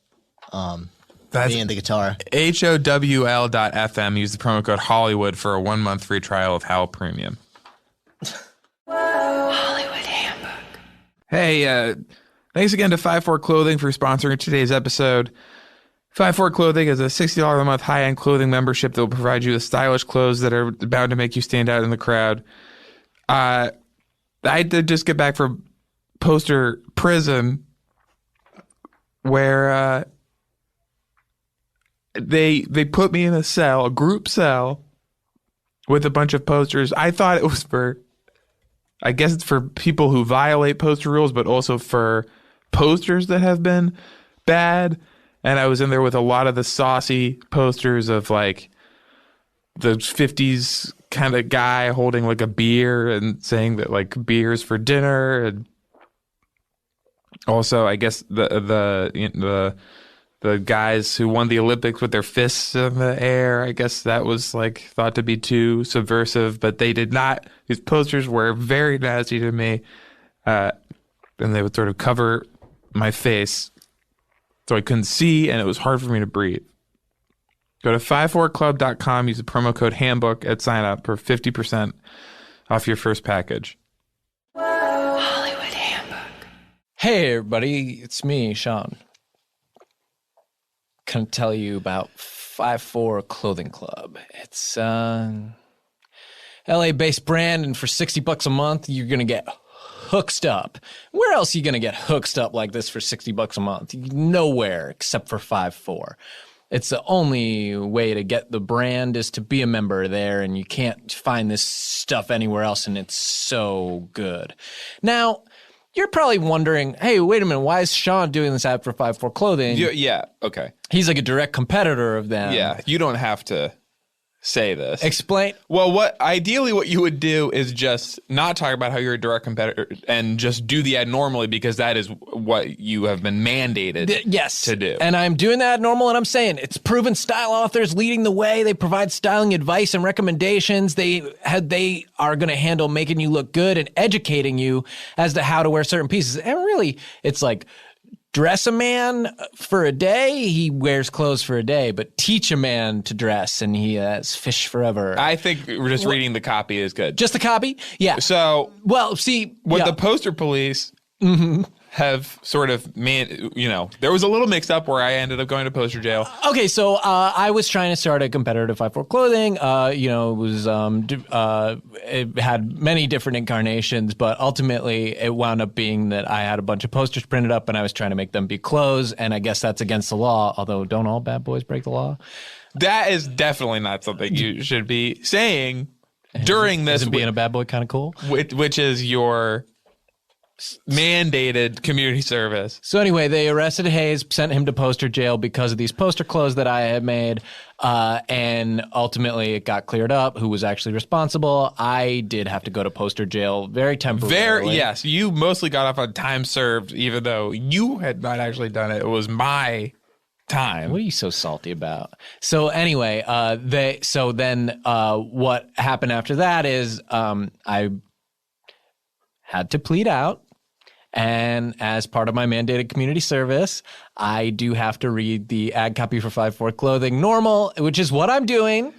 That's me and the guitar. HOWL.FM. Use the promo code Hollywood for a 1 month free trial of Howl Premium. Hollywood Handbook. Hey, thanks again to 5-4 Clothing for sponsoring today's episode. 5-4 Clothing is a $60 a month high-end clothing membership that will provide you with stylish clothes that are bound to make you stand out in the crowd. I did just get back from Poster Prison, where they put me in a cell, a group cell, with a bunch of posters. I thought it was I guess it's for people who violate poster rules, but also for posters that have been bad. And I was in there with a lot of the saucy posters of like the 50s kind of guy holding like a beer and saying that like beer's for dinner. And also, I guess the guys who won the Olympics with their fists in the air, I guess that was like thought to be too subversive, but they did not. These posters were very nasty to me, and they would sort of cover my face so I couldn't see, and it was hard for me to breathe. Go to 54club.com, use the promo code Handbook at sign up for 50% off your first package. Hollywood Handbook. Hey, everybody, it's me, Sean. Gonna tell you about 5-4 Clothing Club. It's LA-based brand, and for $60 a month, you're gonna get hooked up. Where else are you gonna get hooked up like this for $60 a month? Nowhere except for 5-4. It's the only way to get the brand is to be a member there, and you can't find this stuff anywhere else, and it's so good. Now, you're probably wondering, hey, wait a minute, why is Sean doing this ad for 5-4 Clothing? Yeah, okay. He's like a direct competitor of them. Yeah, you don't have to say this. Explain. Well, ideally what you would do is just not talk about how you're a direct competitor and just do the ad normally, because that is what you have been mandated to do. And I'm doing that normal, and I'm saying it's proven style authors leading the way. They provide styling advice and recommendations. They are going to handle making you look good and educating you as to how to wear certain pieces. And really, it's like, dress a man for a day, he wears clothes for a day, but teach a man to dress and he has fish forever. I think just reading the copy is good. Just the copy? Yeah. So, well, see, what the poster police have sort of there was a little mix up where I ended up going to poster jail. Okay, so I was trying to start a competitor to 5-4 clothing. It was it had many different incarnations, but ultimately it wound up being that I had a bunch of posters printed up and I was trying to make them be clothes, and I guess that's against the law, although don't all bad boys break the law? That is definitely not something you should be saying during this. Isn't being a bad boy kind of cool? Which is your mandated community service. So anyway, they arrested Hayes, sent him to poster jail because of these poster clothes that I had made, and ultimately it got cleared up who was actually responsible. I did have to go to poster jail very temporarily. Yes, you mostly got off on time served, even though you had not actually done it. It was my time. What are you so salty about? So anyway, what happened after that is I had to plead out. And as part of my mandated community service, I do have to read the ad copy for 5-4 clothing normal, which is what I'm doing.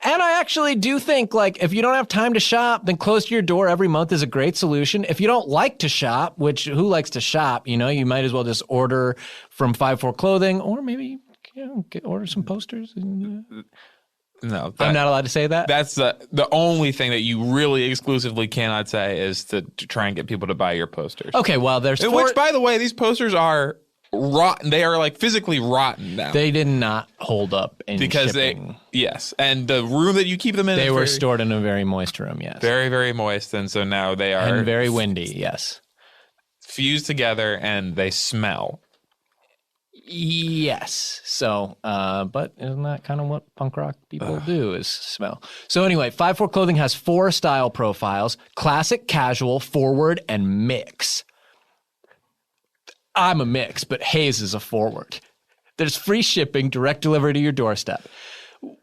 And I actually do think, like, if you don't have time to shop, then close to your door every month is a great solution. If you don't like to shop, which who likes to shop, you might as well just order from 5-4 clothing, or maybe order some posters. No, I'm not allowed to say that. That's the only thing that you really exclusively cannot say is to try and get people to buy your posters. Okay, well, which, by the way, these posters are rotten. They are like physically rotten now. They did not hold up in shipping. And the room that you keep them in. They were stored in a very moist room. Yes, very, very moist, and so now they are and very windy. Yes, fused together and they smell. Yes. So, but isn't that kind of what punk rock people do, is smell? So anyway, 5-4 clothing has 4 style profiles: classic, casual, forward, and mix. I'm a mix, but Hayes is a forward. There's free shipping, direct delivery to your doorstep.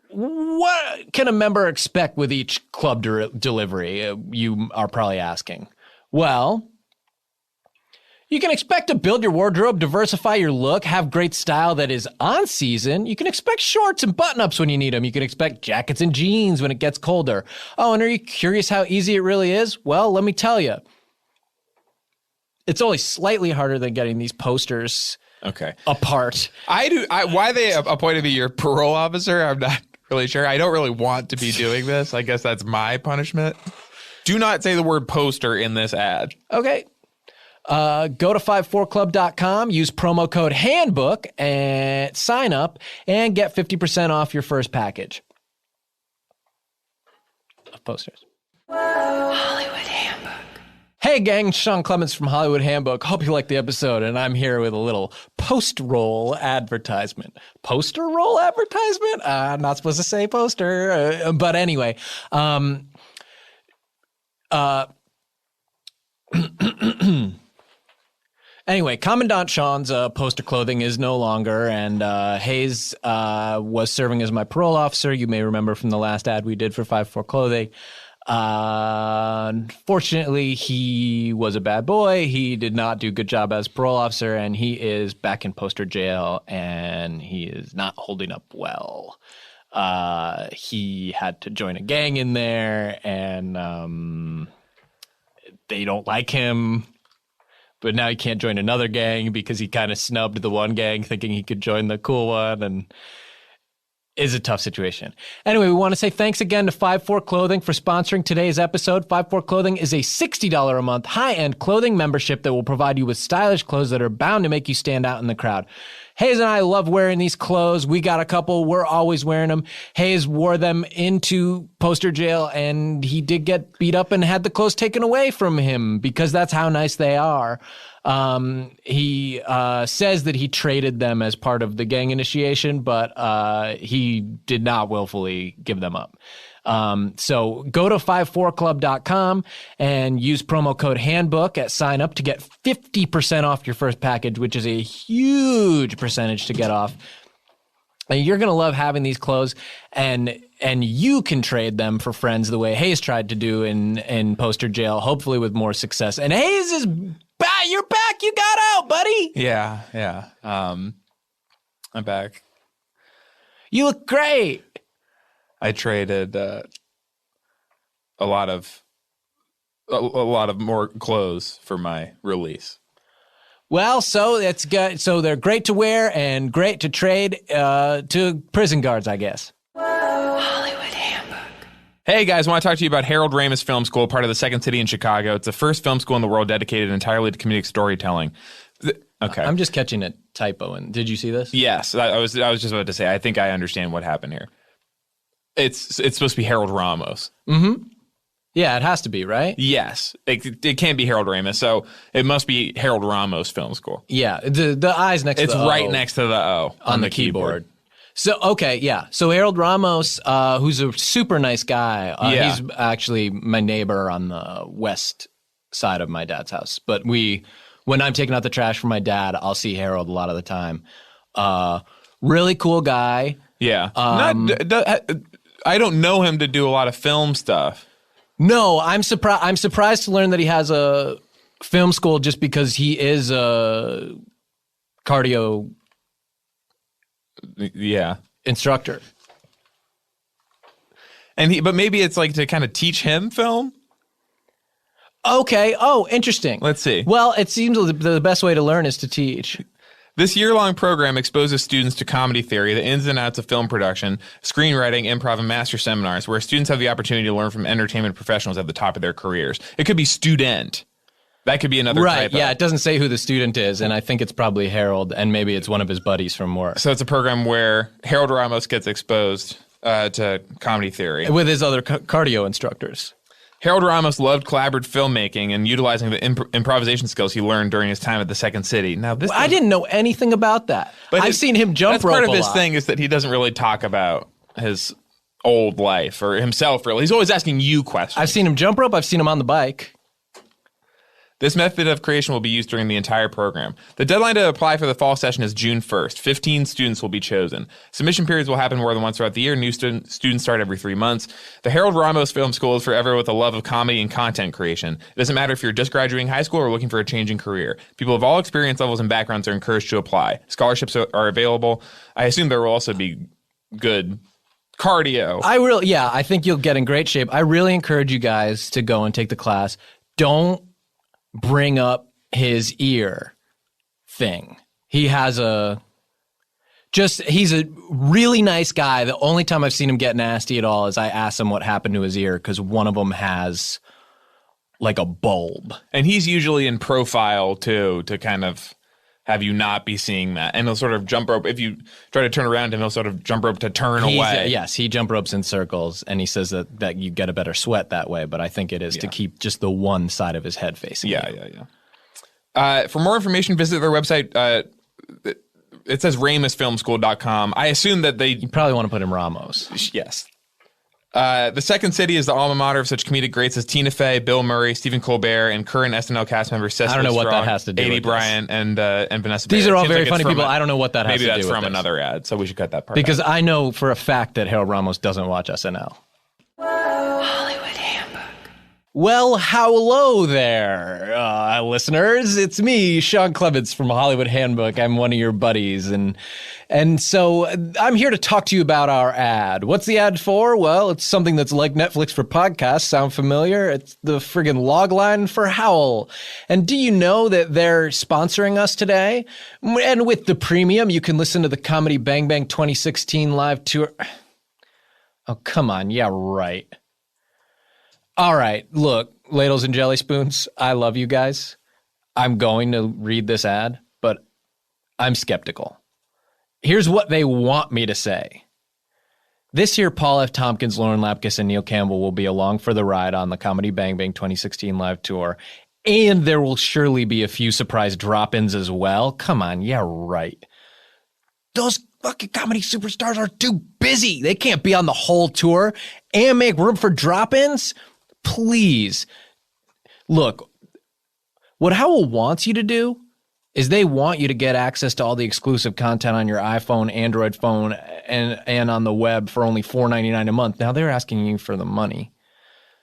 What can a member expect with each club delivery? You are probably asking. Well, you can expect to build your wardrobe, diversify your look, have great style that is on season. You can expect shorts and button-ups when you need them. You can expect jackets and jeans when it gets colder. Oh, and are you curious how easy it really is? Well, let me tell you. It's only slightly harder than getting these posters apart. Why they appointed me your parole officer, I'm not really sure. I don't really want to be doing this. I guess that's my punishment. Do not say the word poster in this ad. Okay. Go to 54club.com, use promo code Handbook, and sign up and get 50% off your first package of posters. Hollywood Handbook. Hey gang, Sean Clements from Hollywood Handbook. Hope you liked the episode, and I'm here with a little post-roll advertisement. Poster-roll advertisement? I'm not supposed to say poster, but anyway. Anyway, Commandant Sean's poster clothing is no longer, and Hayes was serving as my parole officer. You may remember from the last ad we did for 5-4 clothing. Unfortunately, he was a bad boy. He did not do a good job as parole officer, and he is back in poster jail, and he is not holding up well. He had to join a gang in there, and they don't like him. But now he can't join another gang because he kind of snubbed the one gang thinking he could join the cool one, and is a tough situation. Anyway, we want to say thanks again to 5-4 Clothing for sponsoring today's episode. 5-4 Clothing is a $60 a month high-end clothing membership that will provide you with stylish clothes that are bound to make you stand out in the crowd. Hayes and I love wearing these clothes. We got a couple. We're always wearing them. Hayes wore them into poster jail, and he did get beat up and had the clothes taken away from him because that's how nice they are. He says that he traded them as part of the gang initiation, but he did not willfully give them up. So go to 54club.com and use promo code handbook at sign up to get 50% off your first package, which is a huge percentage to get off. And you're going to love having these clothes, and you can trade them for friends the way Hayes tried to do in poster jail, hopefully with more success. And Hayes is back. You're back. You got out, buddy. Yeah. I'm back. You look great. I traded a lot of more clothes for my release. Well, so it's good. So they're great to wear and great to trade to prison guards, I guess. Hollywood Handbook. Hey guys, I want to talk to you about Ramis Film School, part of the Second City in Chicago. It's the first film school in the world dedicated entirely to comedic storytelling. Okay, I'm just catching a typo. And did you see this? Yes, I was just about to say. I think I understand what happened here. It's supposed to be Harold Ramos. Mm-hmm. Yeah, it has to be, right? Yes. It can't be Harold Ramis, so it must be Harold Ramos Film School. Yeah, the I's next to the O. It's right next to the O on the keyboard. So, okay, yeah. So Harold Ramos, who's a super nice guy. He's actually my neighbor on the west side of my dad's house. But when I'm taking out the trash for my dad, I'll see Harold a lot of the time. Really cool guy. Yeah. I don't know him to do a lot of film stuff. No, I'm surprised to learn that he has a film school just because he is a cardio instructor. But maybe it's like to kind of teach him film? Okay. Oh, interesting. Let's see. Well, it seems the best way to learn is to teach. This year-long program exposes students to comedy theory, the ins and outs of film production, screenwriting, improv, and master seminars, where students have the opportunity to learn from entertainment professionals at the top of their careers. It could be student. That could be another typo. Yeah, it doesn't say who the student is, and I think it's probably Harold, and maybe it's one of his buddies from work. So it's a program where Harold Ramos gets exposed to comedy theory. With his other cardio instructors. Harold Ramos loved collaborative filmmaking and utilizing the improvisation skills he learned during his time at the Second City. Now, I didn't know anything about that. But I've seen him jump rope a lot. That's part of his thing is that he doesn't really talk about his old life or himself, really. He's always asking you questions. I've seen him jump rope. I've seen him on the bike. This method of creation will be used during the entire program. The deadline to apply for the fall session is June 1st. 15 students will be chosen. Submission periods will happen more than once throughout the year. New students start every 3 months. The Harold Ramos Film School is for everyone with a love of comedy and content creation. It doesn't matter if you're just graduating high school or looking for a changing career. People of all experience levels and backgrounds are encouraged to apply. Scholarships are available. I assume there will also be good cardio. I think you'll get in great shape. I really encourage you guys to go and take the class. Don't bring up his ear thing. He's a really nice guy. The only time I've seen him get nasty at all is I asked him what happened to his ear because one of them has like a bulb. And he's usually in profile too, to kind of have you not be seeing that. And he'll sort of jump rope. If you try to turn around him, he'll sort of jump rope to turn away. Yes, he jump ropes in circles, and he says that you get a better sweat that way, but I think it is to keep just the one side of his head facing. Yeah. For more information, visit their website. It says RamisFilmSchool.com. I assume that You probably want to put in Ramos. Yes. The Second City is the alma mater of such comedic greats as Tina Fey, Bill Murray, Stephen Colbert, and current SNL cast members Cecily I don't know Strong, what that has to do A.D. with Bryant, and Vanessa. These Bayer. are all very funny people. I don't know what that has to do with Maybe that's from this. another ad, so we should cut that part Because out. I know for a fact that Harold Ramos doesn't watch SNL. Hollywood Handbook. Well, hello there, listeners. It's me, Sean Clements from Hollywood Handbook. I'm one of your buddies, and so I'm here to talk to you about our ad. What's the ad for? Well, it's something that's like Netflix for podcasts. Sound familiar? It's the friggin' logline for Howl. And do you know that they're sponsoring us today? And with the premium, you can listen to the Comedy Bang Bang 2016 live tour. Oh, come on. Yeah, right. All right, look, ladles and jelly spoons, I love you guys. I'm going to read this ad, but I'm skeptical. Here's what they want me to say. This year, Paul F. Tompkins, Lauren Lapkus, and Neil Campbell will be along for the ride on the Comedy Bang Bang 2016 live tour. And there will surely be a few surprise drop-ins as well. Come on, yeah, right. Those fucking comedy superstars are too busy. They can't be on the whole tour and make room for drop-ins. Please. Look, what Howl wants you to do is they want you to get access to all the exclusive content on your iPhone, Android phone, and on the web for only $4.99 a month. Now they're asking you for the money.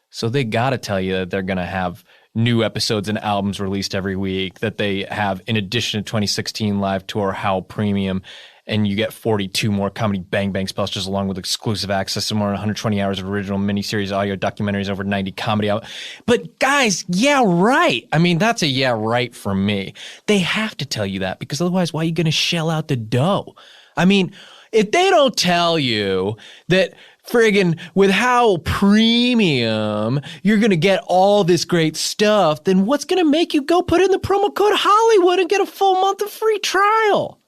So they got to tell you that they're going to have new episodes and albums released every week, that they have, in addition to 2016 live tour, Howl Premium, and you get 42 more Comedy Bang Bang specials along with exclusive access to more than 120 hours of original miniseries, audio documentaries, over 90 comedy out. But guys, yeah, right. I mean, that's a yeah, right for me. They have to tell you that, because otherwise, why are you going to shell out the dough? I mean, if they don't tell you that friggin' with Howl Premium, you're going to get all this great stuff, then what's going to make you go put in the promo code Hollywood and get a full month of free trial?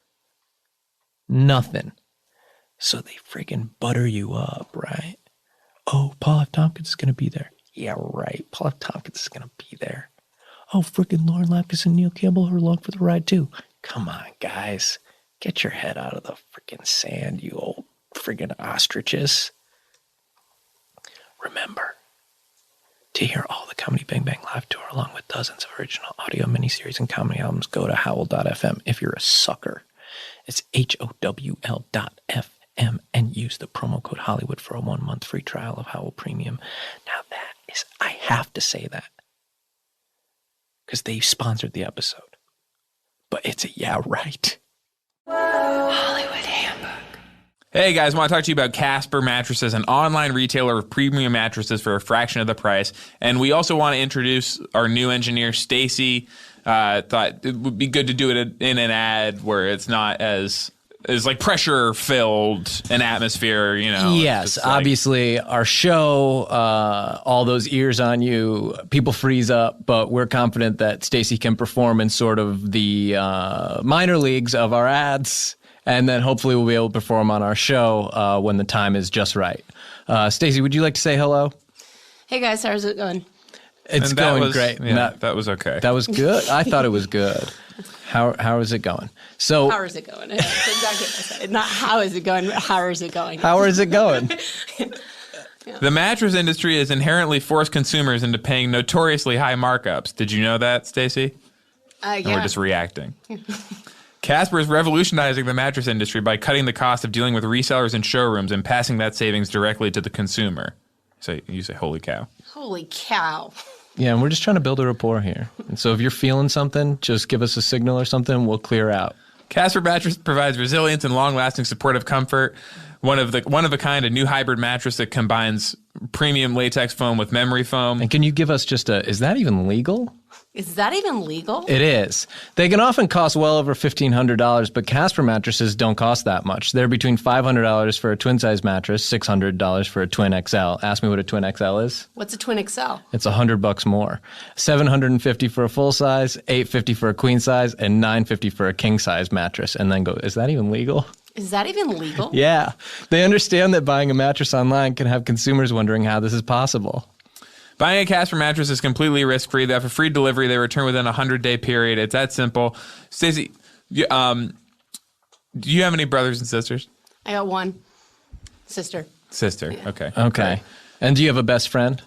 Nothing. So they friggin' butter you up, right? Oh, Paul F. Tompkins is going to be there. Yeah, right. Paul F. Tompkins is going to be there. Oh, friggin' Lauren Lapkus and Neil Campbell are along for the ride too. Come on, guys. Get your head out of the friggin' sand, you old friggin' ostriches. Remember, to hear all the Comedy Bang Bang live tour along with dozens of original audio miniseries and comedy albums, go to howl.fm. If you're a sucker, it's HOWL.FM and use the promo code Hollywood for a 1-month free trial of Howl Premium. Now that is, I have to say that, because they sponsored the episode. But it's a yeah, right. Hollywood Handbook. Hey guys, I want to talk to you about Casper Mattresses, an online retailer of premium mattresses for a fraction of the price. And we also want to introduce our new engineer, Stacy. Thought it would be good to do it in an ad where it's not as like pressure filled an atmosphere, you know. Yes, obviously our show, all those ears on you, people freeze up, but we're confident that Stacy can perform in sort of the minor leagues of our ads. And then hopefully we'll be able to perform on our show when the time is just right. Stacy, would you like to say hello? Hey guys, how's it going? It's going great. Yeah, that was okay. That was good. I thought it was good. How is it going? So how is it going? That's exactly what I said. Not how is it going, but how is it going? How is it going? The mattress industry has inherently forced consumers into paying notoriously high markups. Did you know that, Stacy? Yeah. And we're just reacting. Casper is revolutionizing the mattress industry by cutting the cost of dealing with resellers and showrooms and passing that savings directly to the consumer. So you say, holy cow. Holy cow. Yeah, and we're just trying to build a rapport here. And so if you're feeling something, just give us a signal or something, we'll clear out. Casper mattress provides resilience and long-lasting supportive comfort. One of a kind, a new hybrid mattress that combines premium latex foam with memory foam. And can you give us just is that even legal? Is that even legal? It is. They can often cost well over $1,500, but Casper mattresses don't cost that much. They're between $500 for a twin-size mattress, $600 for a twin XL. Ask me what a twin XL is. What's a twin XL? It's $100 more. $750 for a full size, $850 for a queen size, and $950 for a king size mattress. And then go, is that even legal? Is that even legal? Yeah. They understand that buying a mattress online can have consumers wondering how this is possible. Buying a Casper mattress is completely risk-free. They have a free delivery. They return within a 100-day period. It's that simple. Stacey, do you have any brothers and sisters? I got one sister. Sister, Yeah. okay. Okay. And do you have a best friend?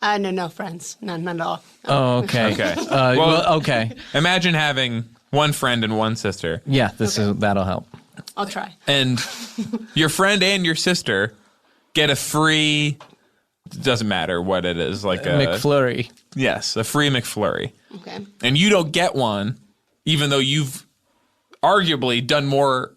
No friends. None at all. Oh, okay. Okay. Well, okay. Imagine having one friend and one sister. Yeah, that'll help. I'll try. And your friend and your sister get a free... Doesn't matter what it is, like a McFlurry. Yes, a free McFlurry. Okay. And you don't get one, even though you've arguably done more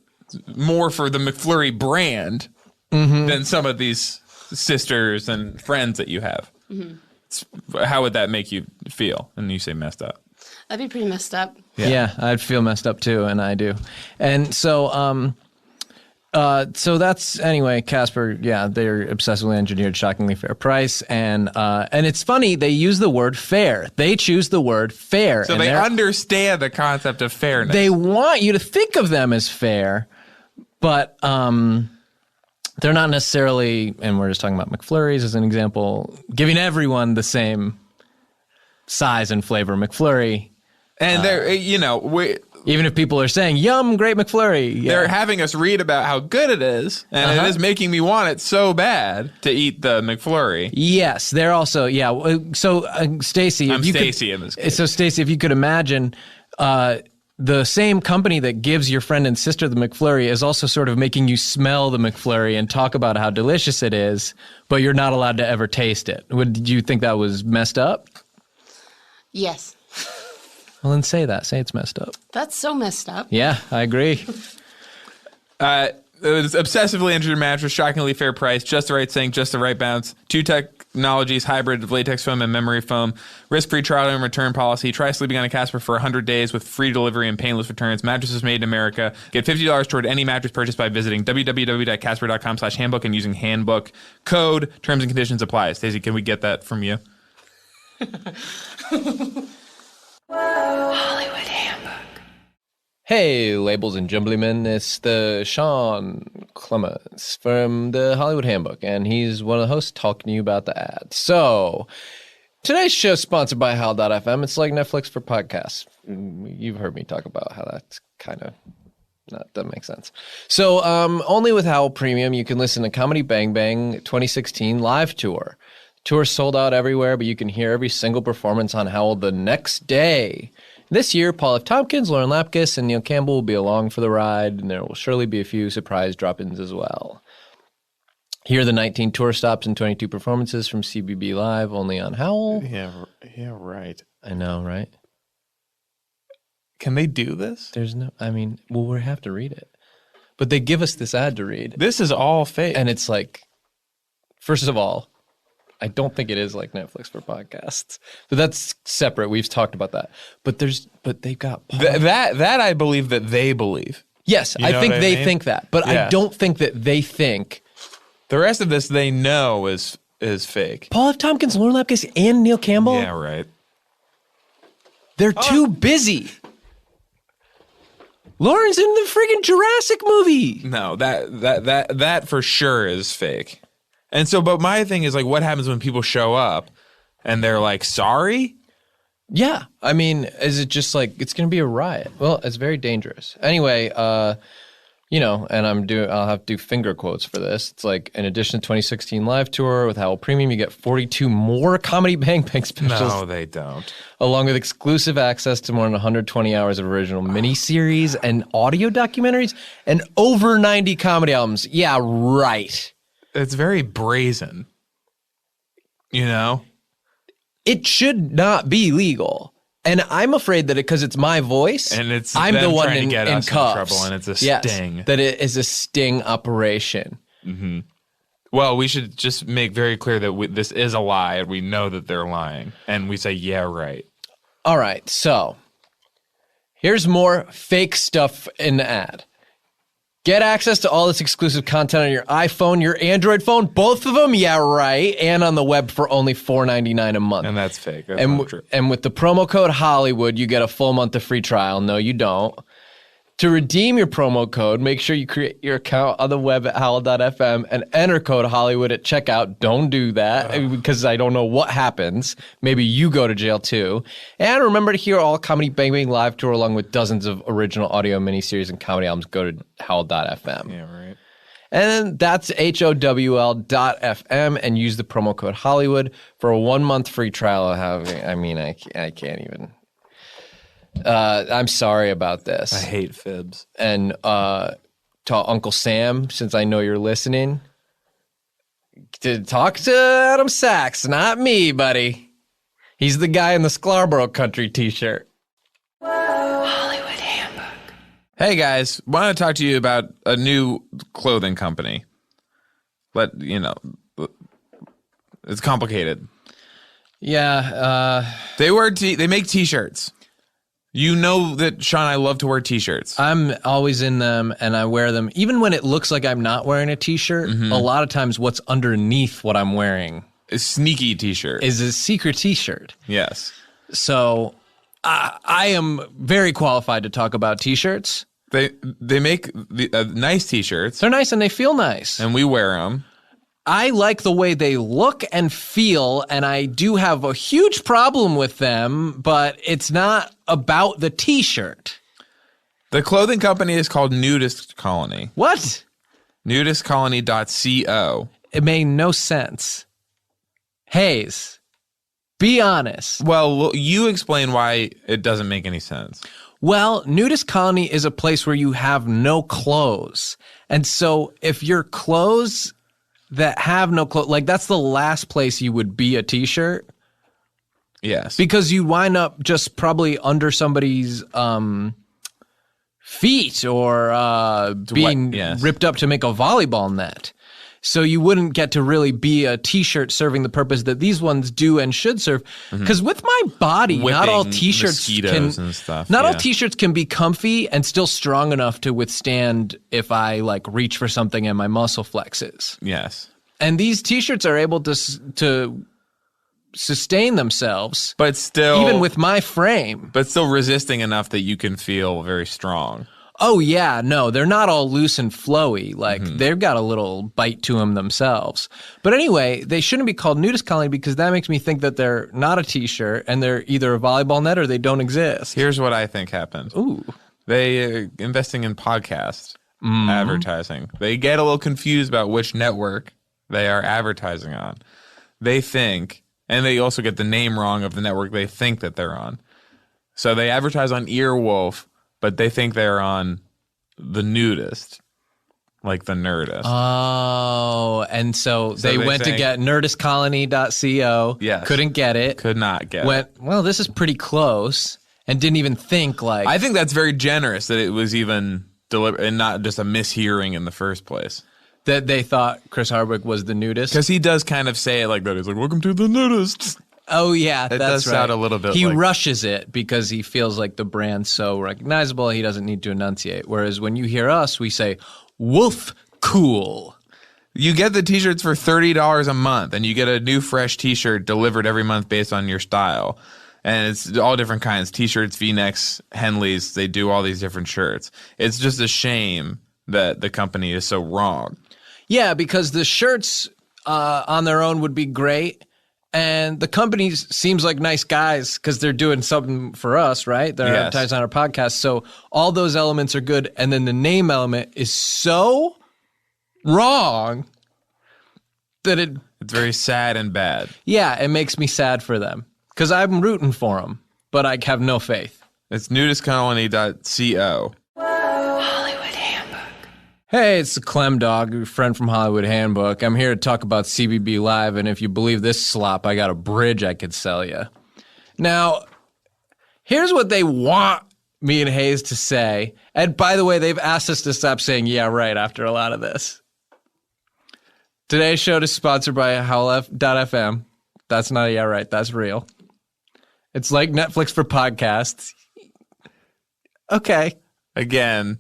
for the McFlurry brand than some of these sisters and friends that you have. Mm-hmm. How would that make you feel? And you say messed up. That'd be pretty messed up. Yeah, I'd feel messed up too, and I do. And so, so that's anyway. Casper, yeah, they're obsessively engineered, shockingly fair price, and it's funny they use the word fair. They choose the word fair, so they understand the concept of fairness. They want you to think of them as fair, but they're not necessarily, and we're just talking about McFlurries as an example, giving everyone the same size and flavor McFlurry. And they're, even if people are saying, yum, great McFlurry. They're having us read about how good it is, and it is making me want it so bad to eat the McFlurry. Yes, they're also, So, Stacy. I'm Stacy in this case. So, Stacy, if you could imagine, the same company that gives your friend and sister the McFlurry is also sort of making you smell the McFlurry and talk about how delicious it is, but you're not allowed to ever taste it. Did you think that was messed up? Yes. Well, then say that. Say it's messed up. That's so messed up. Yeah, I agree. It was obsessively engineered mattress, shockingly fair price, just the right sink, just the right bounce. 2 technologies, hybrid of latex foam and memory foam. Risk-free trial and return policy. Try sleeping on a Casper for 100 days with free delivery and painless returns. Mattresses made in America. Get $50 toward any mattress purchase by visiting www.casper.com/handbook and using handbook code. Terms and conditions apply. Stacey, can we get that from you? Hollywood Handbook. Hey, labels and jumblymen, it's the Jon Gabrus from the Hollywood Handbook, and he's one of the hosts talking to you about the ads. So, today's show is sponsored by Howl.fm. It's like Netflix for podcasts. You've heard me talk about how that's kind of... That doesn't make sense. So, only with Howl Premium, you can listen to Comedy Bang Bang 2016 live tour. Tour sold out everywhere, but you can hear every single performance on Howl the next day. This year, Paul F. Tompkins, Lauren Lapkus, and Neil Campbell will be along for the ride, and there will surely be a few surprise drop-ins as well. Here are the 19 tour stops and 22 performances from CBB Live, only on Howl. Yeah, right. I know, right? Can they do this? We have to read it. But they give us this ad to read. This is all fake. And it's like, first of all, I don't think it is like Netflix for podcasts, but that's separate. We've talked about that. But they've got that I believe that they believe. Yes, I think they think that, but Yeah. I don't think that they think The rest of this they know is fake. Paul F. Tompkins, Lauren Lapkus, and Neil Campbell. Yeah, right. They're too busy. Lauren's in the friggin' Jurassic movie. No, that for sure is fake. And so, but my thing is like, what happens when people show up and they're like, sorry? Yeah. I mean, is it just like, it's going to be a riot? Well, it's very dangerous. Anyway, and I'll have to do finger quotes for this. It's like, in addition to 2016 live tour with Howl Premium, you get 42 more Comedy Bang Bang specials. No, they don't. Along with exclusive access to more than 120 hours of original miniseries and audio documentaries and over 90 comedy albums. Yeah, right. It's very brazen. It should not be legal. And I'm afraid that because it's my voice, and it's I'm the one trying in to get us cuffs. in trouble, and it's a sting. Yes, that it is a sting operation. Mm-hmm. Well, we should just make very clear that this is a lie, and we know that they're lying, and we say, yeah, right. All right, so here's more fake stuff in the ad. Get access to all this exclusive content on your iPhone, your Android phone, both of them, yeah, right, and on the web for only $4.99 a month. And that's fake. That's not true. And with the promo code Hollywood, you get a full month of free trial. No, you don't. To redeem your promo code, make sure you create your account on the web at howl.fm and enter code Hollywood at checkout. Don't do that because I don't know what happens. Maybe you go to jail too. And remember to hear all Comedy Bang Bang live tour along with dozens of original audio miniseries and comedy albums. Go to howl.fm. Yeah, right. And then that's HOWL.FM and use the promo code Hollywood for a 1 month free trial. I can't even. I'm sorry about this. I hate fibs. And to Uncle Sam, since I know you're listening, to talk to Adam Sachs, not me, buddy. He's the guy in the Scarborough Country t-shirt. Hollywood Handbook. Hey guys, want to talk to you about a new clothing company. It's complicated. Yeah, they make t-shirts. You know that Sean and I love to wear t-shirts. I'm always in them and I wear them. Even when it looks like I'm not wearing a t-shirt, a lot of times what's underneath what I'm wearing a sneaky t-shirt is a secret t-shirt. Yes. So I am very qualified to talk about t-shirts. They make nice T-shirts. They're nice and they feel nice. And we wear them. I like the way they look and feel, and I do have a huge problem with them, but it's not about the T-shirt. The clothing company is called Nudist Colony. What? Nudistcolony.co. It made no sense. Hayes, be honest. Well, you explain why it doesn't make any sense. Well, Nudist Colony is a place where you have no clothes. And so if your clothes that have no clothes, like that's the last place you would be a T-shirt. Yes. Because you wind up just probably under somebody's feet or being ripped up to make a volleyball net. So you wouldn't get to really be a T-shirt serving the purpose that these ones do and should serve. Because with my body, Whipping not all T-shirts mosquitoes and stuff. Not all T-shirts can be comfy and still strong enough to withstand if I like reach for something and my muscle flexes. Yes. And these T-shirts are able to sustain themselves, but still, even with my frame, but still resisting enough that you can feel very strong. Oh yeah, no, they're not all loose and flowy. Like they've got a little bite to them themselves. But anyway, they shouldn't be called Nudist Colony because that makes me think that they're not a T-shirt and they're either a volleyball net or they don't exist. Here's what I think happened. Ooh, they investing in podcast advertising. They get a little confused about which network they are advertising on. They think, and they also get the name wrong of the network they think that they're on. So they advertise on Earwolf, but they think they're on the Nudist, like the Nerdist. Oh, and so they went to get nerdistcolony.co. Yes. Couldn't get it. Could not get it. Well, this is pretty close, and didn't even think like. I think that's very generous that it was even deliberate and not just a mishearing in the first place. That they thought Chris Hardwick was the Nudist? Because he does kind of say it like that. He's like, welcome to the Nudist. Oh, yeah, it that's does right. sound a little bit He like, rushes it because he feels like the brand's so recognizable, he doesn't need to enunciate. Whereas when you hear us, we say, Wolf Cool. You get the T-shirts for $30 a month, and you get a new fresh T-shirt delivered every month based on your style. And it's all different kinds. T-shirts, V-necks, Henleys, they do all these different shirts. It's just a shame that the company is so wrong. Yeah, because the shirts on their own would be great. And the company seems like nice guys because they're doing something for us, right? They're advertising on our podcast. So all those elements are good. And then the name element is so wrong that it's very sad and bad. Yeah, it makes me sad for them because I'm rooting for them, but I have no faith. It's nudistcolony.co. Hey, it's the Clem Dog, your friend from Hollywood Handbook. I'm here to talk about CBB Live, and if you believe this slop, I got a bridge I could sell you. Now, here's what they want me and Hayes to say. And by the way, they've asked us to stop saying, yeah, right, after a lot of this. Today's show is sponsored by Howl.fm. That's not a yeah, right, that's real. It's like Netflix for podcasts. Okay. Again,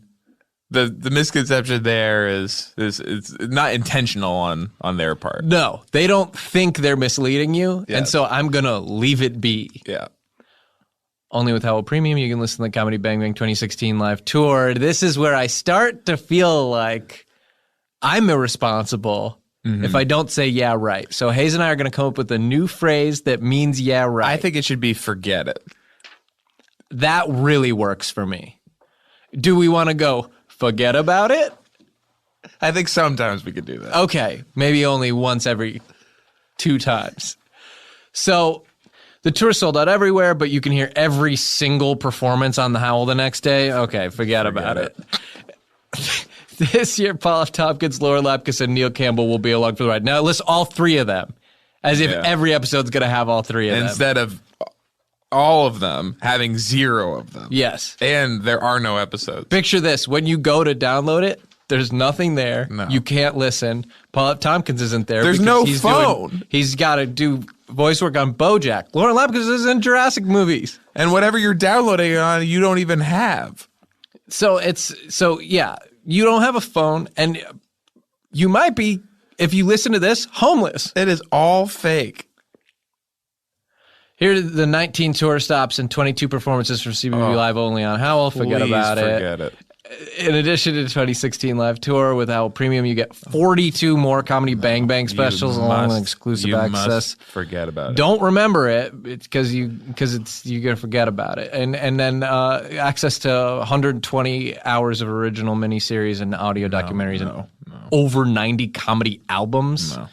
the misconception there is it's not intentional on their part. No, they don't think they're misleading you, Yeah. and so I'm going to leave it be. Yeah. Only with Howl Premium, you can listen to the Comedy Bang Bang 2016 live tour. This is where I start to feel like I'm irresponsible if I don't say yeah, right. So Hayes and I are going to come up with a new phrase that means yeah, right. I think it should be forget it. That really works for me. Do we want to go forget about it? I think sometimes we could do that. Okay, maybe only once every 2 times. So the tour sold out everywhere, but you can hear every single performance on the Howl the next day. Okay, forget about it. This year, Paul F. Tompkins, Laura Lapkus, and Neil Campbell will be along for the ride. Now, list all 3 of them, as if every episode's going to have all 3 of them. Instead of all of them having 0 of them. Yes. And there are no episodes. Picture this. When you go to download it, there's nothing there. No. You can't listen. Paul F. Tompkins isn't there. There's because no phone. He's got to do voice work on BoJack. Lauren Lapkus is in Jurassic movies. And whatever you're downloading on, you don't even have. So yeah, you don't have a phone, and you might be, if you listen to this, homeless. It is all fake. Here are the 19 tour stops and 22 performances from CBB Live only on Howl. Forget about it. Forget it. in addition to the 2016 live tour with Howl Premium, you get 42 more Comedy Bang Bang specials along with exclusive access. Must forget about it. Don't remember it. It's because you're gonna forget about it. And then access to 120 hours of original miniseries and audio documentaries and over 90 comedy albums. No.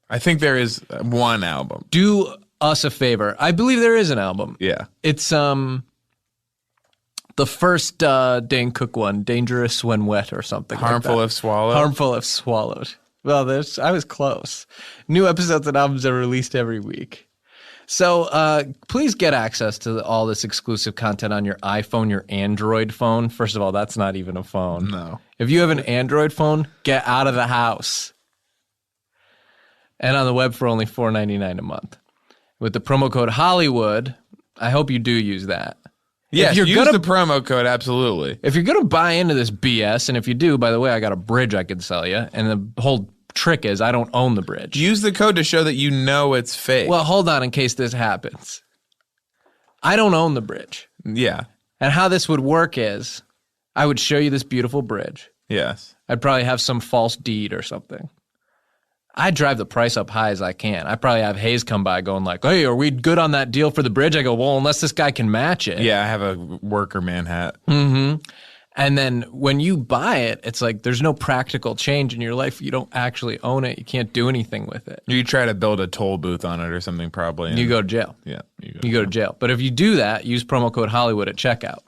I think there is one album. Do us a favor. I believe there is an album. Yeah. It's the first Dane Cook one, Dangerous When Wet or something. Harmful like if swallowed. Harmful if swallowed. Well, I was close. New episodes and albums are released every week. So please get access to all this exclusive content on your iPhone, your Android phone. First of all, that's not even a phone. No. If you have an Android phone, get out of the house. And on the web for only $4.99 a month. With the promo code Hollywood, I hope you do use that. Yes, use the promo code, absolutely. If you're going to buy into this BS, and if you do, by the way, I got a bridge I can sell you, and the whole trick is I don't own the bridge. Use the code to show that you know it's fake. Well, hold on in case this happens. I don't own the bridge. Yeah. And how this would work is I would show you this beautiful bridge. Yes. I'd probably have some false deed or something. I drive the price up high as I can. I probably have Hayes come by going like, hey, are we good on that deal for the bridge? I go, well, unless this guy can match it. Yeah, I have a worker man hat. Mm-hmm. And then when you buy it, it's like there's no practical change in your life. You don't actually own it. You can't do anything with it. You try to build a toll booth on it or something probably. You go to jail. Yeah. You go to jail. But if you do that, use promo code Hollywood at checkout.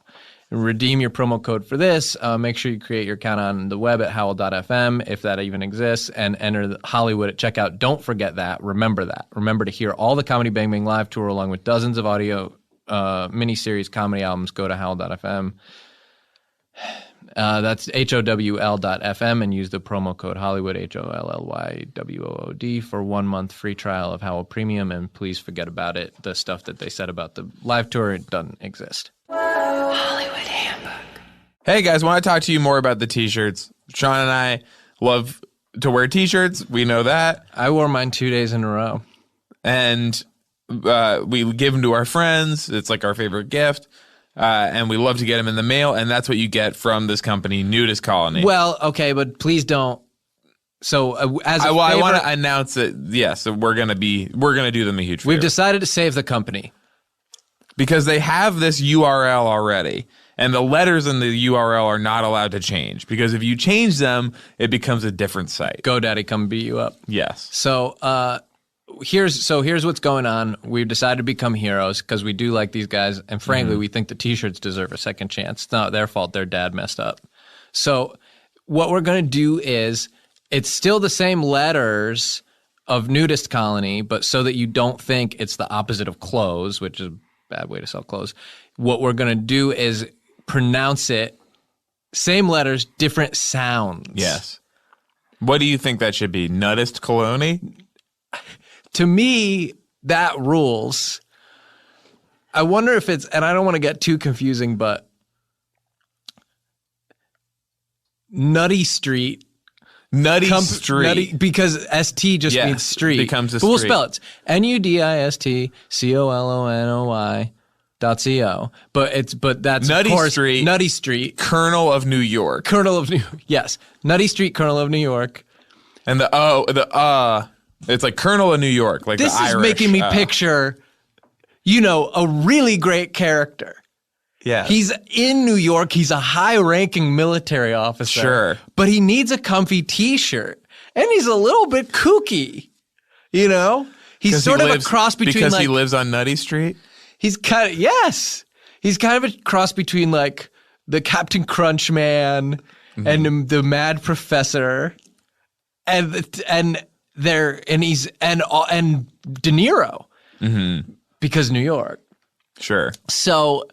Redeem your promo code for this. Make sure you create your account on the web at howl.fm, if that even exists, and enter the Hollywood at checkout. Don't forget that. Remember that. Remember to hear all the Comedy Bang Bang live tour along with dozens of audio miniseries comedy albums. Go to howl.fm. That's HOWL.FM and use the promo code Hollywood, HOLLYWOOD, for 1 month free trial of Howl Premium. And please forget about it. The stuff that they said about the live tour, it doesn't exist. Hollywood Handbook. Hey guys, want to talk to you more about the t-shirts. Sean and I love to wear t-shirts. We know that. I wore mine 2 days in a row. And we give them to our friends. It's like our favorite gift. And we love to get them in the mail. And that's what you get from this company, Nudist Colony. Well, okay, but please don't. So I want to announce that, yes, we're going to do them a huge favor. We've decided to save the company. Because they have this URL already, and the letters in the URL are not allowed to change. Because if you change them, it becomes a different site. GoDaddy come beat you up. Yes. So here's what's going on. We've decided to become heroes because we do like these guys, and frankly, we think the t-shirts deserve a second chance. It's not their fault their dad messed up. So what we're going to do is it's still the same letters of Nudist Colony, but so that you don't think it's the opposite of clothes, which is bad way to sell clothes. What we're going to do is pronounce it, same letters, different sounds. Yes. What do you think that should be? Nudist Colony? To me, that rules. I wonder if it's, and I don't want to get too confusing, but Nutty Street. Nutty Street. Nutty, because ST just means street. Becomes a but we'll street. spell it. NUDISTCOLONY.co. But that's Nutty of course Street. Nutty Street. Colonel of New York. Yes. Nutty Street, Colonel of New York. And it's like Colonel of New York, like this the Irish. This is making me picture, a really great character. Yeah. He's in New York. He's a high-ranking military officer. Sure. But he needs a comfy T-shirt. And he's a little bit kooky, He's sort of a cross between because he lives on Nutty Street? He's kind of, yes. He's kind of a cross between like the Captain Crunch Man and the Mad Professor and De Niro because New York. Sure. So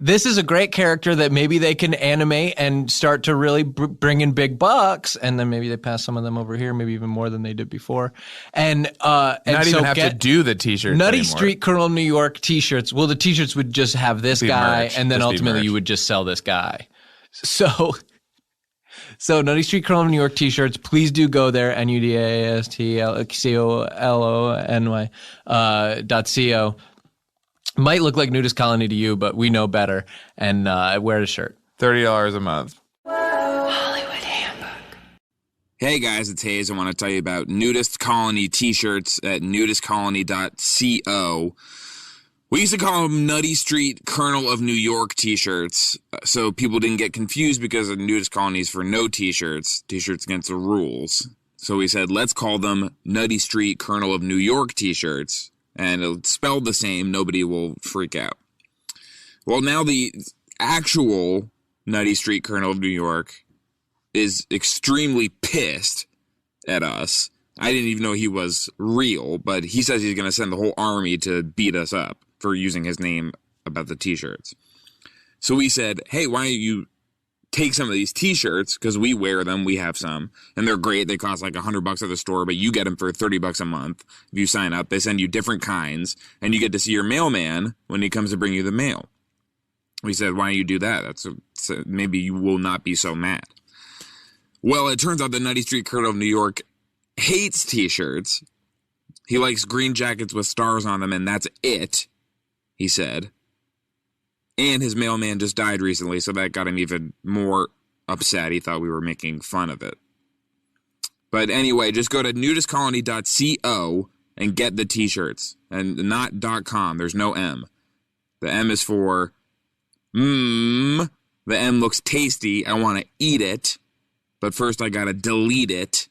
this is a great character that maybe they can animate and start to really bring in big bucks, and then maybe they pass some of them over here, maybe even more than they did before. And not even have to do the t-shirts Nutty anymore. Street Colonel of New York t-shirts. Well, the t-shirts would just have this guy, merch. and then Just be ultimately merch. you would just sell this guy. So Nutty Street Colonel of New York t-shirts, please do go there, NUDISTCOLONY.co. Might look like Nudist Colony to you, but we know better. And wear the shirt. $30 a month. Hollywood Handbook. Hey guys, it's Hayes. I want to tell you about Nudist Colony t-shirts at nudistcolony.co. We used to call them Nutty Street Colonel of New York t-shirts, so people didn't get confused because of Nudist Colonies for no t-shirts against the rules. So we said, let's call them Nutty Street Colonel of New York t-shirts, and it's spelled the same, nobody will freak out. Well, now the actual Nutty Street Colonel of New York is extremely pissed at us. I didn't even know he was real, but he says he's going to send the whole army to beat us up for using his name about the t-shirts. So we said, hey, why don't you take some of these t-shirts, because we wear them, we have some, and they're great. They cost like $100 at the store, but you get them for $30 a month. If you sign up, they send you different kinds, and you get to see your mailman when he comes to bring you the mail. We said, why don't you do that? Maybe you will not be so mad. Well, it turns out the Nutty Street Colonel of New York hates t-shirts. He likes green jackets with stars on them, and that's it, he said. And his mailman just died recently, so that got him even more upset. He thought we were making fun of it. But anyway, just go to nudistcolony.co and get the t-shirts. And not .com, there's no M. The M is for the M looks tasty, I want to eat it. But first I gotta delete it,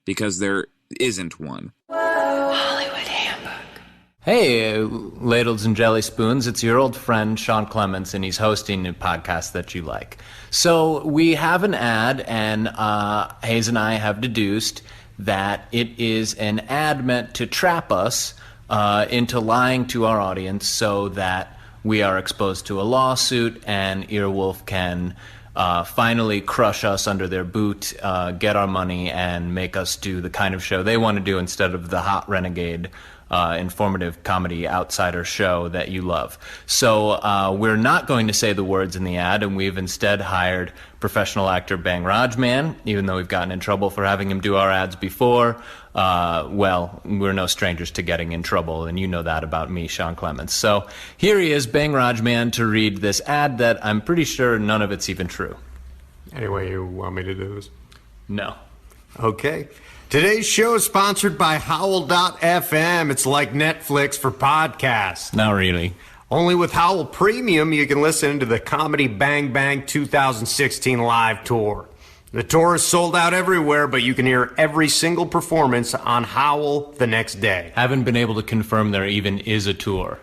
because there isn't one. Hollywood Handbook. Hey, ladles and jelly spoons, it's your old friend Sean Clements, and he's hosting a podcast that you like. So we have an ad, and Hayes and I have deduced that it is an ad meant to trap us into lying to our audience so that we are exposed to a lawsuit and Earwolf can finally crush us under their boot, get our money, and make us do the kind of show they want to do instead of the hot renegade informative comedy outsider show that you love. So we're not going to say the words in the ad, and we've instead hired professional actor Bang Rajman, even though we've gotten in trouble for having him do our ads before. Well, we're no strangers to getting in trouble, and you know that about me, Sean Clements. So here he is, Bang Rajman, to read this ad that I'm pretty sure none of it's even true. Anyway, you want me to do this? No. Okay. Today's show is sponsored by Howl.fm. It's like Netflix for podcasts. Not really. Only with Howl Premium, you can listen to the Comedy Bang Bang 2016 live tour. The tour is sold out everywhere, but you can hear every single performance on Howl the next day. Haven't been able to confirm there even is a tour.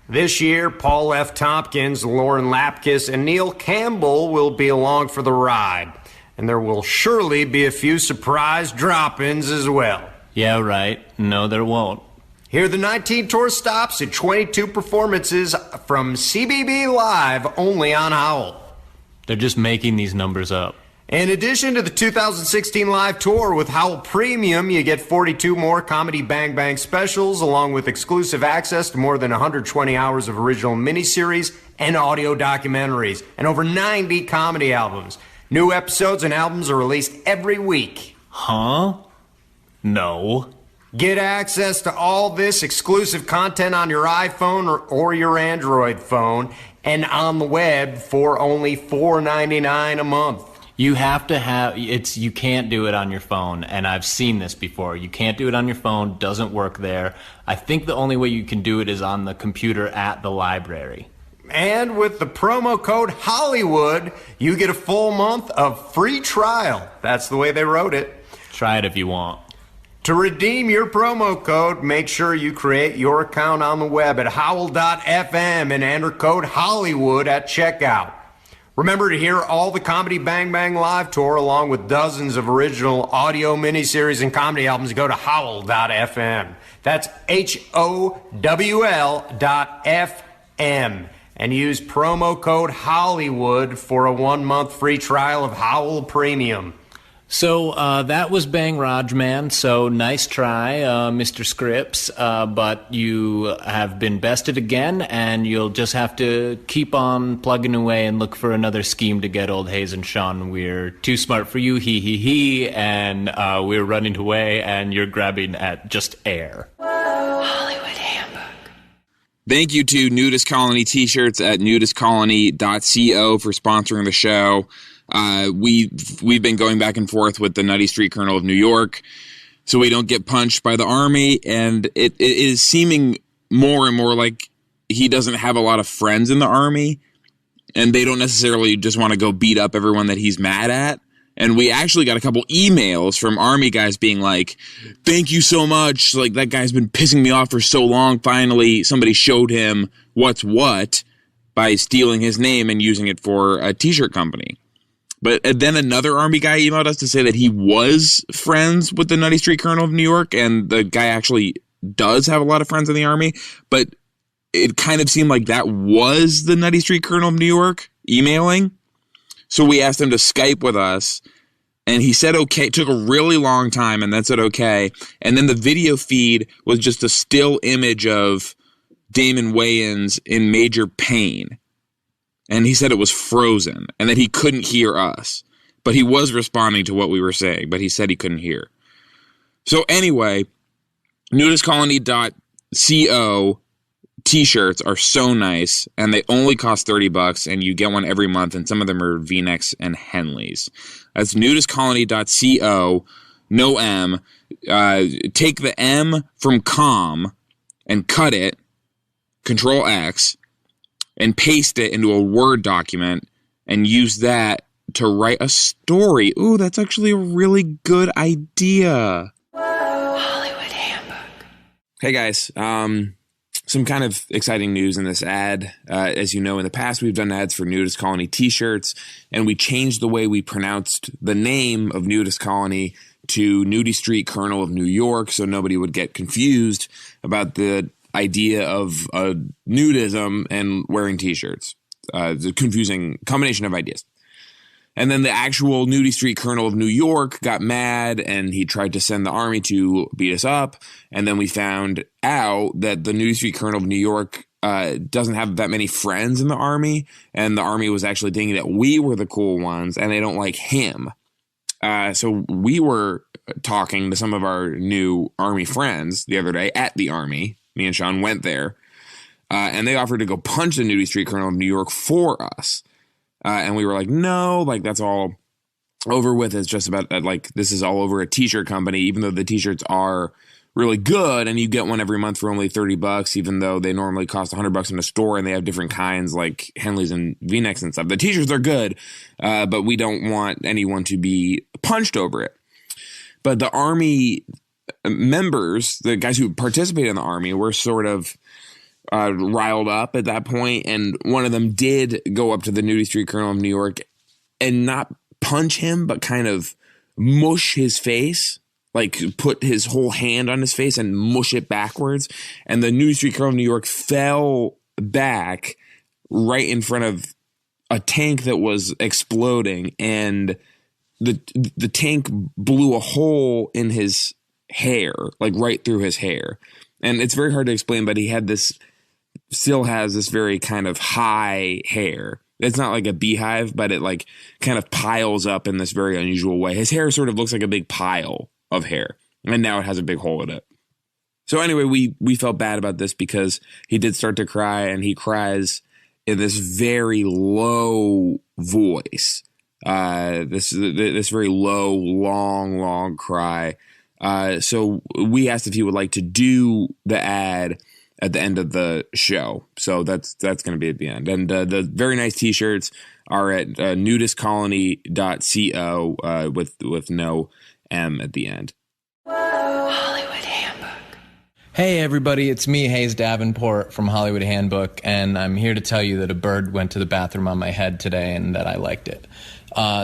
This year, Paul F. Tompkins, Lauren Lapkus, and Neil Campbell will be along for the ride. And there will surely be a few surprise drop-ins as well. Yeah, right. No, there won't. Here are the 19 tour stops and 22 performances from CBB Live only on Howl. They're just making these numbers up. In addition to the 2016 live tour with Howl Premium, you get 42 more Comedy Bang Bang specials, along with exclusive access to more than 120 hours of original miniseries and audio documentaries, and over 90 comedy albums. New episodes and albums are released every week. Huh? No. Get access to all this exclusive content on your iPhone or your Android phone and on the web for only $4.99 a month. You have to have, you can't do it on your phone, and I've seen this before. You can't do it on your phone, doesn't work there. I think the only way you can do it is on the computer at the library. And with the promo code Hollywood, you get a full month of free trial. That's the way they wrote it. Try it if you want. To redeem your promo code, make sure you create your account on the web at howl.fm and enter code Hollywood at checkout. Remember to hear all the Comedy Bang Bang live tour along with dozens of original audio miniseries and comedy albums. Go to howl.fm. That's HOWL.FM. And use promo code Hollywood for a 1-month free trial of Howl Premium. So that was Bang Rajman, so nice try, Mr. Scripps, but you have been bested again, and you'll just have to keep on plugging away and look for another scheme to get old Hayes and Sean. We're too smart for you, he, and we're running away, and you're grabbing at just air. Hollywood Handbook. Thank you to Nudist Colony T-shirts at nudistcolony.co for sponsoring the show. We've been going back and forth with the Nutty Street Colonel of New York so we don't get punched by the army, and it is seeming more and more like he doesn't have a lot of friends in the army, and they don't necessarily just want to go beat up everyone that he's mad at. And we actually got a couple emails from army guys being like, thank you so much. Like, that guy's been pissing me off for so long. Finally, somebody showed him what's what by stealing his name and using it for a T-shirt company. But then another army guy emailed us to say that he was friends with the Nutty Street Colonel of New York, and the guy actually does have a lot of friends in the army, but it kind of seemed like that was the Nutty Street Colonel of New York emailing. So we asked him to Skype with us, and he said okay. It took a really long time, and then said okay. And then the video feed was just a still image of Damon Wayans in major pain. And he said it was frozen and that he couldn't hear us. But he was responding to what we were saying, but he said he couldn't hear. So anyway, nudistcolony.co T-shirts are so nice, and they only cost $30, and you get one every month, and some of them are V-necks and Henleys. That's nudistcolony.co, no M. Take the M from com and cut it, Control X, and paste it into a Word document and use that to write a story. Ooh, that's actually a really good idea. Hollywood Handbook. Hey guys, some kind of exciting news in this ad. As you know, in the past, we've done ads for Nudist Colony T-shirts, and we changed the way we pronounced the name of Nudist Colony to Nudie Street Colonel of New York, so nobody would get confused about the idea of nudism and wearing T-shirts. It's a confusing combination of ideas. And then the actual Nudie Street Colonel of New York got mad, and he tried to send the army to beat us up. And then we found out that the Nudie Street Colonel of New York doesn't have that many friends in the army, and the army was actually thinking that we were the cool ones, and they don't like him. So we were talking to some of our new army friends the other day at the army. Me and Sean went there, and they offered to go punch the Nudie Street Colonel of New York for us. And we were like, no, like, that's all over with. It's just about, like, this is all over a T-shirt company, even though the T-shirts are really good, and you get one every month for only $30, even though they normally cost $100 in a store, and they have different kinds, like Henleys and V-necks and stuff. The T-shirts are good, but we don't want anyone to be punched over it. But the army members, the guys who participate in the army, were sort of riled up at that point, and one of them did go up to the Nudie Street Colonel of New York and not punch him, but kind of mush his face, like put his whole hand on his face and mush it backwards. And the Nudie Street Colonel of New York fell back right in front of a tank that was exploding, and the tank blew a hole in his hair, like right through his hair. And it's very hard to explain, but he had this, still has this very kind of high hair. It's not like a beehive, but it like kind of piles up in this very unusual way. His hair sort of looks like a big pile of hair, and now it has a big hole in it. So anyway, we felt bad about this because he did start to cry, and he cries in this very low voice. This very low, long cry. So we asked if he would like to do the ad at the end of the show. So that's going to be at the end. And the very nice T-shirts are at nudistcolony.co with no M at the end. Hollywood Handbook. Hey everybody, it's me, Hayes Davenport from Hollywood Handbook, and I'm here to tell you that a bird went to the bathroom on my head today and that I liked it.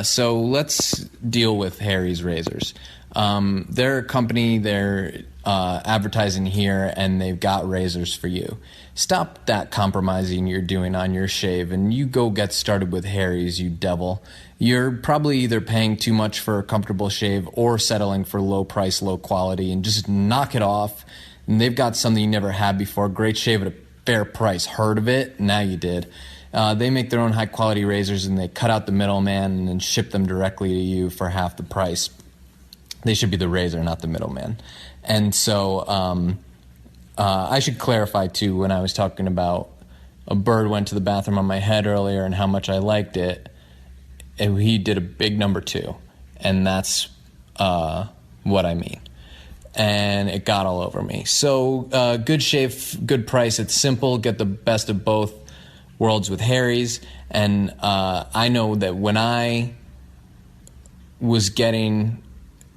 So let's deal with Harry's Razors. They're a company, they're advertising here, and they've got razors for you. Stop that compromising you're doing on your shave, and you go get started with Harry's, you devil. You're probably either paying too much for a comfortable shave or settling for low price, low quality, and just knock it off. And they've got something you never had before. Great shave at a fair price. Heard of it? Now you did. They make their own high quality razors, and they cut out the middleman and then ship them directly to you for half the price. They should be the razor, not the middleman. And so I should clarify, too, when I was talking about a bird went to the bathroom on my head earlier and how much I liked it, he did a big number 2, and that's what I mean. And it got all over me. So good shave, good price. It's simple. Get the best of both worlds with Harry's. And I know that when I was getting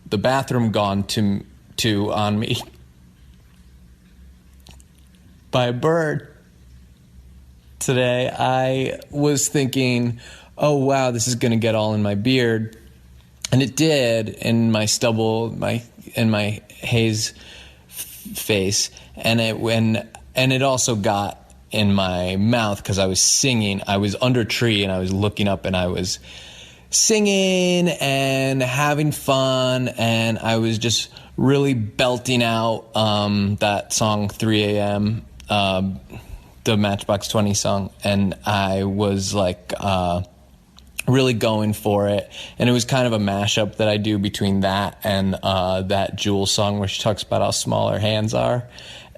the bathroom gone to on me by a bird today, I was thinking, oh, wow, this is going to get all in my beard. And it did, in my stubble, in my Hayes face, and it also got in my mouth because I was singing. I was under a tree and I was looking up and I was singing and having fun, and I was just really belting out that song 3 a.m., the Matchbox 20 song, and I was like really going for it. And it was kind of a mashup that I do between that and that Jewel song where she talks about how small her hands are.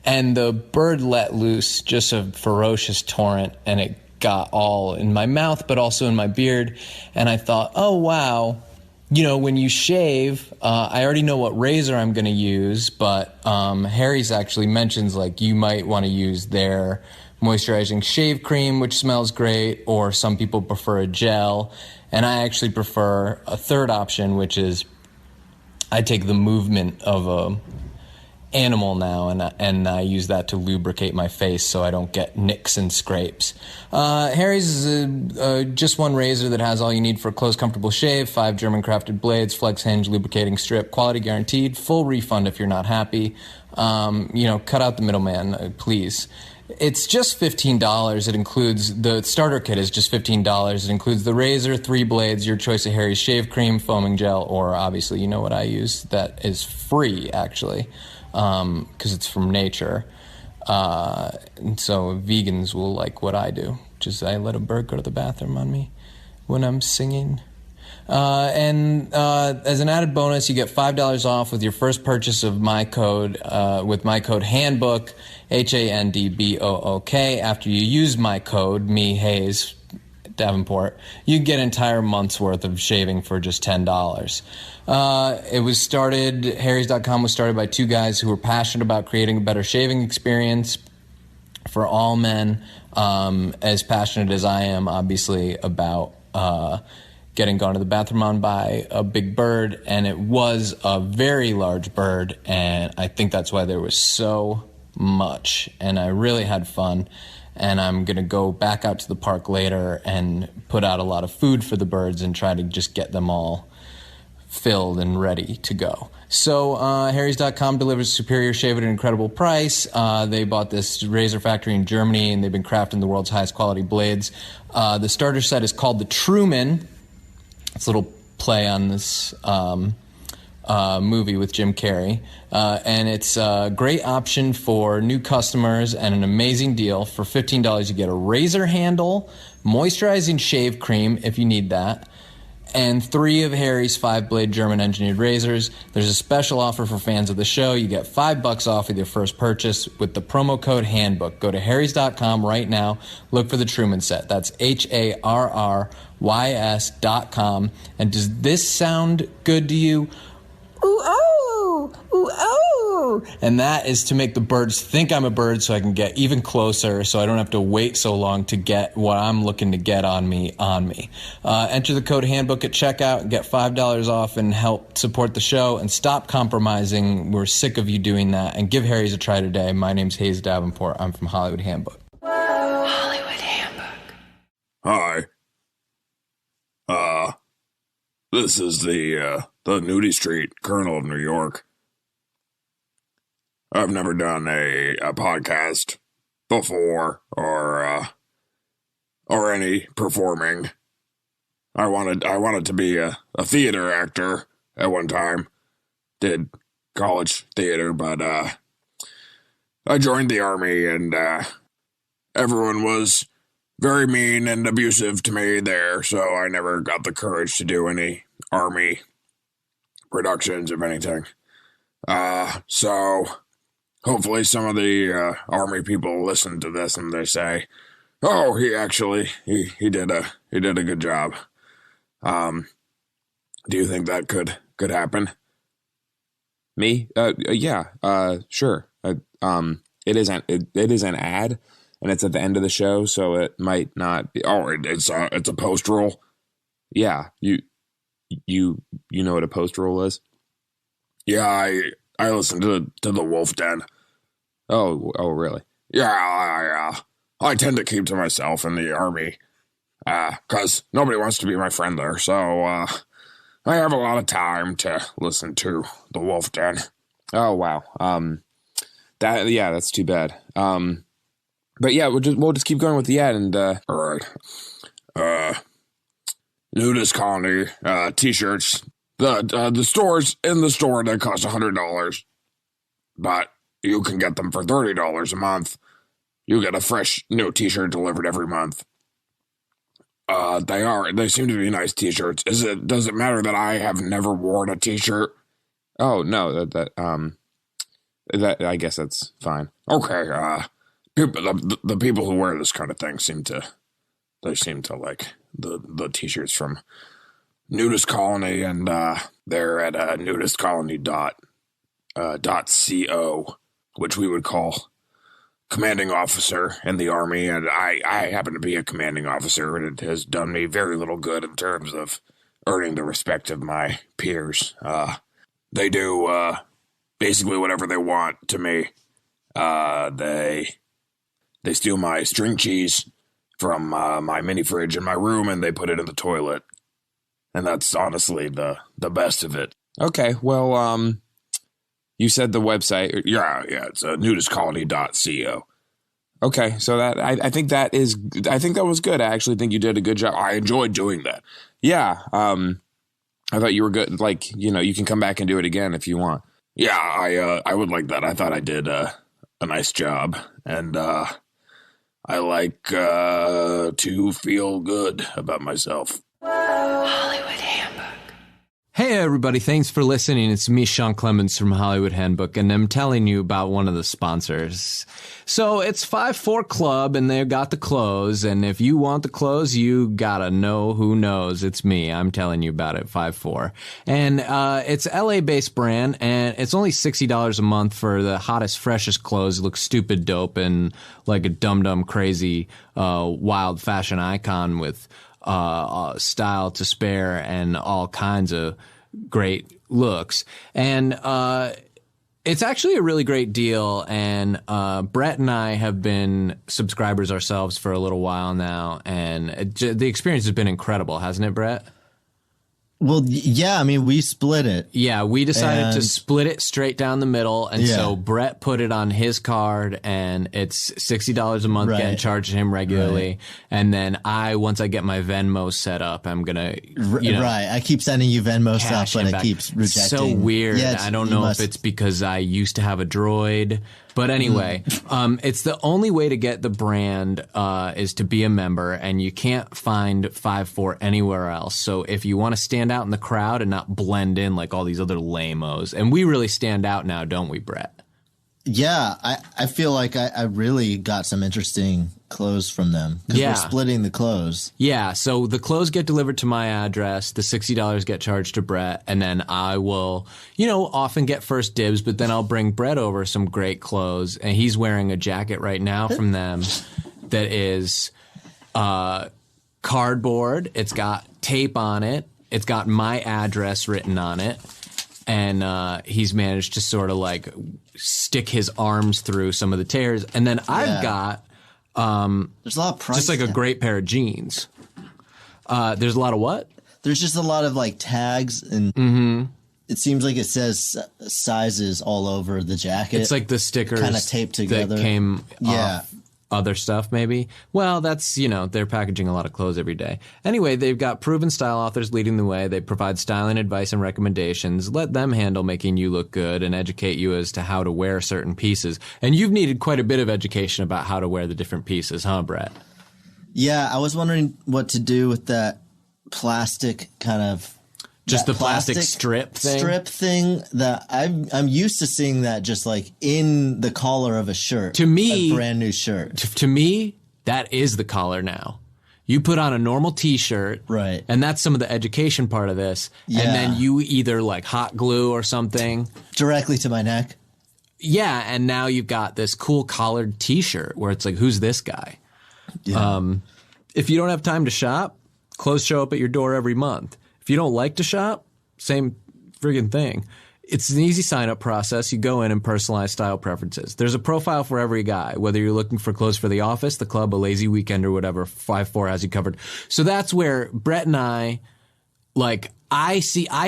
And the bird let loose just a ferocious torrent, and it got all in my mouth but also in my beard. And I thought, oh wow, you know, when you shave, I already know what razor I'm going to use, but Harry's actually mentions like you might want to use their moisturizing shave cream, which smells great, or some people prefer a gel, and I actually prefer a third option, which is I take the movement of a animal now, and I use that to lubricate my face so I don't get nicks and scrapes. Harry's is just one razor that has all you need for a close, comfortable shave. 5 German-crafted blades, flex hinge, lubricating strip, quality guaranteed, full refund if you're not happy. Cut out the middleman, please. It's just $15. It includes the starter kit is just $15. It includes the razor, 3 blades, your choice of Harry's shave cream, foaming gel, or obviously you know what I use that is free actually, because it's from nature. And so vegans will like what I do. Just I let a bird go to the bathroom on me when I'm singing. And as an added bonus, you get $5 off with your first purchase of my code, with my code Handbook, HANDBOOK. After you use my code, me, Hayes, Davenport, you get an entire month's worth of shaving for just $10. Harrys.com was started by 2 guys who were passionate about creating a better shaving experience for all men, as passionate as I am, obviously, about getting gone to the bathroom on by a big bird, and it was a very large bird, and I think that's why there was so much, and I really had fun, and I'm going to go back out to the park later and put out a lot of food for the birds and try to just get them all filled and ready to go. So Harrys.com delivers superior shave at an incredible price. They bought this razor factory in Germany, and they've been crafting the world's highest quality blades. The starter set is called the Truman. It's a little play on this movie with Jim Carrey. And it's a great option for new customers and an amazing deal. For $15, you get a razor handle, moisturizing shave cream if you need that, and 3 of Harry's 5-blade German-engineered razors. There's a special offer for fans of the show. You get $5 off with your first purchase with the promo code Handbook. Go to harrys.com right now. Look for the Truman set. That's HARRYS.com. And does this sound good to you? Ooh, oh, ooh, oh. And that is to make the birds think I'm a bird so I can get even closer, so I don't have to wait so long to get what I'm looking to get on me. Enter the code Handbook at checkout, get $5 off, and help support the show, and stop compromising. We're sick of you doing that, and give Harry's a try today. My name's Hayes Davenport. I'm from Hollywood Handbook. Hollywood Handbook. Hi. This is the Nudist Street Colonel of New York. I've never done a podcast before or any performing. I wanted to be a theater actor at one time. Did college theater, but I joined the army, and everyone was very mean and abusive to me there, so I never got the courage to do any army productions of anything. So hopefully some of the army people listen to this and they say, "Oh, he did a good job." Do you think that could happen? Me? Yeah. Sure. It is an ad, and it's at the end of the show, so it might not be. Oh, it's a post roll. Yeah. You know what a post roll is? Yeah, I listen to the Wolf Den. Oh, really? Yeah. I tend to keep to myself in the army, 'cause nobody wants to be my friend there. So I have a lot of time to listen to the Wolf Den. Oh wow. That's too bad. But yeah, we'll just keep going with the ad and all right. Nudist Colony t-shirts. The stores in the store, they cost $100, but you can get them for $30 a month. You get a fresh new t-shirt delivered every month. They seem to be nice t-shirts. Does it matter that I have never worn a t-shirt? Oh no, that I guess that's fine. Okay, the people who wear this kind of thing seem to like the t-shirts from Nudist Colony, and they're at nudistcolony.co, which we would call commanding officer in the army, and I happen to be a commanding officer, and it has done me very little good in terms of earning the respect of my peers. They do basically whatever they want to me. They steal my string cheese from my mini fridge in my room, and they put it in the toilet. And that's honestly the best of it. Okay, well, you said the website. Yeah, it's nudistcolony.co. Okay, so that I think that was good. I actually think you did a good job. I enjoyed doing that. Yeah, I thought you were good. Like, you can come back and do it again if you want. Yeah, I would like that. I thought I did a nice job, and I like to feel good about myself. Hollywood Handbook. Hey everybody, thanks for listening. It's me, Sean Clements from Hollywood Handbook, and I'm telling you about one of the sponsors. So it's 5-4 Club, and they've got the clothes, and if you want the clothes, you gotta know who knows. It's me. I'm telling you about it, 5-4. And it's LA-based brand, and it's only $60 a month for the hottest, freshest clothes. It looks stupid dope and like a dumb crazy wild fashion icon with style to spare and all kinds of great looks. And it's actually a really great deal. And Brett and I have been subscribers ourselves for a little while now. And the experience has been incredible, hasn't it, Brett? Well, yeah, I mean, we split it. Yeah, we decided to split it straight down the middle, and so Brett put it on his card, and it's $60 a month getting charged to him regularly. And then once I get my Venmo set up, I'm gonna, right. I keep sending you Venmo stuff, but it keeps rejecting. So weird. Yeah, I don't know if it's because I used to have a Droid. But anyway, it's the only way to get the brand is to be a member, and you can't find 5-4 anywhere else. So if you want to stand out in the crowd and not blend in like all these other lame-os, and we really stand out now, don't we, Brett? Yeah, I feel like I really got some interesting clothes from them because we're splitting the clothes. Yeah, so the clothes get delivered to my address, the $60 get charged to Brett, and then I will, often get first dibs, but then I'll bring Brett over some great clothes, and he's wearing a jacket right now from them that is cardboard. It's got tape on it. It's got my address written on it. And he's managed to sort of like stick his arms through some of the tears. And then I've got there's a lot of price just like a great pair of jeans. There's a lot of what? There's just a lot of like tags, and it seems like it says sizes all over the jacket. It's like the stickers kind of taped together that came off other stuff, maybe. Well, that's, they're packaging a lot of clothes every day. Anyway, they've got proven style authors leading the way. They provide styling advice and recommendations. Let them handle making you look good and educate you as to how to wear certain pieces. And you've needed quite a bit of education about how to wear the different pieces, huh, Brett? Yeah, I was wondering what to do with that plastic kind of Just that the plastic strip thing? that I'm used to seeing that just like in the collar of a shirt. To me, a brand new shirt. To me, that is the collar now. You put on a normal T-shirt, right? And that's some of the education part of this. Yeah. And then you either like hot glue or something directly to my neck. Yeah, and now you've got this cool collared T-shirt where it's like, who's this guy? Yeah. If you don't have time to shop, clothes show up at your door every month. If you don't like to shop, same friggin' thing. It's an easy sign-up process. You go in and personalize style preferences. There's a profile for every guy, whether you're looking for clothes for the office, the club, a lazy weekend, or whatever. 5'4" has you covered. So that's where Brett and I, like, I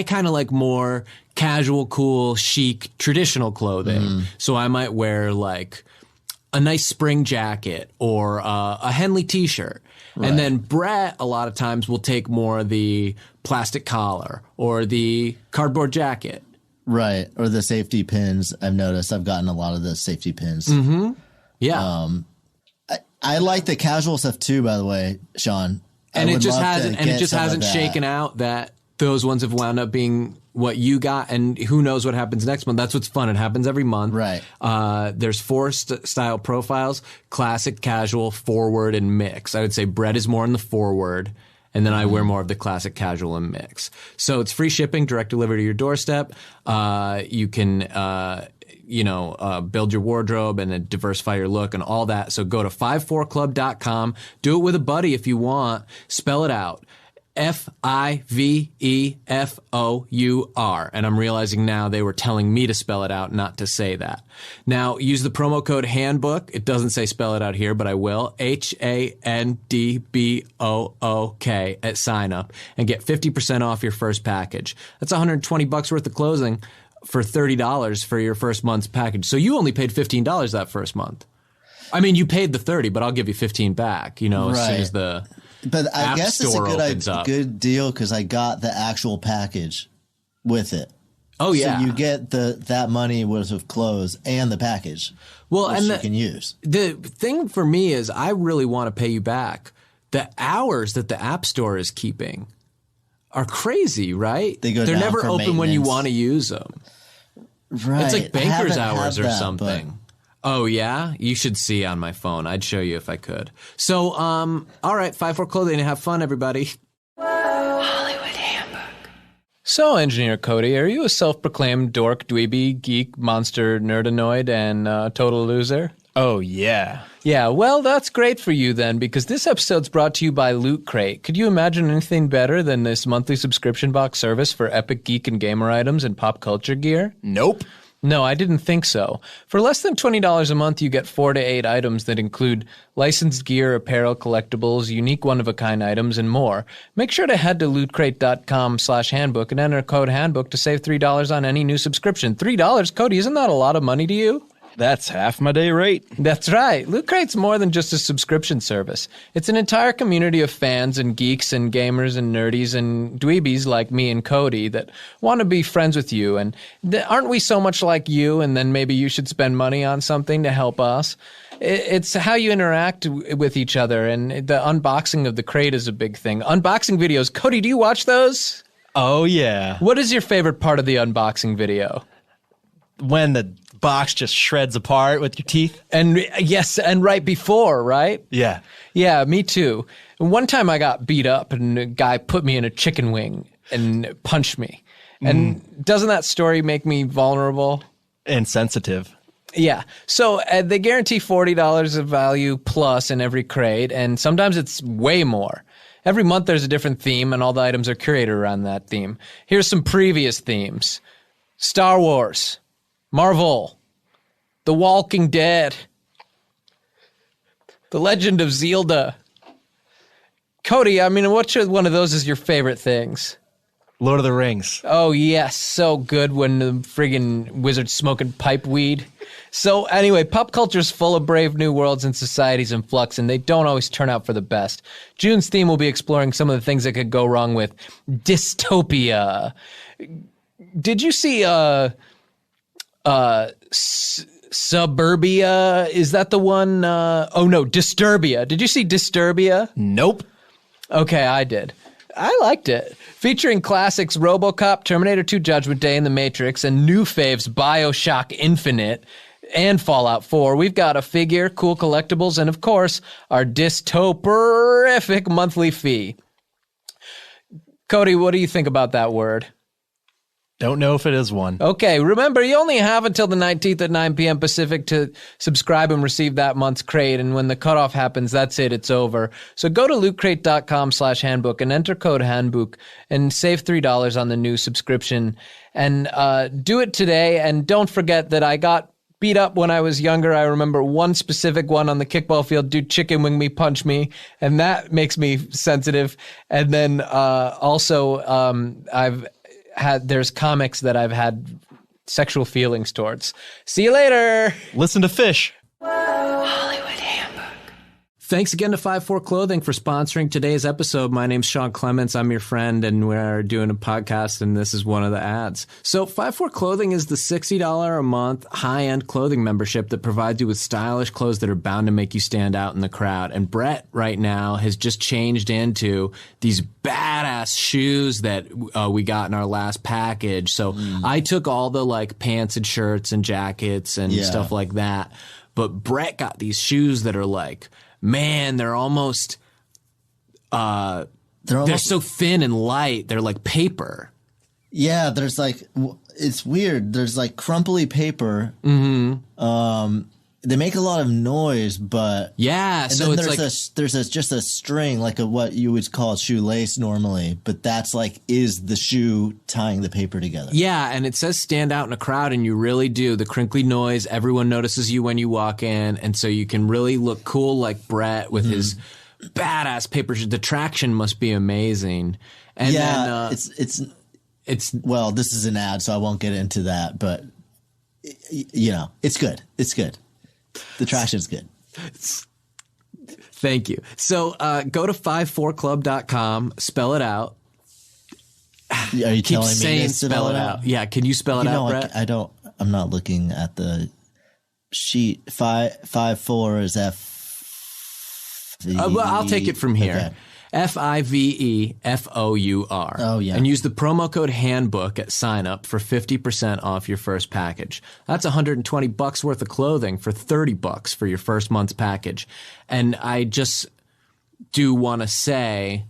kind of like more casual, cool, chic, traditional clothing. So I might wear, like, a nice spring jacket or a Henley T-shirt. Right. And then Brett, a lot of times, will take more of the plastic collar or the cardboard jacket. Right, or the safety pins. I've noticed I've gotten a lot of the safety pins. Mm-hmm. Yeah. I like the casual stuff too, by the way, Sean. And it just hasn't shaken out that those ones have wound up being what you got, and who knows what happens next month. That's what's fun. It happens every month. Right. There's 4 style profiles: classic, casual, forward, and mix. I would say Brett is more in the forward. And then I wear more of the classic, casual, and mix. So it's free shipping, direct delivery to your doorstep. You can, build your wardrobe and then diversify your look and all that. So go to 54club.com. Do it with a buddy if you want. Spell it out. FIVEFOUR. And I'm realizing now they were telling me to spell it out, not to say that. Now, use the promo code Handbook. It doesn't say spell it out here, but I will. HANDBOOK at sign up and get 50% off your first package. That's $120 worth of clothing for $30 for your first month's package. So you only paid $15 that first month. I mean, you paid the $30, but I'll give you $15 back, as soon as the But I guess it's a good deal because I got the actual package with it. Oh, yeah. So you get that money worth of clothes and the package, which you can use. The thing for me is I really want to pay you back. The hours that the App Store is keeping are crazy, right? They're never open when you want to use them. Right. It's like banker's hours or something. Oh, yeah? You should see on my phone. I'd show you if I could. So, all right, 54 Clothing. Have fun, everybody. Hollywood Handbook. So, Engineer Cody, are you a self-proclaimed dork, dweeby, geek, monster, nerdanoid, and total loser? Oh, yeah. Yeah, well, that's great for you then, because this episode's brought to you by Loot Crate. Could you imagine anything better than this monthly subscription box service for epic geek and gamer items and pop culture gear? Nope. No, I didn't think so. For less than $20 a month, you get 4 to 8 items that include licensed gear, apparel, collectibles, unique one-of-a-kind items, and more. Make sure to head to lootcrate.com/handbook and enter code handbook to save $3 on any new subscription. $3? Cody, isn't that a lot of money to you? That's half my day rate. That's right. Loot Crate's more than just a subscription service. It's an entire community of fans and geeks and gamers and nerdies and dweebies like me and Cody that want to be friends with you. And aren't we so much like you? And then maybe you should spend money on something to help us. It's how you interact with each other. And the unboxing of the crate is a big thing. Unboxing videos. Cody, do you watch those? Oh, yeah. What is your favorite part of the unboxing video? When the box just shreds apart with your teeth. And yes, and right before, right? Yeah. Yeah, me too. One time I got beat up and a guy put me in a chicken wing and punched me. And doesn't that story make me vulnerable? And sensitive. Yeah. So they guarantee $40 of value plus in every crate, and sometimes it's way more. Every month there's a different theme, and all the items are curated around that theme. Here's some previous themes. Star Wars. Marvel, The Walking Dead, The Legend of Zelda. Cody, I mean, which one of those is your favorite things? Lord of the Rings. Oh, yes, so good when the friggin' wizard's smoking pipe weed. So anyway, pop culture is full of brave new worlds and societies in flux, and they don't always turn out for the best. June's theme will be exploring some of the things that could go wrong with dystopia. Did you see, Suburbia? Is that the one? Disturbia. Did you see Disturbia? Nope. Okay, I did. I liked it. Featuring classics RoboCop, Terminator 2 Judgment Day, and The Matrix, and new faves BioShock Infinite and Fallout 4, we've got a figure, cool collectibles, and of course, our dystoperific monthly fee. Cody, what do you think about that word? Don't know if it is one. Okay, remember, you only have until the 19th at 9 p.m. Pacific to subscribe and receive that month's crate, and when the cutoff happens, that's it, it's over. So go to lootcrate.com/handbook and enter code handbook and save $3 on the new subscription. And do it today, and don't forget that I got beat up when I was younger. I remember one specific one on the kickball field, dude chicken wing me, punch me, and that makes me sensitive. And then there's comics that I've had sexual feelings towards. See you later. Listen to Fish. Hollywood Handbook. Thanks again to 5-4 Clothing for sponsoring today's episode. My name's Jon Clements. I'm your friend, and we're doing a podcast, and this is one of the ads. So 5-4 Clothing is the $60 a month high-end clothing membership that provides you with stylish clothes that are bound to make you stand out in the crowd. And Brett right now has just changed into these badass shoes that we got in our last package. So I took all the like pants and shirts and jackets and stuff like that. But Brett got these shoes that are like, man, they're almost they're so thin and light. They're like paper. Yeah, there's like, it's weird. There's like crumply paper. Mm-hmm. They make a lot of noise, but yeah. And so then it's there's just a string, like what you would call shoelace normally, but that's like is the shoe tying the paper together. Yeah, and it says stand out in a crowd, and you really do. The crinkly noise, everyone notices you when you walk in, and so you can really look cool like Brett with his badass paper shoe. The traction must be amazing. And yeah, then, it's well, this is an ad, so I won't get into that, but you know, it's good. It's good. The traction's good. Thank you. So go to 54club.com, spell it out. Are you Keep telling saying me to spell it out? Yeah, can you spell it out, Brett? I don't. I'm not looking at the sheet. 54 is F. Well, I'll take it from here. Okay. FIVEFOUR. Oh, yeah. And use the promo code handbook at sign up for 50% off your first package. That's $120 worth of clothing for $30 for your first month's package. And I just do want to say,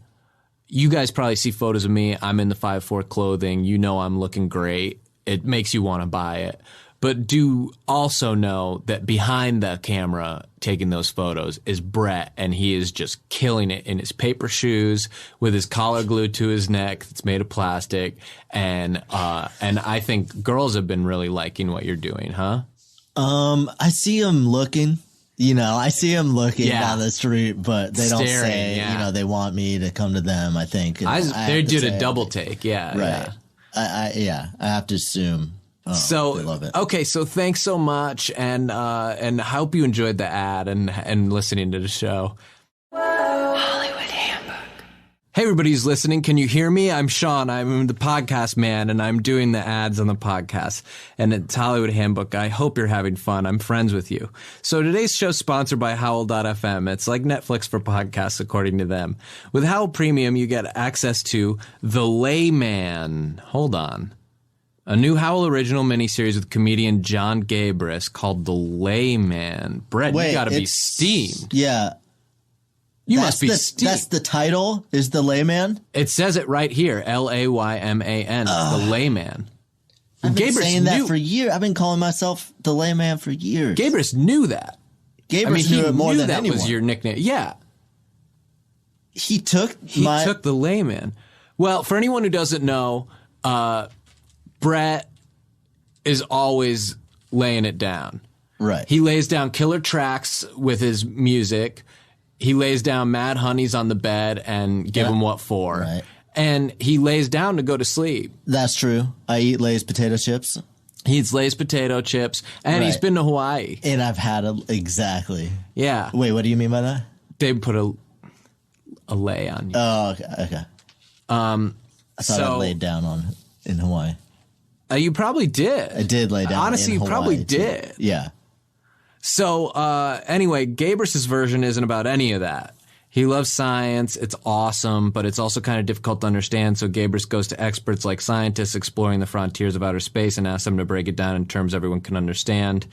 you guys probably see photos of me. I'm in the 5-4 clothing. You know I'm looking great. It makes you want to buy it. But do also know that behind the camera taking those photos is Brett, and he is just killing it in his paper shoes with his collar glued to his neck that's made of plastic. And I think girls have been really liking what you're doing, huh? I see them looking. You know, I see them looking down the street, but they don't say, you know, they want me to come to them, I think. They did a double take, Right. Yeah. I have to assume. So they love it. Okay, so thanks so much, and I hope you enjoyed the ad and listening to the show. Hollywood Handbook. Hey, everybody who's listening, can you hear me? I'm Sean. I'm the podcast man, and I'm doing the ads on the podcast. And it's Hollywood Handbook. I hope you're having fun. I'm friends with you. So today's show's sponsored by Howl.fm. It's like Netflix for podcasts, according to them. With Howl Premium, you get access to The Layman. Hold on. A new Howl original miniseries with comedian Jon Gabrus called The Layman. Brett, you gotta be steamed. Yeah. You must be steamed. That's the title, is The Layman? It says it right here, Layman, The Layman. I've been Gabrus saying that for years. I've been calling myself The Layman for years. Gabrus knew that. Gabrus knew it more than anyone. That was your nickname. Yeah. He took The Layman. Well, for anyone who doesn't know, Brett is always laying it down. Right. He lays down killer tracks with his music. He lays down mad honeys on the bed and give him what for. Right. And he lays down to go to sleep. That's true. I eat Lay's potato chips. He eats Lay's potato chips. And he's been to Hawaii. And I've had exactly. Yeah. Wait, what do you mean by that? They put a lay on you. Oh, okay. I thought I laid down in Hawaii. You probably did. I did lay down. Honestly, in you Hawaii probably did. Yeah. So anyway, Gabrus's version isn't about any of that. He loves science. It's awesome, but it's also kind of difficult to understand. So Gabrus goes to experts like scientists exploring the frontiers of outer space and asks them to break it down in terms everyone can understand.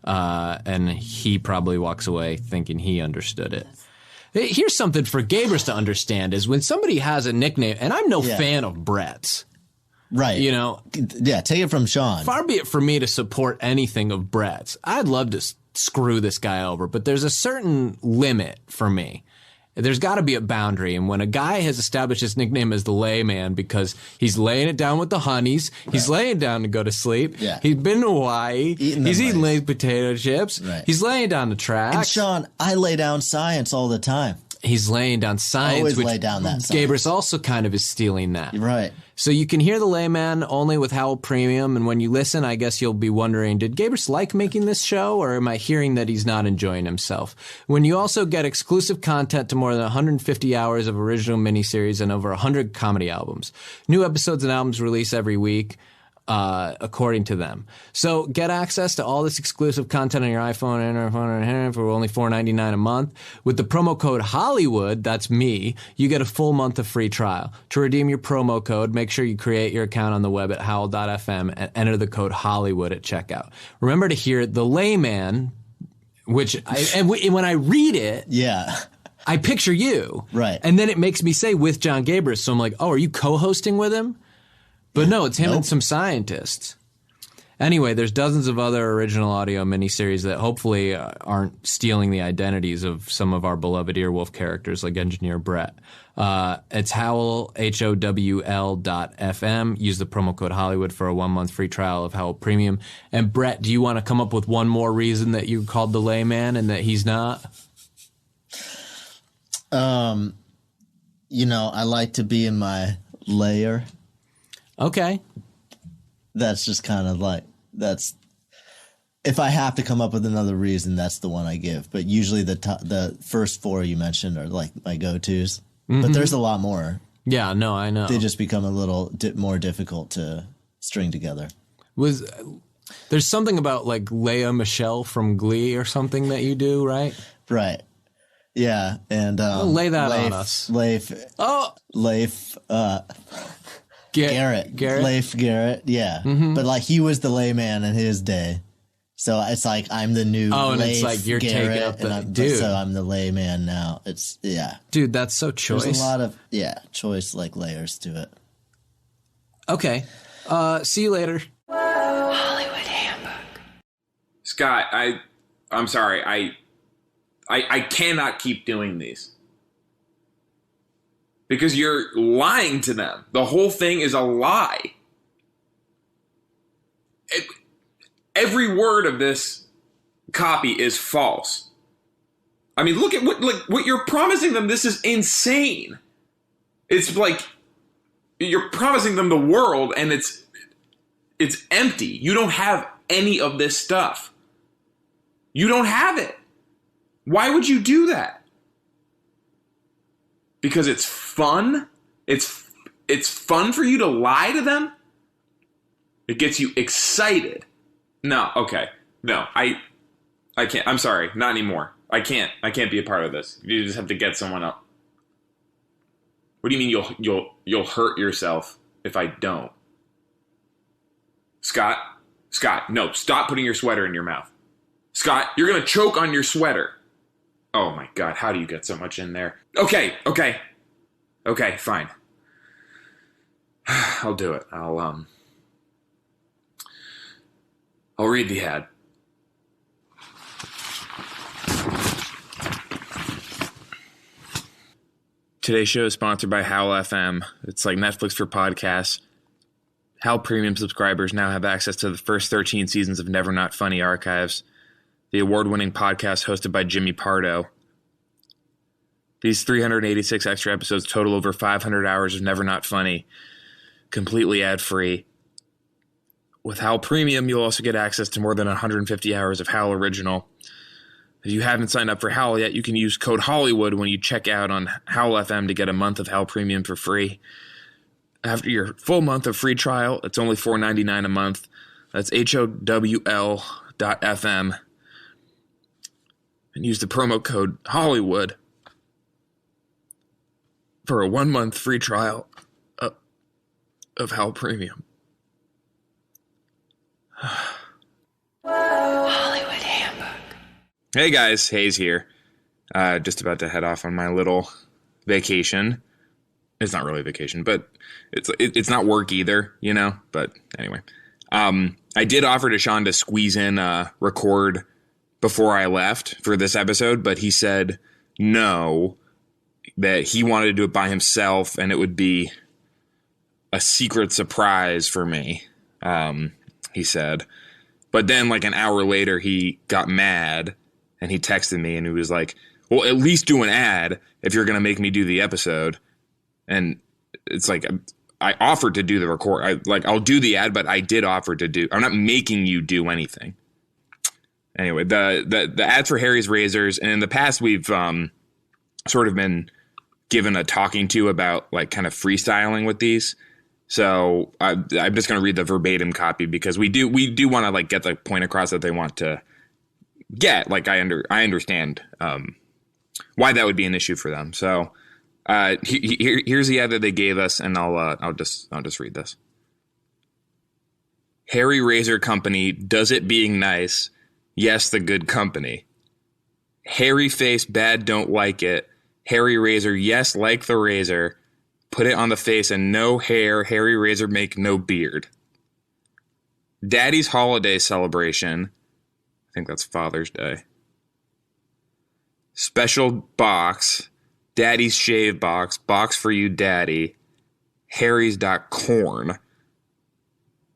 And he probably walks away thinking he understood it. Here's something for Gabrus to understand is when somebody has a nickname, and I'm no fan of Brett's. Right. You know? Yeah, take it from Sean. Far be it for me to support anything of Brett's. I'd love to screw this guy over, but there's a certain limit for me. There's got to be a boundary. And when a guy has established his nickname as the layman because he's laying it down with the honeys, he's laying down to go to sleep, he's been to Hawaii, he's eating laid potato chips, he's laying down the tracks. And Sean, I lay down science all the time. He's laying down science. Always lay down that science. Gabrus also kind of is stealing that. Right. So you can hear the layman only with Howl Premium, and when you listen, I guess you'll be wondering, did Gabrus like making this show, or am I hearing that he's not enjoying himself? When you also get exclusive content to more than 150 hours of original miniseries and over 100 comedy albums. New episodes and albums release every week. According to them. So get access to all this exclusive content on your iPhone and phone for only $4.99 a month. With the promo code Hollywood, that's me, you get a full month of free trial. To redeem your promo code, make sure you create your account on the web at howl.fm and enter the code Hollywood at checkout. Remember to hear the layman, which when I read it, I picture you. Right. And then it makes me say with Jon Gabrus. So I'm like, oh, are you co-hosting with him? But no, it's him and some scientists. Anyway, there's dozens of other original audio miniseries that hopefully aren't stealing the identities of some of our beloved Earwolf characters like Engineer Brett. It's Howl, HOWL.FM. Use the promo code Hollywood for a 1-month free trial of Howl Premium. And Brett, do you want to come up with one more reason that you called the layman and that he's not? I like to be in my layer. Okay. That's just kind of like, if I have to come up with another reason, that's the one I give. But usually the first 4 you mentioned are like my go-tos. Mm-hmm. But there's a lot more. Yeah, no, I know. They just become a little more difficult to string together. There's something about like Leia Michelle from Glee or something that you do, right? Right. Yeah. And lay that on us. Leif. Garrett. Leif Garrett, yeah. Mm-hmm. But like he was the layman in his day. So it's like I'm the new and Leif it's like you're Garrett, taking up the dude. So I'm the layman now. It's Dude, that's so choice. There's a lot of choice like layers to it. Okay. See you later. Hollywood Handbook. Scott, I'm sorry. I cannot keep doing these. Because you're lying to them. The whole thing is a lie. Every word of this copy is false. I mean, look at what you're promising them. This is insane. It's like you're promising them the world and it's empty. You don't have any of this stuff. You don't have it. Why would you do that? Because it's fun? It's fun for you to lie to them? It gets you excited. No, okay. No, I can't. I'm sorry, not anymore. I can't be a part of this. You just have to get someone up. What do you mean you'll hurt yourself if I don't? Scott, no, stop putting your sweater in your mouth. Scott, you're going to choke on your sweater. Oh my God, how do you get so much in there? Okay, fine. I'll do it. I'll read the ad. Today's show is sponsored by Howl FM. It's like Netflix for podcasts. Howl Premium subscribers now have access to the first 13 seasons of Never Not Funny archives, the award-winning podcast hosted by Jimmy Pardo. These 386 extra episodes total over 500 hours of Never Not Funny, completely ad-free. With Howl Premium, you'll also get access to more than 150 hours of Howl Original. If you haven't signed up for Howl yet, you can use code Hollywood when you check out on Howl FM to get a month of Howl Premium for free. After your full month of free trial, it's only $4.99 a month. That's HOWL.FM. And use the promo code Hollywood. for a 1-month free trial of Howl Premium. Hollywood Handbook. Hey guys, Hayes here. Just about to head off on my little vacation. It's not really vacation, but it's not work either, you know? But anyway. I did offer to Sean to squeeze in record before I left for this episode, but he said no, that he wanted to do it by himself and it would be a secret surprise for me, he said. But then like an hour later, he got mad and he texted me and he was like, well, at least do an ad if you're going to make me do the episode. And it's like, I offered to do the record. I'll do the ad, but I did offer to do, I'm not making you do anything. Anyway, the ads for Harry's Razors. And in the past, we've sort of been given a talking to about like kind of freestyling with these. So I'm just going to read the verbatim copy because we do want to like get the point across that they want to get. Like I understand why that would be an issue for them. So here's the ad that they gave us, and I'll just read this. Harry Razor Company does it being nice. Yes, the good company. Hairy face bad don't like it. Harry Razor yes like the razor. Put it on the face and no hair. Harry Razor make no beard. Daddy's holiday celebration. I think that's Father's Day. Special box. Daddy's shave box. Box for you, Daddy. Harry's.corn.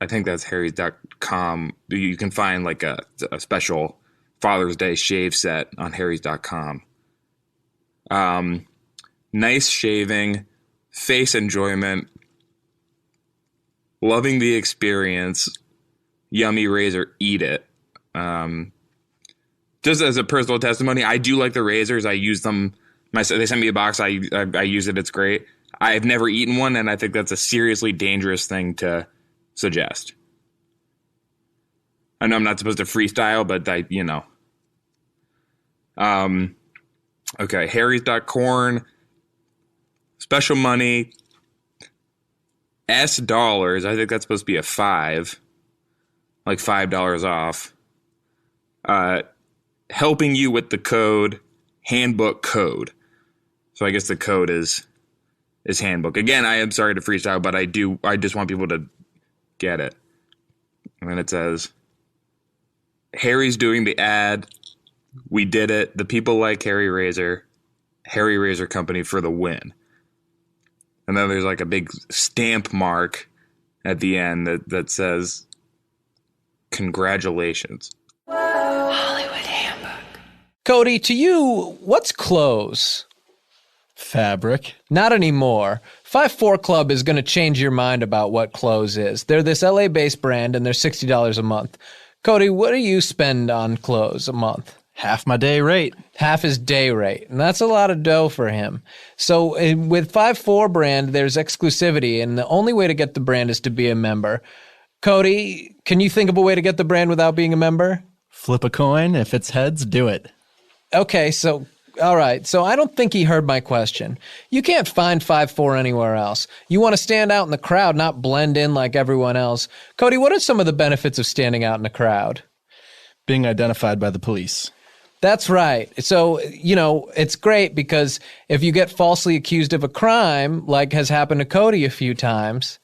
I think that's Harry's.com. You can find like a special Father's Day shave set on Harry's.com. Nice shaving. Face enjoyment, loving the experience, yummy razor, eat it. Just as a personal testimony, I do like the razors. I use them. They sent me a box. I use it. It's great. I've never eaten one, and I think that's a seriously dangerous thing to suggest. I know I'm not supposed to freestyle, but okay, Harry's.corn. Special money, $S. I think that's supposed to be a 5, like $5 off. Helping you with the code, Handbook code. So I guess the code is Handbook. Again, I am sorry to freestyle, but I just want people to get it. And then it says, Harry's doing the ad. We did it. The people like Harry Razor Company for the win. And then there's like a big stamp mark at the end that says, congratulations. Hollywood Handbook. Cody, to you, what's clothes? Fabric. Not anymore. 5-4 Club is going to change your mind about what clothes is. They're this LA-based brand, and they're $60 a month. Cody, what do you spend on clothes a month? Half my day rate. Half his day rate. And that's a lot of dough for him. So with 5-4 brand, there's exclusivity. And the only way to get the brand is to be a member. Cody, can you think of a way to get the brand without being a member? Flip a coin. If it's heads, do it. Okay, so, all right. So I don't think he heard my question. You can't find 5-4 anywhere else. You want to stand out in the crowd, not blend in like everyone else. Cody, what are some of the benefits of standing out in a crowd? Being identified by the police. That's right. So, it's great because if you get falsely accused of a crime, like has happened to Cody a few times,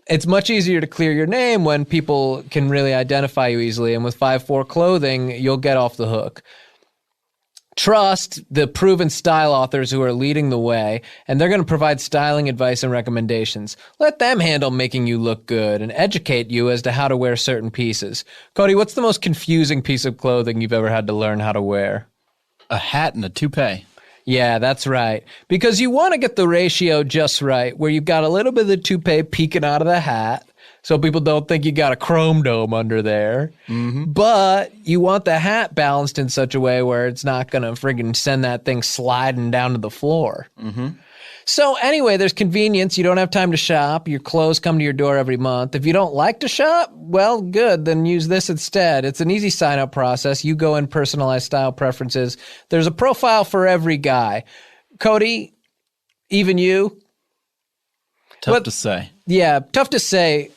it's much easier to clear your name when people can really identify you easily. And with 5-4 clothing, you'll get off the hook. Trust the proven style authors who are leading the way, and they're going to provide styling advice and recommendations. Let them handle making you look good and educate you as to how to wear certain pieces. Cody, what's the most confusing piece of clothing you've ever had to learn how to wear? A hat and a toupee. Yeah, that's right. Because you want to get the ratio just right, where you've got a little bit of the toupee peeking out of the hat, so people don't think you got a chrome dome under there. Mm-hmm. But you want the hat balanced in such a way where it's not going to friggin' send that thing sliding down to the floor. Mm-hmm. So anyway, there's convenience. You don't have time to shop. Your clothes come to your door every month. If you don't like to shop, well, good. Then use this instead. It's an easy sign-up process. You go in, personalized style preferences. There's a profile for every guy. Cody, Even you? Tough to say. Yeah, tough to say.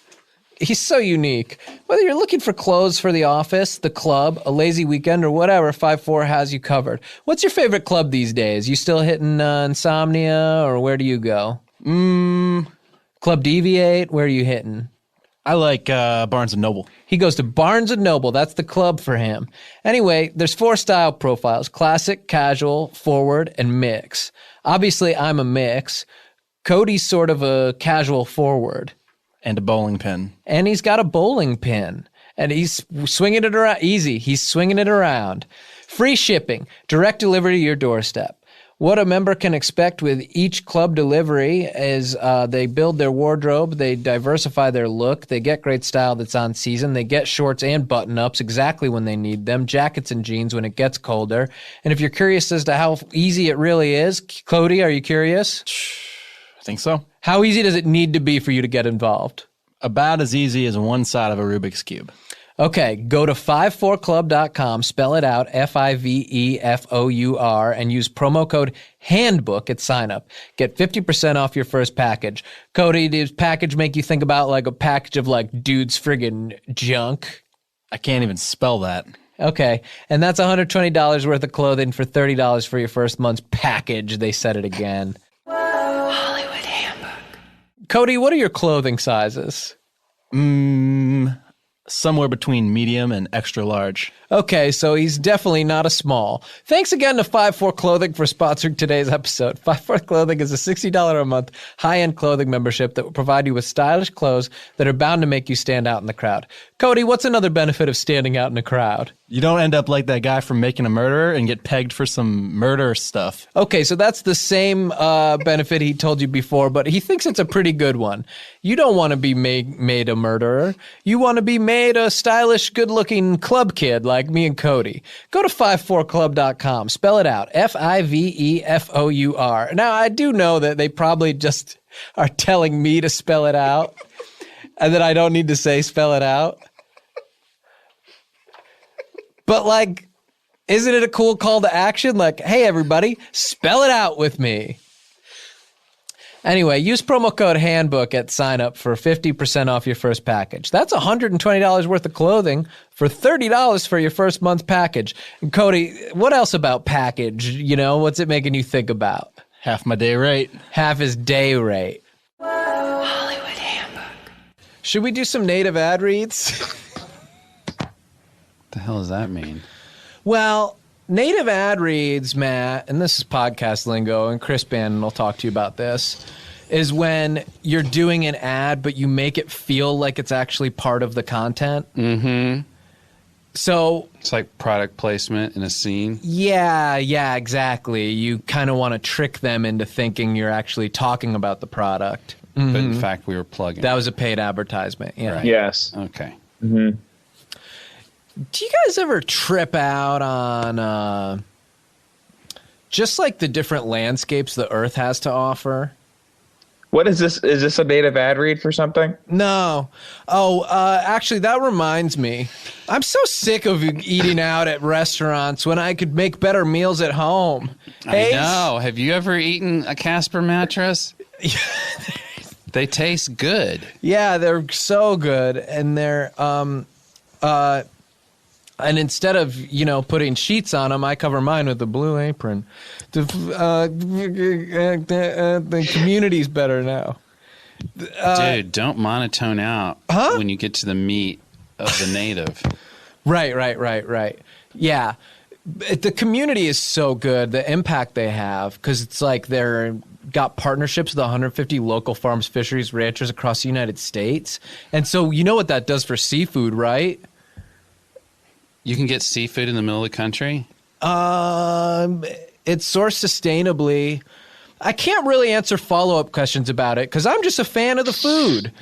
He's so unique. Whether you're looking for clothes for the office, the club, a lazy weekend, or whatever, 5'4" has you covered. What's your favorite club these days? You still hitting Insomnia, or where do you go? Club Deviate? Where are you hitting? I like Barnes & Noble. He goes to Barnes & Noble. That's the club for him. Anyway, there's 4 style profiles: classic, casual, forward, and mix. Obviously, I'm a mix. Cody's sort of a casual forward. And a bowling pin. And he's got a bowling pin. And he's swinging it around. Easy. He's swinging it around. Free shipping. Direct delivery to your doorstep. What a member can expect with each club delivery is they build their wardrobe, they diversify their look, they get great style that's on season, they get shorts and button-ups exactly when they need them, jackets and jeans when it gets colder. And if you're curious as to how easy it really is, Cody, are you curious? I think so. How easy does it need to be for you to get involved? About as easy as one side of a Rubik's Cube. Okay, go to 54club.com, spell it out, FIVEFOUR, and use promo code HANDBOOK at sign up. Get 50% off your first package. Cody, does package make you think about like a package of like dude's friggin' junk? I can't even spell that. Okay, and that's $120 worth of clothing for $30 for your first month's package. They said it again. Hollywood Handbook. Cody, what are your clothing sizes? Somewhere between medium and extra large. Okay, so he's definitely not a small. Thanks again to 5'4 Clothing for sponsoring today's episode. 5'4 Clothing is a $60 a month high-end clothing membership that will provide you with stylish clothes that are bound to make you stand out in the crowd. Cody, what's another benefit of standing out in a crowd? You don't end up like that guy from Making a Murderer and get pegged for some murder stuff. Okay, so that's the same benefit he told you before, but he thinks it's a pretty good one. You don't want to be made a murderer. You want to be made a stylish, good-looking club kid like me and Cody. Go to 54club.com. Spell it out. FIVEFOUR. Now, I do know that they probably just are telling me to spell it out and that I don't need to say spell it out. But, like, isn't it a cool call to action? Like, hey, everybody, spell it out with me. Anyway, use promo code HANDBOOK at sign up for 50% off your first package. That's $120 worth of clothing for $30 for your first month package. And Cody, what else about package? You know, what's it making you think about? Half my day rate. Half his day rate. Hollywood Handbook. Should we do some native ad reads? The hell does that mean? Well, native ad reads, Matt, and this is podcast lingo, and Chris Bannon will talk to you about this, is when you're doing an ad, but you make it feel like it's actually part of the content. Mm-hmm. So it's like product placement in a scene. Yeah, exactly. You kind of want to trick them into thinking you're actually talking about the product. Mm-hmm. But in fact, we were plugging. That was a paid advertisement. Yeah. Right. Yes. Okay. Mm-hmm. Do you guys ever trip out on just like the different landscapes the Earth has to offer? What is this? Is this a native ad read for something? No. Oh, actually, that reminds me. I'm so sick of eating out at restaurants when I could make better meals at home. I know. Have you ever eaten a Casper mattress? They taste good. Yeah, they're so good, and they're and instead of, putting sheets on them, I cover mine with a blue apron. The community's better now. Dude, don't monotone out when you get to the meat of the native. Right. Yeah. The community is so good, the impact they have, because it's like they're got partnerships with 150 local farms, fisheries, ranchers across the United States. And so you know what that does for seafood, right? You can get seafood in the middle of the country? It's sourced sustainably. I can't really answer follow-up questions about it because I'm just a fan of the food.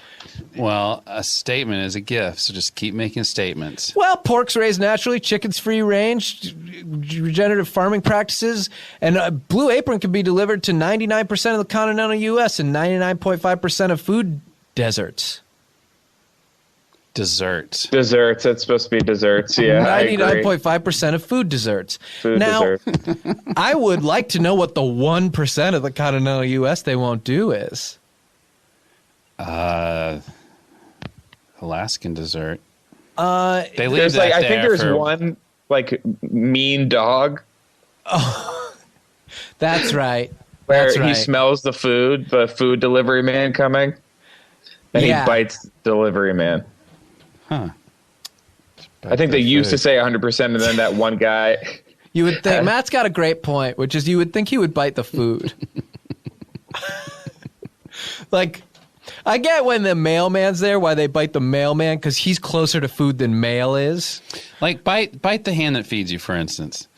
Well, a statement is a gift, so just keep making statements. Well, pork's raised naturally, chicken's free range, regenerative farming practices, and Blue Apron can be delivered to 99% of the continental U.S. and 99.5% of food deserts. Desserts. Desserts. It's supposed to be desserts. Yeah, I agree. 99.5% of food desserts. Food now, dessert. I would like to know what the 1% of the continental U.S. they won't do is. Alaskan dessert. They leave there's that like I think there's one like mean dog. Oh, that's right. Where That's right. he smells the food delivery man coming, and he bites delivery man. Huh. I think they used to say 100%, and then that one guy. You would think Matt's got a great point, which is you would think he would bite the food. Like, I get when the mailman's there, why they bite the mailman, because he's closer to food than mail is. Like, bite the hand that feeds you, for instance.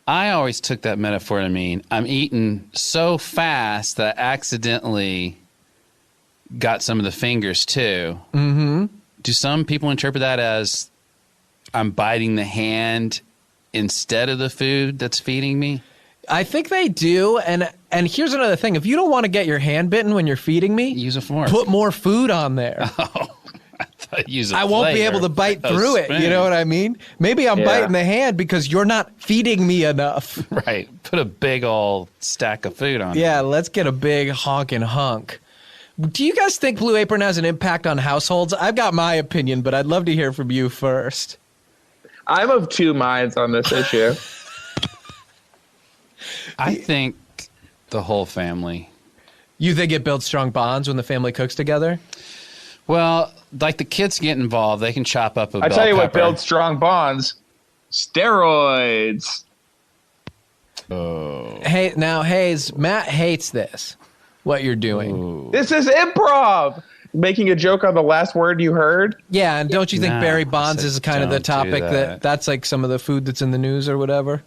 I always took that metaphor to mean I'm eating so fast that I accidentally got some of the fingers, too. Mm-hmm. Do some people interpret that as I'm biting the hand instead of the food that's feeding me? I think they do, and here's another thing. If you don't want to get your hand bitten when you're feeding me, use a fork. Put more food on there. Oh, I thought use a I won't be player. able to bite Oh, through it. spoon. You know what I mean? Maybe I'm biting the hand because you're not feeding me enough. Right. Put a big old stack of food on it. Yeah, let's get a big honkin' hunk. Do you guys think Blue Apron has an impact on households? I've got my opinion, but I'd love to hear from you first. I'm of two minds on this issue. I think the whole family. You think it builds strong bonds when the family cooks together? Well, like the kids get involved, they can chop up a I bell tell you what pepper. builds strong bonds: steroids. Oh. Hey, now, Hayes, Matt hates this, what you're doing. Ooh. This is improv. Making a joke on the last word you heard. Yeah, and don't you think No, Barry Bonds I is kind of the don't do topic that. that's like some of the food that's in the news or whatever?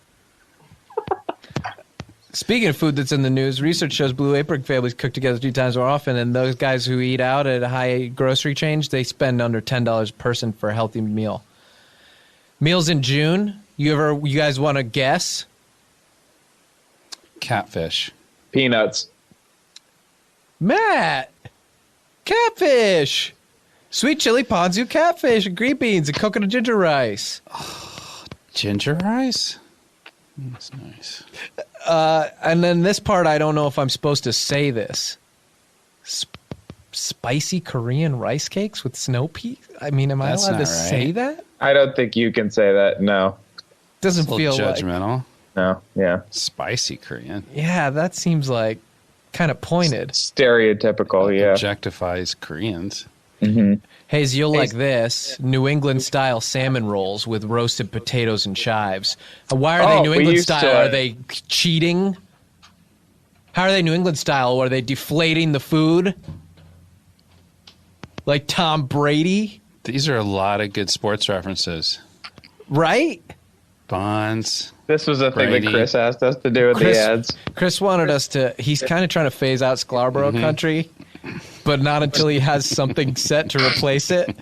Speaking of food that's in the news, research shows Blue Apron families cook together 3 times more often, and those guys who eat out at a high grocery chains, they spend under $10 a person for a healthy meal. Meals in June, you guys want to guess? Catfish. Peanuts. Matt! Catfish! Sweet chili ponzu catfish and green beans and coconut ginger rice. Ginger rice? That's nice. And then this part, I don't know if I'm supposed to say this. Spicy Korean rice cakes with snow peas? I mean, am I That's allowed to not say right. that? I don't think you can say that. No. Doesn't It's a feel little like... judgmental. No. Yeah. Spicy Korean. Yeah, that seems like kind of pointed. Stereotypical. Yeah. Objectifies Koreans. Mm-hmm. Hayes, you'll like this. New England-style salmon rolls with roasted potatoes and chives. Why are they New England-style? Are they cheating? How are they New England-style? Are they deflating the food? Like Tom Brady? These are a lot of good sports references. Right? Bonds. This was a thing Brady. that Chris asked us to do with the ads. Chris wanted us to... He's kind of trying to phase out Scarborough country, but not until he has something set to replace it.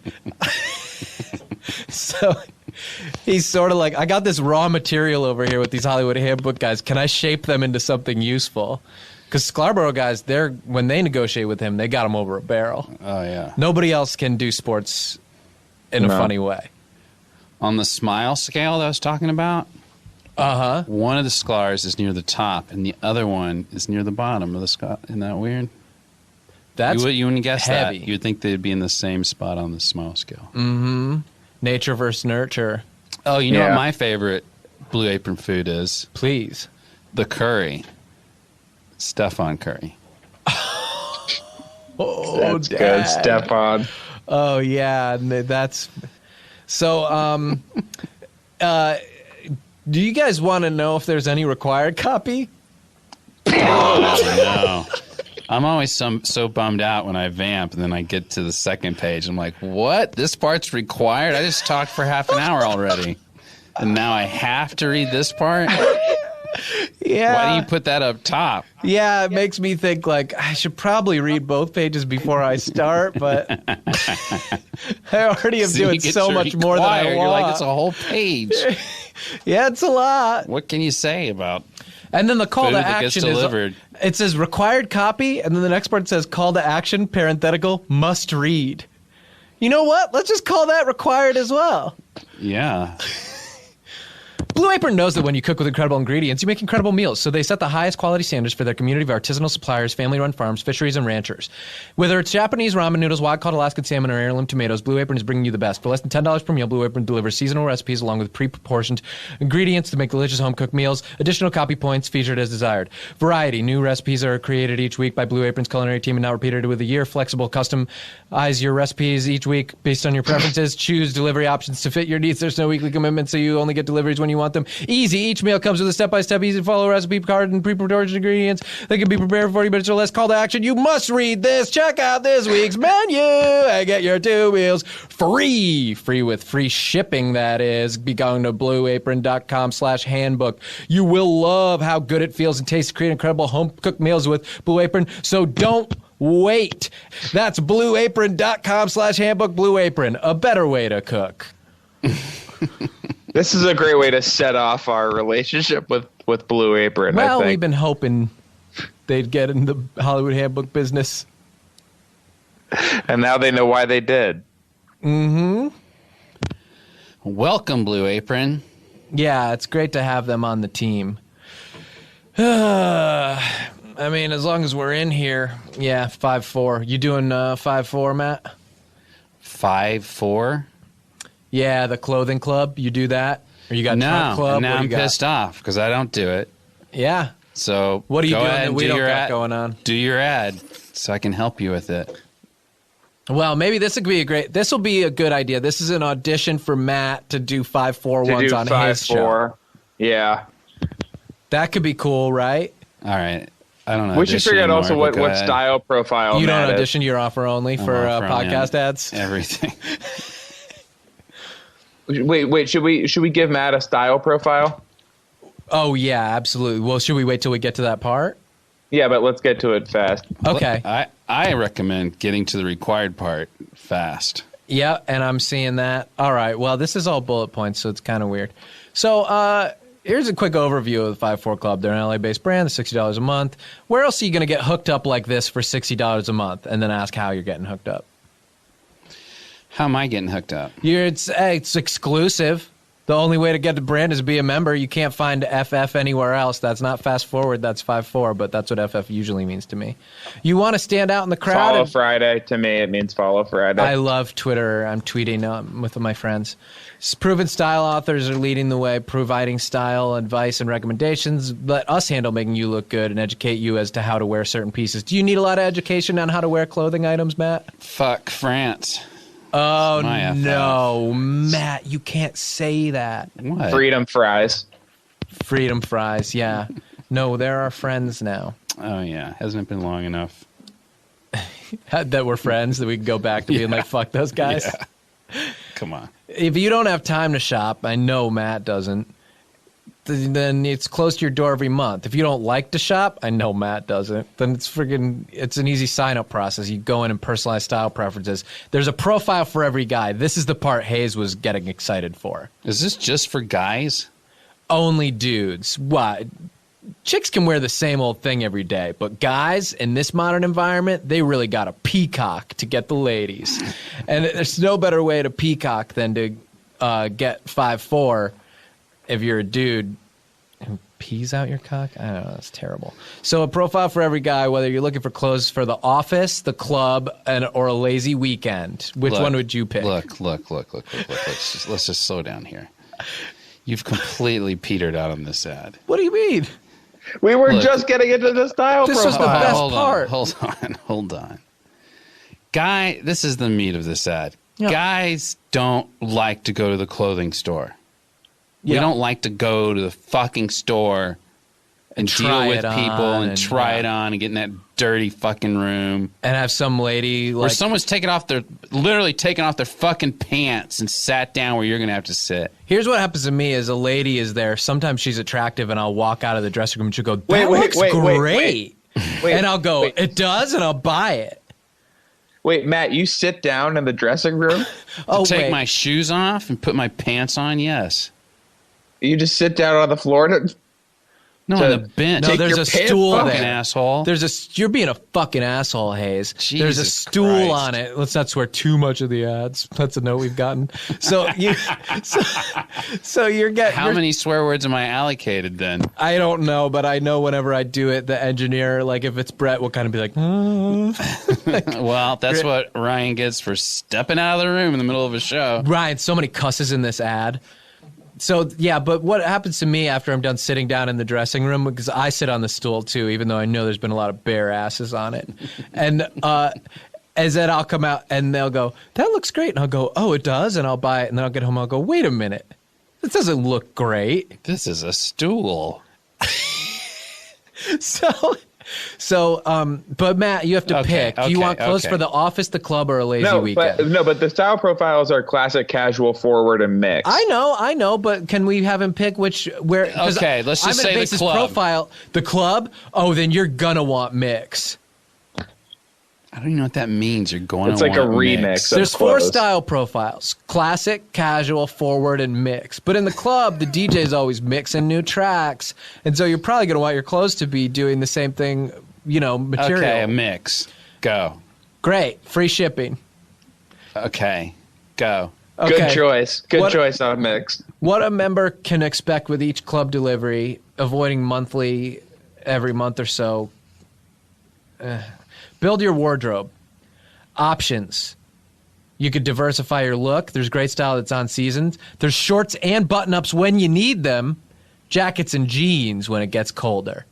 So he's sort of like, I got this raw material over here with these Hollywood Handbook guys. Can I shape them into something useful? Because Scarborough guys, when they negotiate with him, they got him over a barrel. Oh, yeah. Nobody else can do sports in a funny way. On the smile scale that I was talking about, one of the scars is near the top, and the other one is near the bottom of the scar. Isn't that weird? That's you wouldn't guess heavy. that. You'd think they'd be in the same spot on the smile scale. Mm-hmm. Nature versus nurture. Oh, you know what my favorite Blue Apron food is? Please. The curry. Stefan curry. Oh, That's good, Stefan. Oh, yeah. That's... So, do you guys want to know if there's any required copy? Oh, no. I'm always so bummed out when I vamp, and then I get to the second page. I'm like, what? This part's required? I just talked for half an hour already. And now I have to read this part? Yeah. Why do you put that up top? Yeah, it makes me think, like, I should probably read both pages before I start, but I already am doing so much more than I want. You're like, it's a whole page. Yeah, it's a lot. What can you say about And then the call food to that gets action delivered? It says required copy, and then the next part says call to action, parenthetical, must read. You know what? Let's just call that required as well. Yeah. Blue Apron knows that when you cook with incredible ingredients, you make incredible meals. So they set the highest quality standards for their community of artisanal suppliers, family-run farms, fisheries, and ranchers. Whether it's Japanese ramen noodles, wild-caught Alaskan salmon, or heirloom tomatoes, Blue Apron is bringing you the best. For less than $10 per meal, Blue Apron delivers seasonal recipes along with pre-proportioned ingredients to make delicious home-cooked meals. Additional copy points featured as desired. Variety. New recipes are created each week by Blue Apron's culinary team and now repeated with a year. Flexible. Customize your recipes each week based on your preferences. Choose delivery options to fit your needs. There's no weekly commitment, so you only get deliveries when you want them. Easy. Each meal comes with a step-by-step, easy-to-follow recipe card and pre-prepared ingredients that can be prepared in 40 minutes or less. Call to action. You must read this. Check out this week's menu and get your 2 meals free. Free with free shipping, that is. Be going to blueapron.com/handbook. You will love how good it feels and tastes to create incredible home-cooked meals with Blue Apron, so don't wait. That's blueapron.com/handbook. Blue Apron, a better way to cook. This is a great way to set off our relationship with Blue Apron. Well, I think. we've been hoping they'd get in the Hollywood Handbook business. And now they know why they did. Mm-hmm. Welcome, Blue Apron. Yeah, it's great to have them on the team. I mean, as long as we're in here. Yeah, 5-4. You doing 5-4, Matt? 5-4? Yeah, the clothing club. You do that? Or you got trunk club? Now I'm pissed off because I don't do it. Yeah. So what are you go doing ahead that and we do don't your got ad, going on? Do your ad so I can help you with it. Well, maybe this will be a good idea. This is an audition for Matt to do 5-4 ones on his show. Yeah. That could be cool, right? All right. I don't know. We should figure out also what style profile you Matt don't is. audition, you're offer only for podcast ads? Everything. Wait. Should we give Matt a style profile? Oh yeah, absolutely. Well, should we wait till we get to that part? Yeah, but let's get to it fast. Okay. I recommend getting to the required part fast. Yeah, and I'm seeing that. All right. Well, this is all bullet points, so it's kind of weird. So here's a quick overview of the 5-4 Club. They're an LA-based brand. They're $60 a month. Where else are you going to get hooked up like this for $60 a month and then ask how you're getting hooked up? How am I getting hooked up? It's exclusive. The only way to get the brand is to be a member. You can't find FF anywhere else. That's not fast forward. That's 5-4, but that's what FF usually means to me. You want to stand out in the crowd. Follow Friday. To me, it means follow Friday. I love Twitter. I'm tweeting with my friends. Proven style authors are leading the way, providing style, advice, and recommendations. Let us handle making you look good and educate you as to how to wear certain pieces. Do you need a lot of education on how to wear clothing items, Matt? Fuck France. Oh, no, Matt, you can't say that. What? Freedom fries. Freedom fries, yeah. No, they're our friends now. Oh, yeah. Hasn't it been long enough? That we're friends, that we can go back to being like, fuck those guys? Yeah. Come on. If you don't have time to shop, I know Matt doesn't, then it's close to your door every month. If you don't like to shop, I know Matt doesn't, then it's an easy sign-up process. You go in and personalize style preferences. There's a profile for every guy. This is the part Hayes was getting excited for. Is this just for guys? Only dudes. Why? Chicks can wear the same old thing every day, but guys in this modern environment, they really got to peacock to get the ladies. And there's no better way to peacock than to get 5'4" if you're a dude who pees out your cock. I don't know, that's terrible. So a profile for every guy, whether you're looking for clothes for the office, the club, or a lazy weekend. Which one would you pick? Look. Let's just slow down here. You've completely petered out on this ad. What do you mean? We were just getting into the style this profile. Was the best part. Hold on. Guy, this is the meat of this ad. Yeah. Guys don't like to go to the clothing store. We don't like to go to the fucking store and deal with people and try it on and get in that dirty fucking room. And have some lady where someone's literally taken off their fucking pants and sat down where you're going to have to sit. Here's what happens to me is a lady is there. Sometimes she's attractive and I'll walk out of the dressing room and she'll go, that looks great. And I'll go, it does? And I'll buy it. Wait, Matt, you sit down in the dressing room? Take my shoes off and put my pants on? Yes. You just sit down on the floor? No, on the bench. No, there's a stool fucking there. asshole. You're being a fucking asshole, Hayes. There's a Jesus stool Christ. on it. Let's not swear too much of the ads. That's a note we've gotten. So you're getting. How many swear words am I allocated then? I don't know, but I know whenever I do it, the engineer, like if it's Brett, will kind of be like, Well, that's what Ryan gets for stepping out of the room in the middle of a show. Ryan, so many cusses in this ad. So, yeah, but what happens to me after I'm done sitting down in the dressing room, because I sit on the stool too, even though I know there's been a lot of bare asses on it. And as then I'll come out and they'll go, that looks great. And I'll go, oh, it does? And I'll buy it. And then I'll get home and I'll go, wait a minute. This doesn't look great. This is a stool. But Matt, you have to pick. Do you want clothes for the office, the club, or a lazy weekend? But the style profiles are classic, casual, forward, and mixed. I know, but can we have him pick where? Okay, let's just say the club. Profile, the club. Oh, then you're gonna want mix. I don't even know what that means. You're going. It's like a remix. There's 4 style profiles: classic, casual, forward, and mix. But in the club, the DJ's always mixing new tracks, and so you're probably gonna want your clothes to be doing the same thing. Material. Okay, a mix. Go. Great. Free shipping. Okay. Go. Okay. Good choice. Good choice on mix. What a member can expect with each club delivery, avoiding monthly, every month or so. Build your wardrobe. Options. You could diversify your look. There's great style that's on seasons. There's shorts and button-ups when you need them. Jackets and jeans when it gets colder.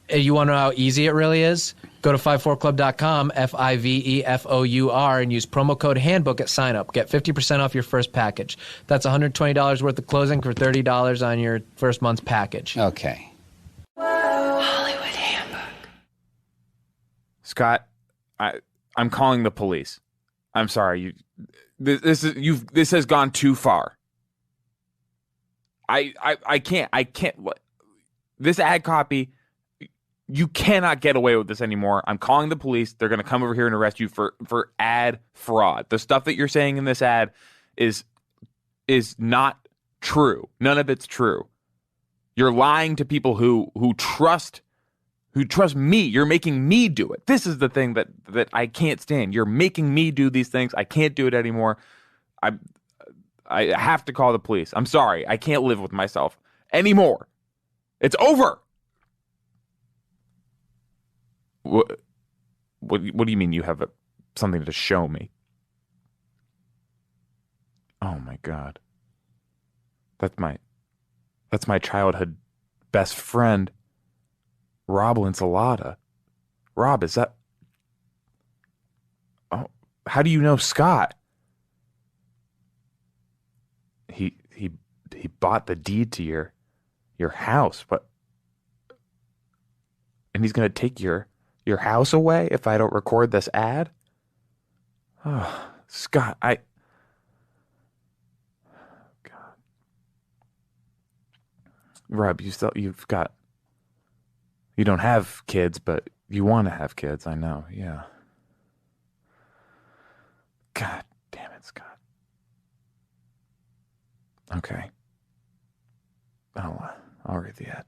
You want to know how easy it really is? Go to 54club.com, FIVEFOUR, and use promo code Handbook at sign-up. Get 50% off your first package. That's $120 worth of clothing for $30 on your first month's package. Okay. Hollywood Handbook. Scott, I'm calling the police. I'm sorry. This has gone too far. I can't. This ad copy. You cannot get away with this anymore. I'm calling the police. They're going to come over here and arrest you for ad fraud. The stuff that you're saying in this ad is not true. None of it's true. You're lying to people who trust me. You're making me do it. This is the thing that I can't stand. You're making me do these things. I can't do it anymore. I have to call the police. I'm sorry. I can't live with myself anymore. It's over. What do you mean you have something to show me? Oh my God. That's my childhood best friend, Rob Linsalata. Rob, is that... Oh, how do you know Scott? He bought the deed to your house, but... And he's going to take your house away if I don't record this ad? Oh, Scott, God. Rob, you don't have kids, but you want to have kids. I know. Yeah. God damn it, Scott. Okay. I'll read the ad.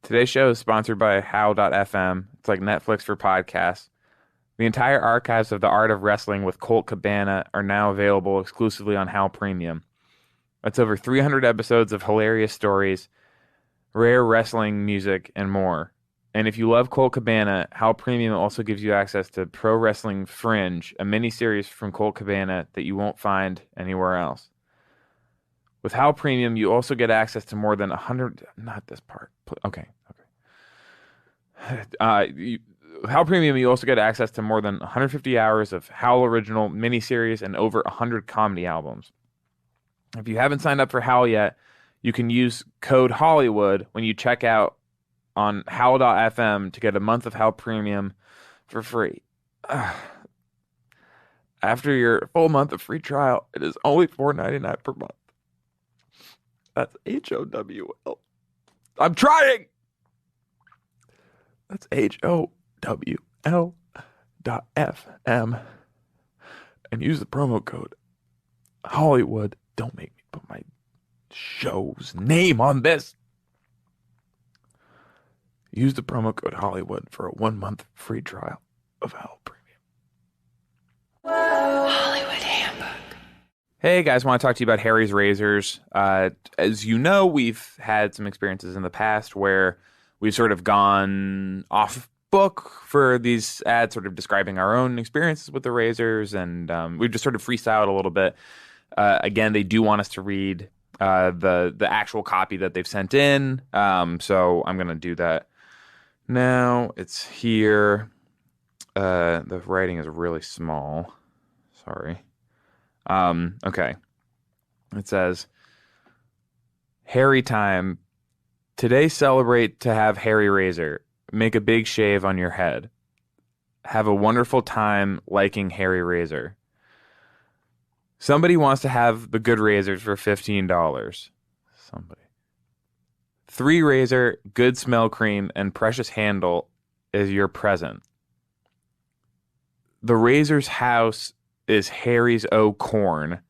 Today's show is sponsored by Howl.fm. It's like Netflix for podcasts. The entire archives of the art of wrestling with Colt Cabana are now available exclusively on Howl Premium. That's over 300 episodes of hilarious stories, rare wrestling music, and more. And if you love Colt Cabana, Howl Premium also gives you access to Pro Wrestling Fringe, a mini-series from Colt Cabana that you won't find anywhere else. With Howl Premium, you also get access to more than 100... Not this part. Okay. Howl Premium, you also get access to more than 150 hours of Howl Original miniseries and over 100 comedy albums. If you haven't signed up for Howl yet, you can use code Hollywood when you check out on Howl.fm to get a month of Howl Premium for free. After your full month of free trial, it is only $4.99 per month. That's HOWL. I'm trying. That's HOWL.FM. And use the promo code Hollywood Don't make me put my show's name on this. Use the promo code Hollywood for a 1-month free trial of Howl Premium. Hollywood Handbook. Hey guys, I want to talk to you about Harry's Razors. As you know, we've had some experiences in the past where we've sort of gone off book for these ads, sort of describing our own experiences with the razors, and we've just sort of freestyled a little bit. Again, they do want us to read the actual copy that they've sent in, so I'm going to do that now. It's here. The writing is really small. Sorry. Okay. It says, Harry time. Today celebrate to have Harry Razor. Make a big shave on your head. Have a wonderful time liking Harry Razor. Somebody wants to have the good razors for $15. Somebody. 3 razor, good smell cream, and precious handle is your present. The razor's house is Harry's corn.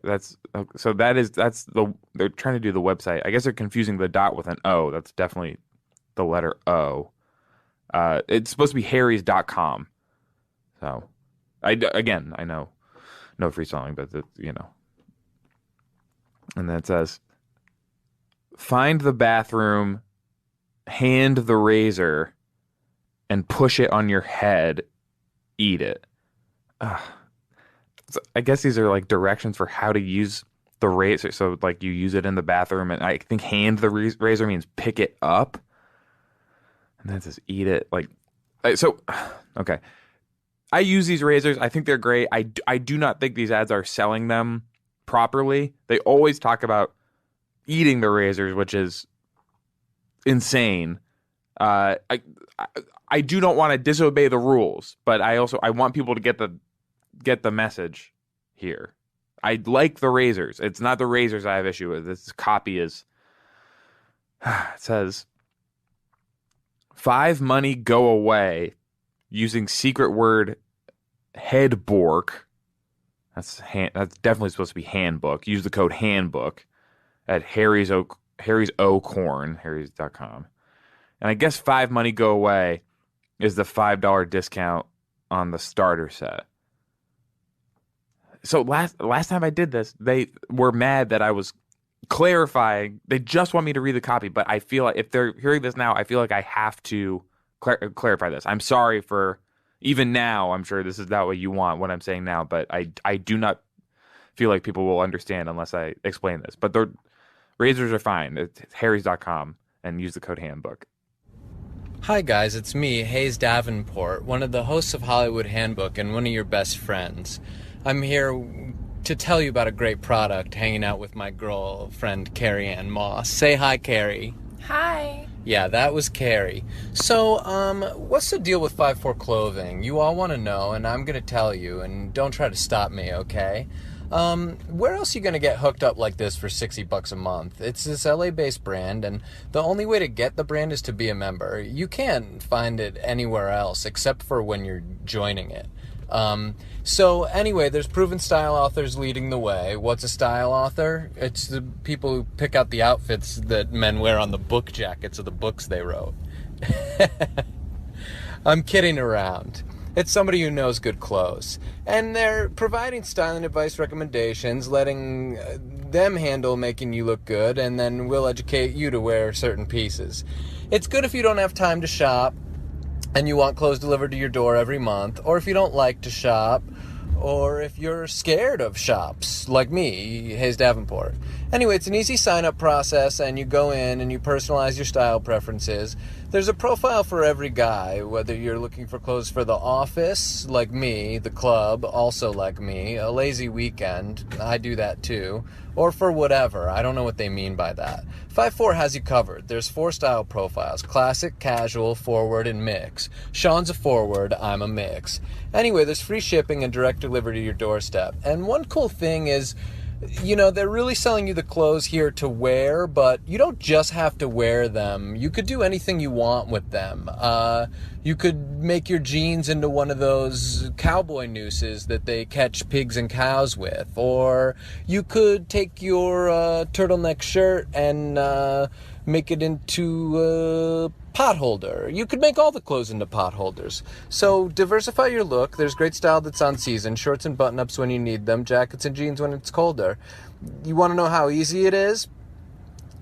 That's they're trying to do the website. I guess they're confusing the dot with an O. That's definitely the letter O. It's supposed to be harrys.com. So I know no freestyling, but and then it says, find the bathroom, hand the razor, and push it on your head. Eat it. So I guess these are like directions for how to use the razor. So like you use it in the bathroom, and I think hand the razor means pick it up, and then it says eat it. Okay. I use these razors. I think they're great. I do not think these ads are selling them properly. They always talk about eating the razors, which is insane. I do not want to disobey the rules, but I want people to get the message here. I like the razors. It's not the razors I have issue with. This copy is, it says, 5 money go away using secret word Handbook. That's definitely supposed to be Handbook. Use the code Handbook at harrys.com. And I guess 5 money go away is the $5 discount on the starter set. So last time I did this, they were mad that I was clarifying. They just want me to read the copy, but I feel like if they're hearing this now, I feel like I have to clarify this. I'm sorry for, even now, I'm sure this is not what you want, what I'm saying now, but I do not feel like people will understand unless I explain this. But the razors are fine. It's harrys.com, and use the code Handbook. Hi guys, it's me, Hayes Davenport, one of the hosts of Hollywood Handbook and one of your best friends. I'm here to tell you about a great product, hanging out with my girlfriend Carrie-Anne Moss. Say hi, Carrie. Hi. Yeah, that was Carrie. So, what's the deal with 5'4" clothing? You all want to know, and I'm going to tell you, and don't try to stop me, okay? Where else are you going to get hooked up like this for $60 a month? It's this LA-based brand, and the only way to get the brand is to be a member. You can't find it anywhere else except for when you're joining it. So anyway, there's proven style authors leading the way. What's a style author? It's the people who pick out the outfits that men wear on the book jackets of the books they wrote. I'm kidding around. It's somebody who knows good clothes. And they're providing styling advice recommendations, letting them handle making you look good, and then we'll educate you to wear certain pieces. It's good if you don't have time to shop and you want clothes delivered to your door every month, or if you don't like to shop, or if you're scared of shops, like me, Hayes Davenport. Anyway, it's an easy sign-up process, and you go in and you personalize your style preferences. There's a profile for every guy, whether you're looking for clothes for the office, like me, the club, also like me, a lazy weekend, I do that too, or for whatever. I don't know what they mean by that. 5'4" has you covered. There's 4 style profiles: classic, casual, forward, and mix. Sean's a forward, I'm a mix. Anyway, there's free shipping and direct delivery to your doorstep. And one cool thing is, you know, they're really selling you the clothes here to wear, but you don't just have to wear them. You could do anything you want with them. You could make your jeans into one of those cowboy nooses that they catch pigs and cows with. Or you could take your turtleneck shirt and make it into a pot holder. You could make all the clothes into pot holders. So diversify your look. There's great style that's on season. Shorts and button-ups when you need them. Jackets and jeans when it's colder. You want to know how easy it is?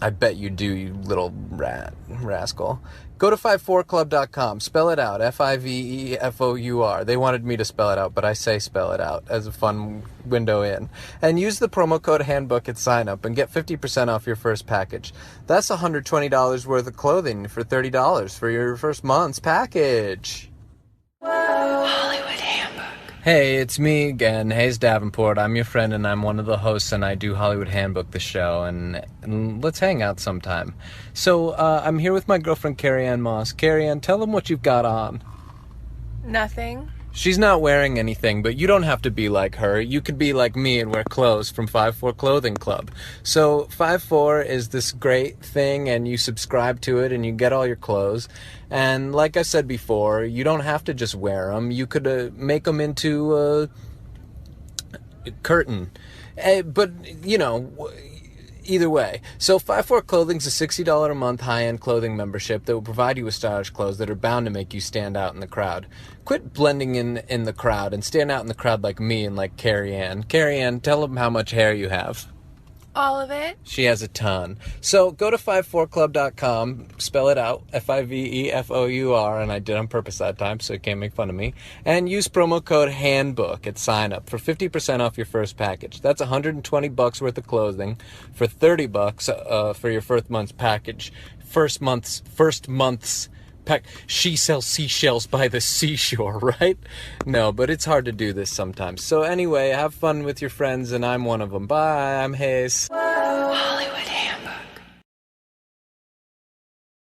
I bet you do, you little rascal. Go to 54club.com. Spell it out. Fivefour. They wanted me to spell it out, but I say spell it out as a fun window in. And use the promo code Handbook at sign up and get 50% off your first package. That's $120 worth of clothing for $30 for your first month's package. Hollywood Handbook. Hey, it's me again, Hayes Davenport. I'm your friend and I'm one of the hosts and I do Hollywood Handbook, the show, and let's hang out sometime. So, I'm here with my girlfriend Carrie-Anne Moss. Carrie-Anne, tell them what you've got on. Nothing. She's not wearing anything, but you don't have to be like her. You could be like me and wear clothes from 54 Clothing Club. So 54 is this great thing, and you subscribe to it, and you get all your clothes. And like I said before, you don't have to just wear them. You could make them into a curtain. But, you know, either way. So 54 Clothing's a $60 a month high-end clothing membership that will provide you with stylish clothes that are bound to make you stand out in the crowd. Quit blending in the crowd and stand out in the crowd like me and like Carrie-Anne. Carrie-Anne, tell them how much hair you have. All of it? She has a ton. So go to 54club.com, spell it out, Fivefour, and I did on purpose that time so you can't make fun of me, and use promo code HANDBOOK at sign up for 50% off your first package. That's $120 worth of clothing for $30 for your first month's package. First month's pack. She sells seashells by the seashore, right? No, but it's hard to do this sometimes. So anyway, have fun with your friends, and I'm one of them. Bye, I'm Hayes.